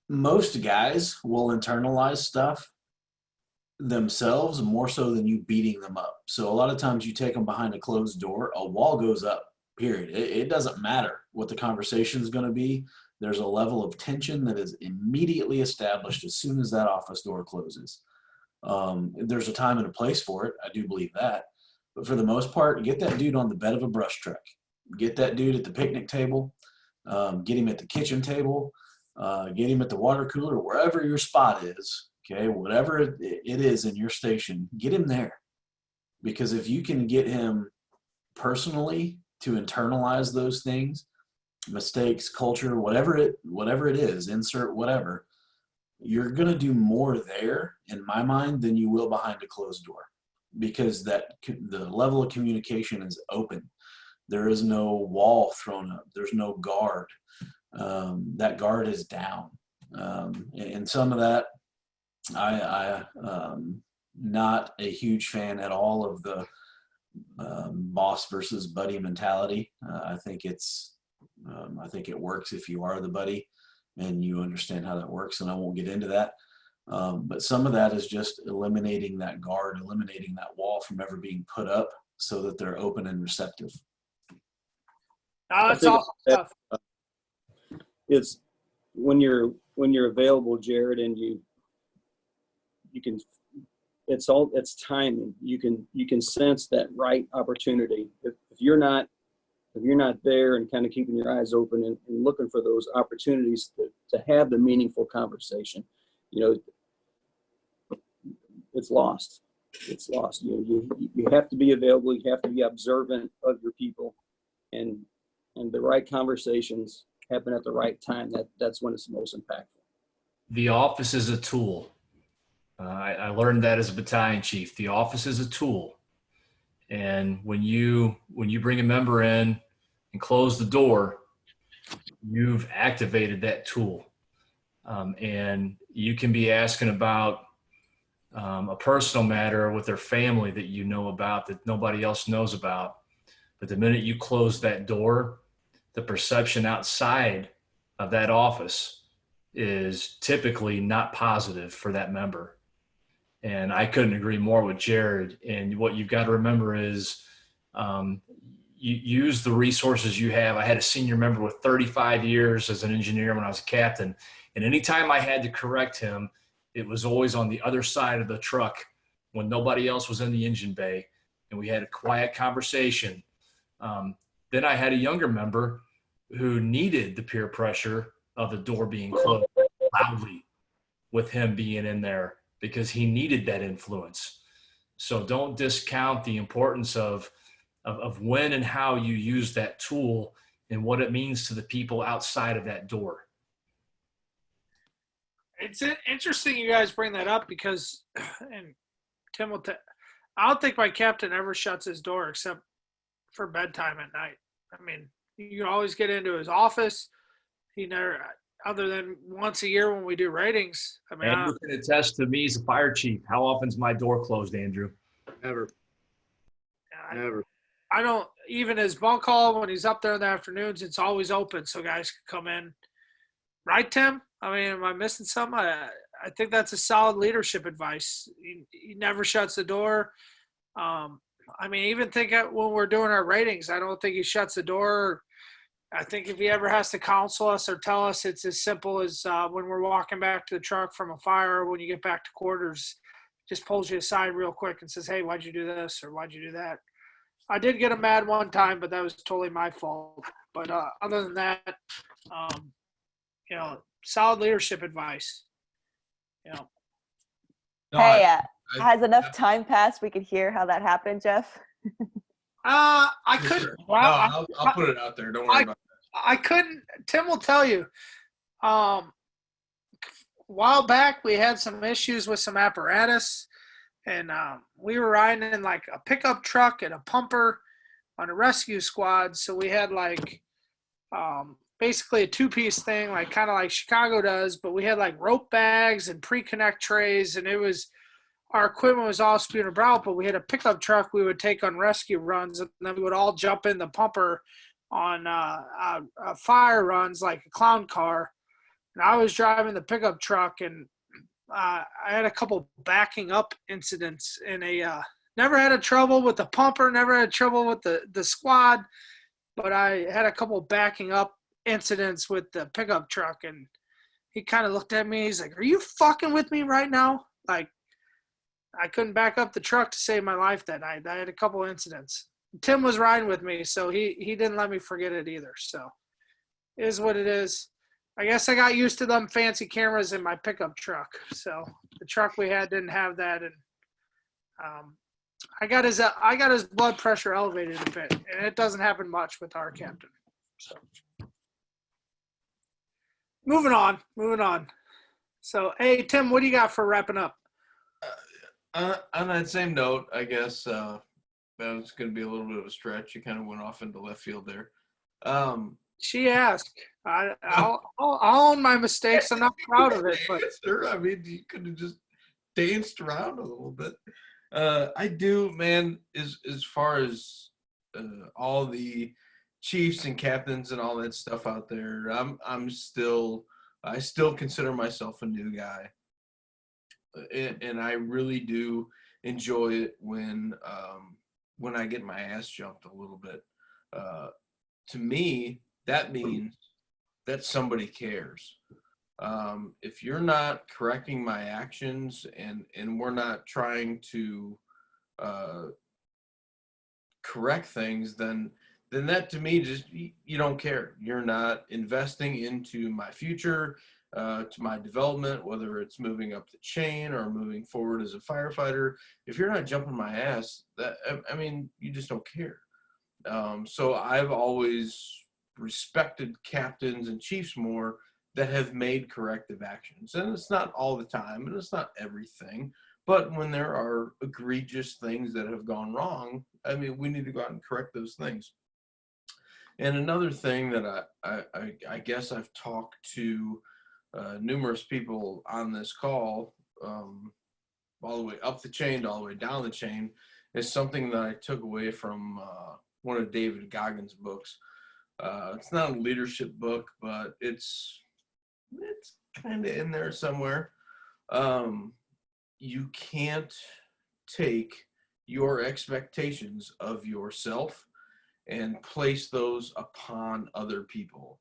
Most guys will internalize stuff themselves more so than you beating them up. So a lot of times you take them behind a closed door, a wall goes up, period. It doesn't matter what the conversation is going to be. There's a level of tension that is immediately established as soon as that office door closes. There's a time and a place for it. I do believe that. But for the most part, get that dude on the bed of a brush truck. Get that dude at the picnic table. Get him at the kitchen table. Get him at the water cooler, wherever your spot is. Okay, whatever it is in your station, get him there. Because if you can get him personally to internalize those things, mistakes, culture, whatever it is, insert whatever, you're going to do more there, in my mind, than you will behind a closed door, because the level of communication is open. There is no wall thrown up. There's no guard. That guard is down. And some of that, I not a huge fan at all of the boss versus buddy mentality. I think it works if you are the buddy and you understand how that works, and I won't get into that. But some of that is just eliminating that guard, eliminating that wall from ever being put up so that they're open and receptive. That's awesome stuff. It's when you're available, Jared, and you can, it's timing. You can sense that right opportunity. If you're not there and kind of keeping your eyes open and looking for those opportunities to have the meaningful conversation, it's lost. It's lost. You have to be available. You have to be observant of your people, and the right conversations happen at the right time. That's when it's most impactful. The office is a tool. I learned that as a battalion chief. The office is a tool. And when you bring a member in and close the door, you've activated that tool. And you can be asking about a personal matter with their family that you know about that nobody else knows about. But the minute you close that door, the perception outside of that office is typically not positive for that member. And I couldn't agree more with Jared. And what you've got to remember is you use the resources you have. I had a senior member with 35 years as an engineer when I was a captain. And anytime I had to correct him, it was always on the other side of the truck when nobody else was in the engine bay. And we had a quiet conversation. Then I had a younger member who needed the peer pressure of the door being closed loudly with him being in there because he needed that influence. So don't discount the importance of when and how you use that tool and what it means to the people outside of that door. It's interesting you guys bring that up because, and Tim will I don't think my captain ever shuts his door except for bedtime at night. I mean, you can always get into his office. He never, other than once a year when we do ratings. I mean, Andrew can attest to me as a fire chief. How often's my door closed, Andrew? Never. Never. I don't, even his bunk hall, when he's up there in the afternoons, it's always open so guys can come in. Right, Tim? I mean, am I missing something? I think that's a solid leadership advice. He never shuts the door. I mean, even think when we're doing our ratings, I don't think he shuts the door. I think if he ever has to counsel us or tell us, it's as simple as when we're walking back to the truck from a fire, when you get back to quarters, just pulls you aside real quick and says, hey, why'd you do this or why'd you do that? I did get him mad one time, but that was totally my fault. But other than that, solid leadership advice. Hey, has enough time passed we could hear how that happened, Jeff? I couldn't. Sure. Well, No, I'll put it out there. Don't worry about that. I couldn't. Tim will tell you. A while back, we had some issues with some apparatus, and we were riding in like a pickup truck and a pumper on a rescue squad. So we had like basically a two-piece thing, like kind of like Chicago does, but we had like rope bags and pre-connect trays, and our equipment was all spewing about, but we had a pickup truck we would take on rescue runs, and then we would all jump in the pumper on fire runs like a clown car. And I was driving the pickup truck, and I had a couple backing up incidents in never had a trouble with the pumper, never had trouble with the squad, but I had a couple backing up incidents with the pickup truck, and he kind of looked at me. He's like, are you fucking with me right now? Like, I couldn't back up the truck to save my life that night. I had a couple incidents. Tim was riding with me, so he didn't let me forget it either. So it is what it is. I guess I got used to them fancy cameras in my pickup truck. So the truck we had didn't have that, and I got his blood pressure elevated a bit, and it doesn't happen much with our captain. So moving on. So hey Tim, what do you got for wrapping up? On that same note, I guess that was going to be a little bit of a stretch. You kind of went off into left field there. She asked. I'll own my mistakes. I'm not proud of it, but sure. I mean, you could have just danced around a little bit. I do, man. As far as all the chiefs and captains and all that stuff out there, I still consider myself a new guy. And I really do enjoy it when I get my ass jumped a little bit. To me, that means that somebody cares. If you're not correcting my actions and we're not trying to correct things, then that to me just you don't care. You're not investing into my future. To my development, whether it's moving up the chain or moving forward as a firefighter. If you're not jumping my ass, you just don't care. So I've always respected captains and chiefs more that have made corrective actions. And it's not all the time, and it's not everything. But when there are egregious things that have gone wrong, we need to go out and correct those things. And another thing that I guess I've talked to numerous people on this call, all the way up the chain to all the way down the chain, is something that I took away from one of David Goggins' books. It's not a leadership book, but it's kind of in there somewhere. You can't take your expectations of yourself and place those upon other people.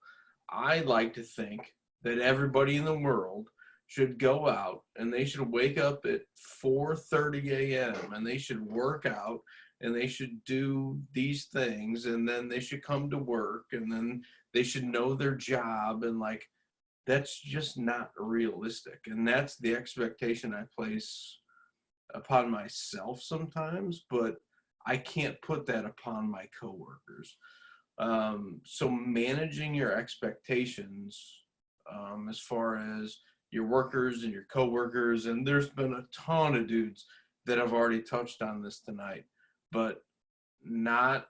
I like to think that everybody in the world should go out and they should wake up at 4:30 a.m. and they should work out and they should do these things, and then they should come to work, and then they should know their job, and like, that's just not realistic. And that's the expectation I place upon myself sometimes, but I can't put that upon my coworkers. So managing your expectations, as far as your workers and your coworkers, and there's been a ton of dudes that have already touched on this tonight, but not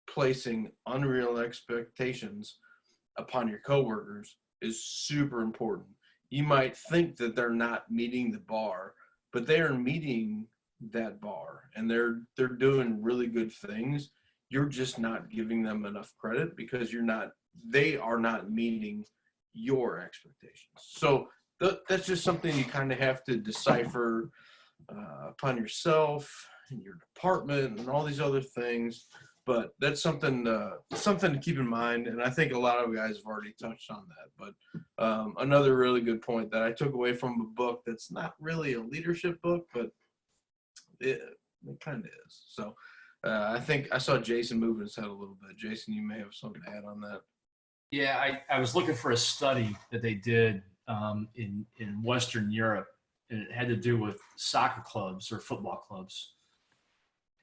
placing unreal expectations upon your coworkers is super important. You might think that they're not meeting the bar, but they are meeting that bar, and they're doing really good things. You're just not giving them enough credit because they are not meeting your expectations. So that's just something you kind of have to decipher upon yourself and your department and all these other things. But that's something to keep in mind, and I think a lot of guys have already touched on that. But another really good point that I took away from a book that's not really a leadership book, but it kind of is. So I think I saw Jason moving his head a little bit. Jason, you may have something to add on that. Yeah, I was looking for a study that they did in Western Europe, and it had to do with soccer clubs or football clubs.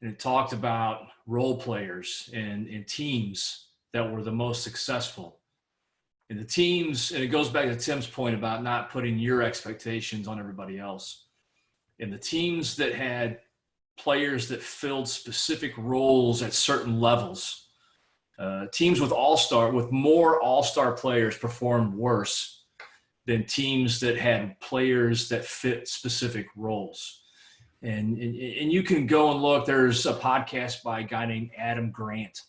And it talked about role players and teams that were the most successful. And the teams, and it goes back to Tim's point about not putting your expectations on everybody else. And the teams that had players that filled specific roles at certain levels, teams with more all-star players performed worse than teams that had players that fit specific roles. And you can go and look. There's a podcast by a guy named Adam Grant,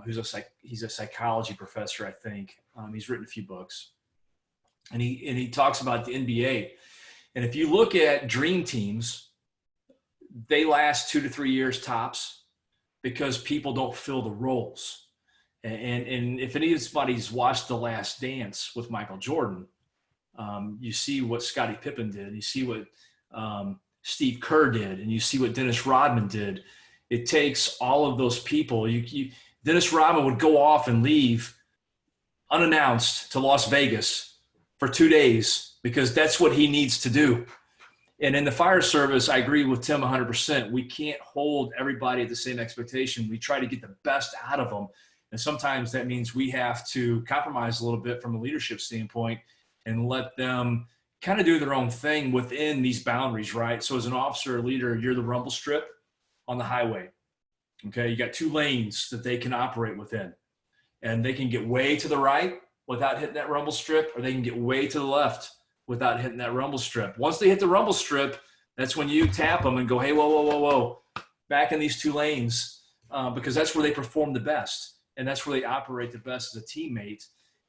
he's a psychology professor, I think. He's written a few books, and he talks about the NBA. And if you look at dream teams, they last 2 to 3 years tops because people don't fill the roles. And if anybody's watched The Last Dance with Michael Jordan, you see what Scottie Pippen did. You see what Steve Kerr did, and you see what Dennis Rodman did. It takes all of those people. Dennis Rodman would go off and leave unannounced to Las Vegas for 2 days because that's what he needs to do. And in the fire service, I agree with Tim 100%. We can't hold everybody at the same expectation. We try to get the best out of them. And sometimes that means we have to compromise a little bit from a leadership standpoint and let them kind of do their own thing within these boundaries, right? So as an officer or leader, you're the rumble strip on the highway. Okay, you got 2 lanes that they can operate within. And they can get way to the right without hitting that rumble strip, or they can get way to the left without hitting that rumble strip. Once they hit the rumble strip, that's when you tap them and go, hey, whoa, back in these 2 lanes, because that's where they perform the best, and that's where they operate the best as a teammate.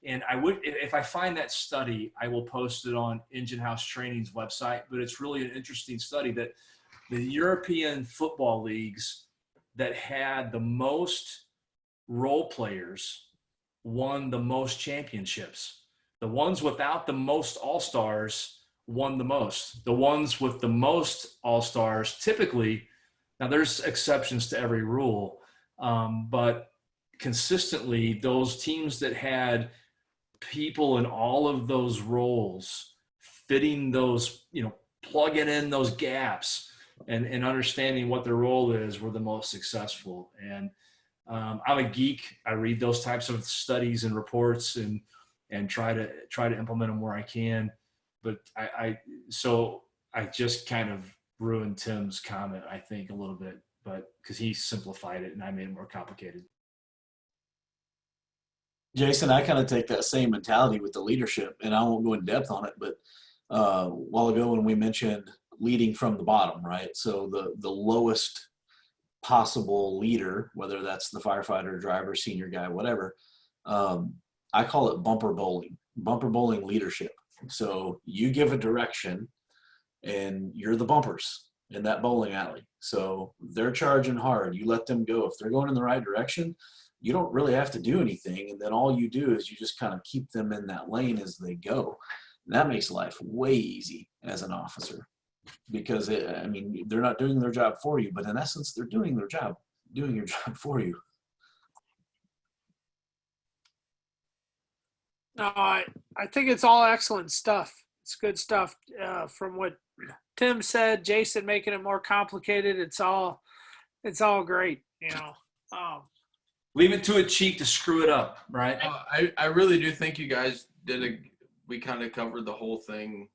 And I would, if I find that study, I will post it on Engine House Training's website. But it's really an interesting study that the European football leagues that had the most role players won the most championships. The ones without the most all-stars won the most. The ones with the most all-stars typically, now there's exceptions to every rule, but consistently those teams that had people in all of those roles fitting those, plugging in those gaps and understanding what their role is were the most successful. And I'm a geek. I read those types of studies and reports and try to implement them where I can. But I just kind of ruined Tim's comment, I think, a little bit, but because he simplified it and I made it more complicated. Jason, I kind of take that same mentality with the leadership, and I won't go in depth on it, but a while ago when we mentioned leading from the bottom, right? So the lowest possible leader, whether that's the firefighter, driver, senior guy, whatever, I call it bumper bowling leadership. So you give a direction and you're the bumpers in that bowling alley. So they're charging hard. You let them go. If they're going in the right direction, you don't really have to do anything. And then all you do is you just kind of keep them in that lane as they go. And that makes life way easy as an officer because I mean, they're not doing their job for you, but in essence, they're doing your job for you. No, I think it's all excellent stuff. It's good stuff. From what Tim said, Jason making it more complicated. It's all great. Leave it to a chief to screw it up, right? I really do think you guys we kind of covered the whole thing,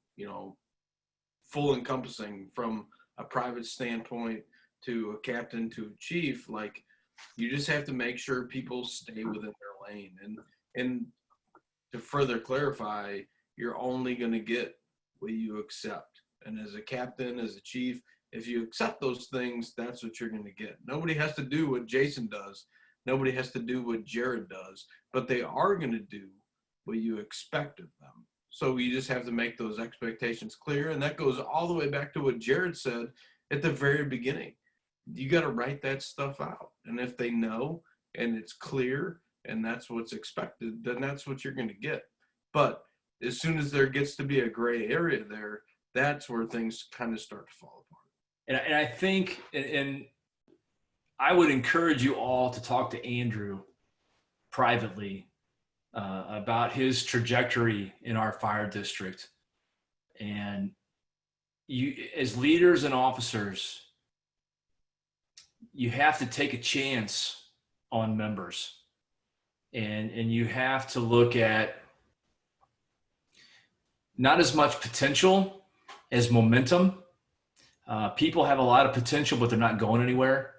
full encompassing from a private standpoint to a captain to a chief. Like, you just have to make sure people stay within their lane. And to further clarify, you're only going to get what you accept. And as a captain, as a chief, if you accept those things, that's what you're going to get. Nobody has to do what Jason does. Nobody has to do what Jared does, but they are going to do what you expect of them. So you just have to make those expectations clear. And that goes all the way back to what Jared said at the very beginning. You got to write that stuff out. And if they know and it's clear and that's what's expected, then that's what you're going to get. But as soon as there gets to be a gray area there, that's where things kind of start to fall apart. And I think, and I would encourage you all to talk to Andrew privately about his trajectory in our fire district. And you, as leaders and officers, you have to take a chance on members. And you have to look at not as much potential as momentum. People have a lot of potential, but they're not going anywhere.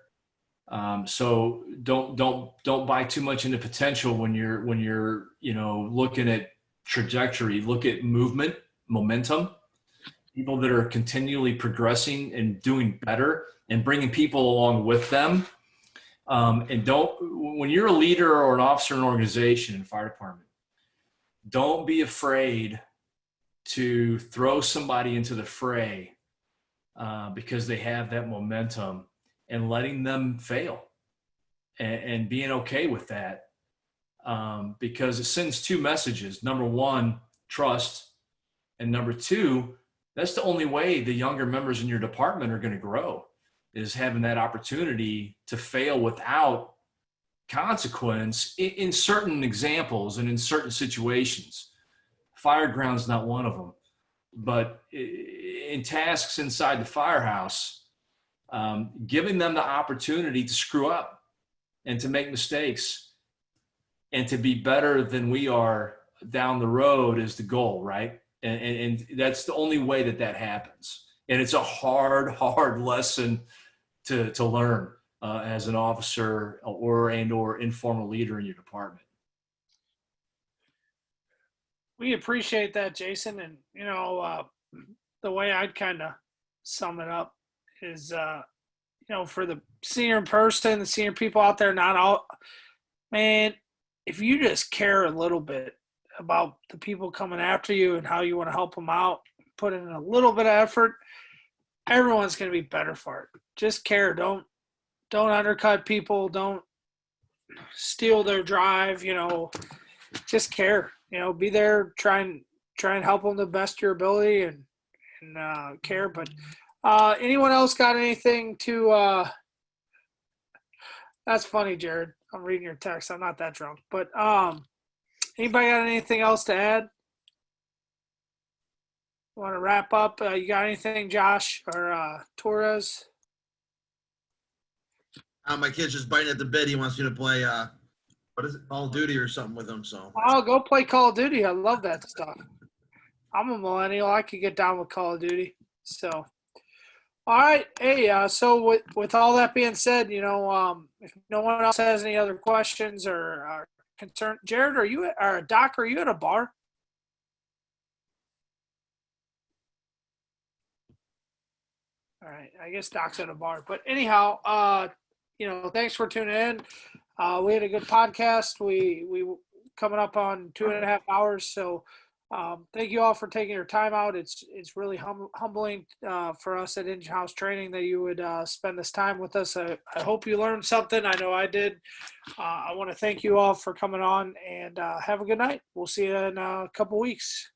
So don't buy too much into potential when you're looking at trajectory. Look at movement, momentum, people that are continually progressing and doing better and bringing people along with them. And when you're a leader or an officer in an organization in fire department, don't be afraid to throw somebody into the fray because they have that momentum, and letting them fail and being okay with that. Because it sends two messages. Number one, trust. And number two, that's the only way the younger members in your department are going to grow, is having that opportunity to fail without consequence in certain examples and in certain situations. Fire ground's not one of them. But in tasks inside the firehouse, giving them the opportunity to screw up and to make mistakes and to be better than we are down the road is the goal, right? And that's the only way that happens. And it's a hard lesson to learn as an officer or informal leader in your department. We appreciate that, Jason. And, the way I'd kind of sum it up is, for the senior person, the senior people out there, man, if you just care a little bit about the people coming after you and how you want to help them out, put in a little bit of effort, everyone's going to be better for it. Just care. Don't undercut people. Don't steal their drive. Just care. Be there. Try and help them the best of your ability and care. But anyone else got anything to? That's funny, Jared. I'm reading your text. I'm not that drunk. But anybody got anything else to add? Want to wrap up? You got anything, Josh or Torres? My kid's just biting at the bit. He wants me to play, what is it, Call of Duty or something with him. So I'll go play Call of Duty. I love that stuff. I'm a millennial. I could get down with Call of Duty. So, all right. Hey, so with all that being said, if no one else has any other questions or concerned. Jared, or Doc, are you at a bar? All right, I guess Doc's at a bar. But anyhow, thanks for tuning in. We had a good podcast. We coming up on 2.5 hours. So thank you all for taking your time out. It's really humbling for us at Engine House Training that you would spend this time with us. I hope you learned something. I know I did. I want to thank you all for coming on, and have a good night. We'll see you in a couple weeks.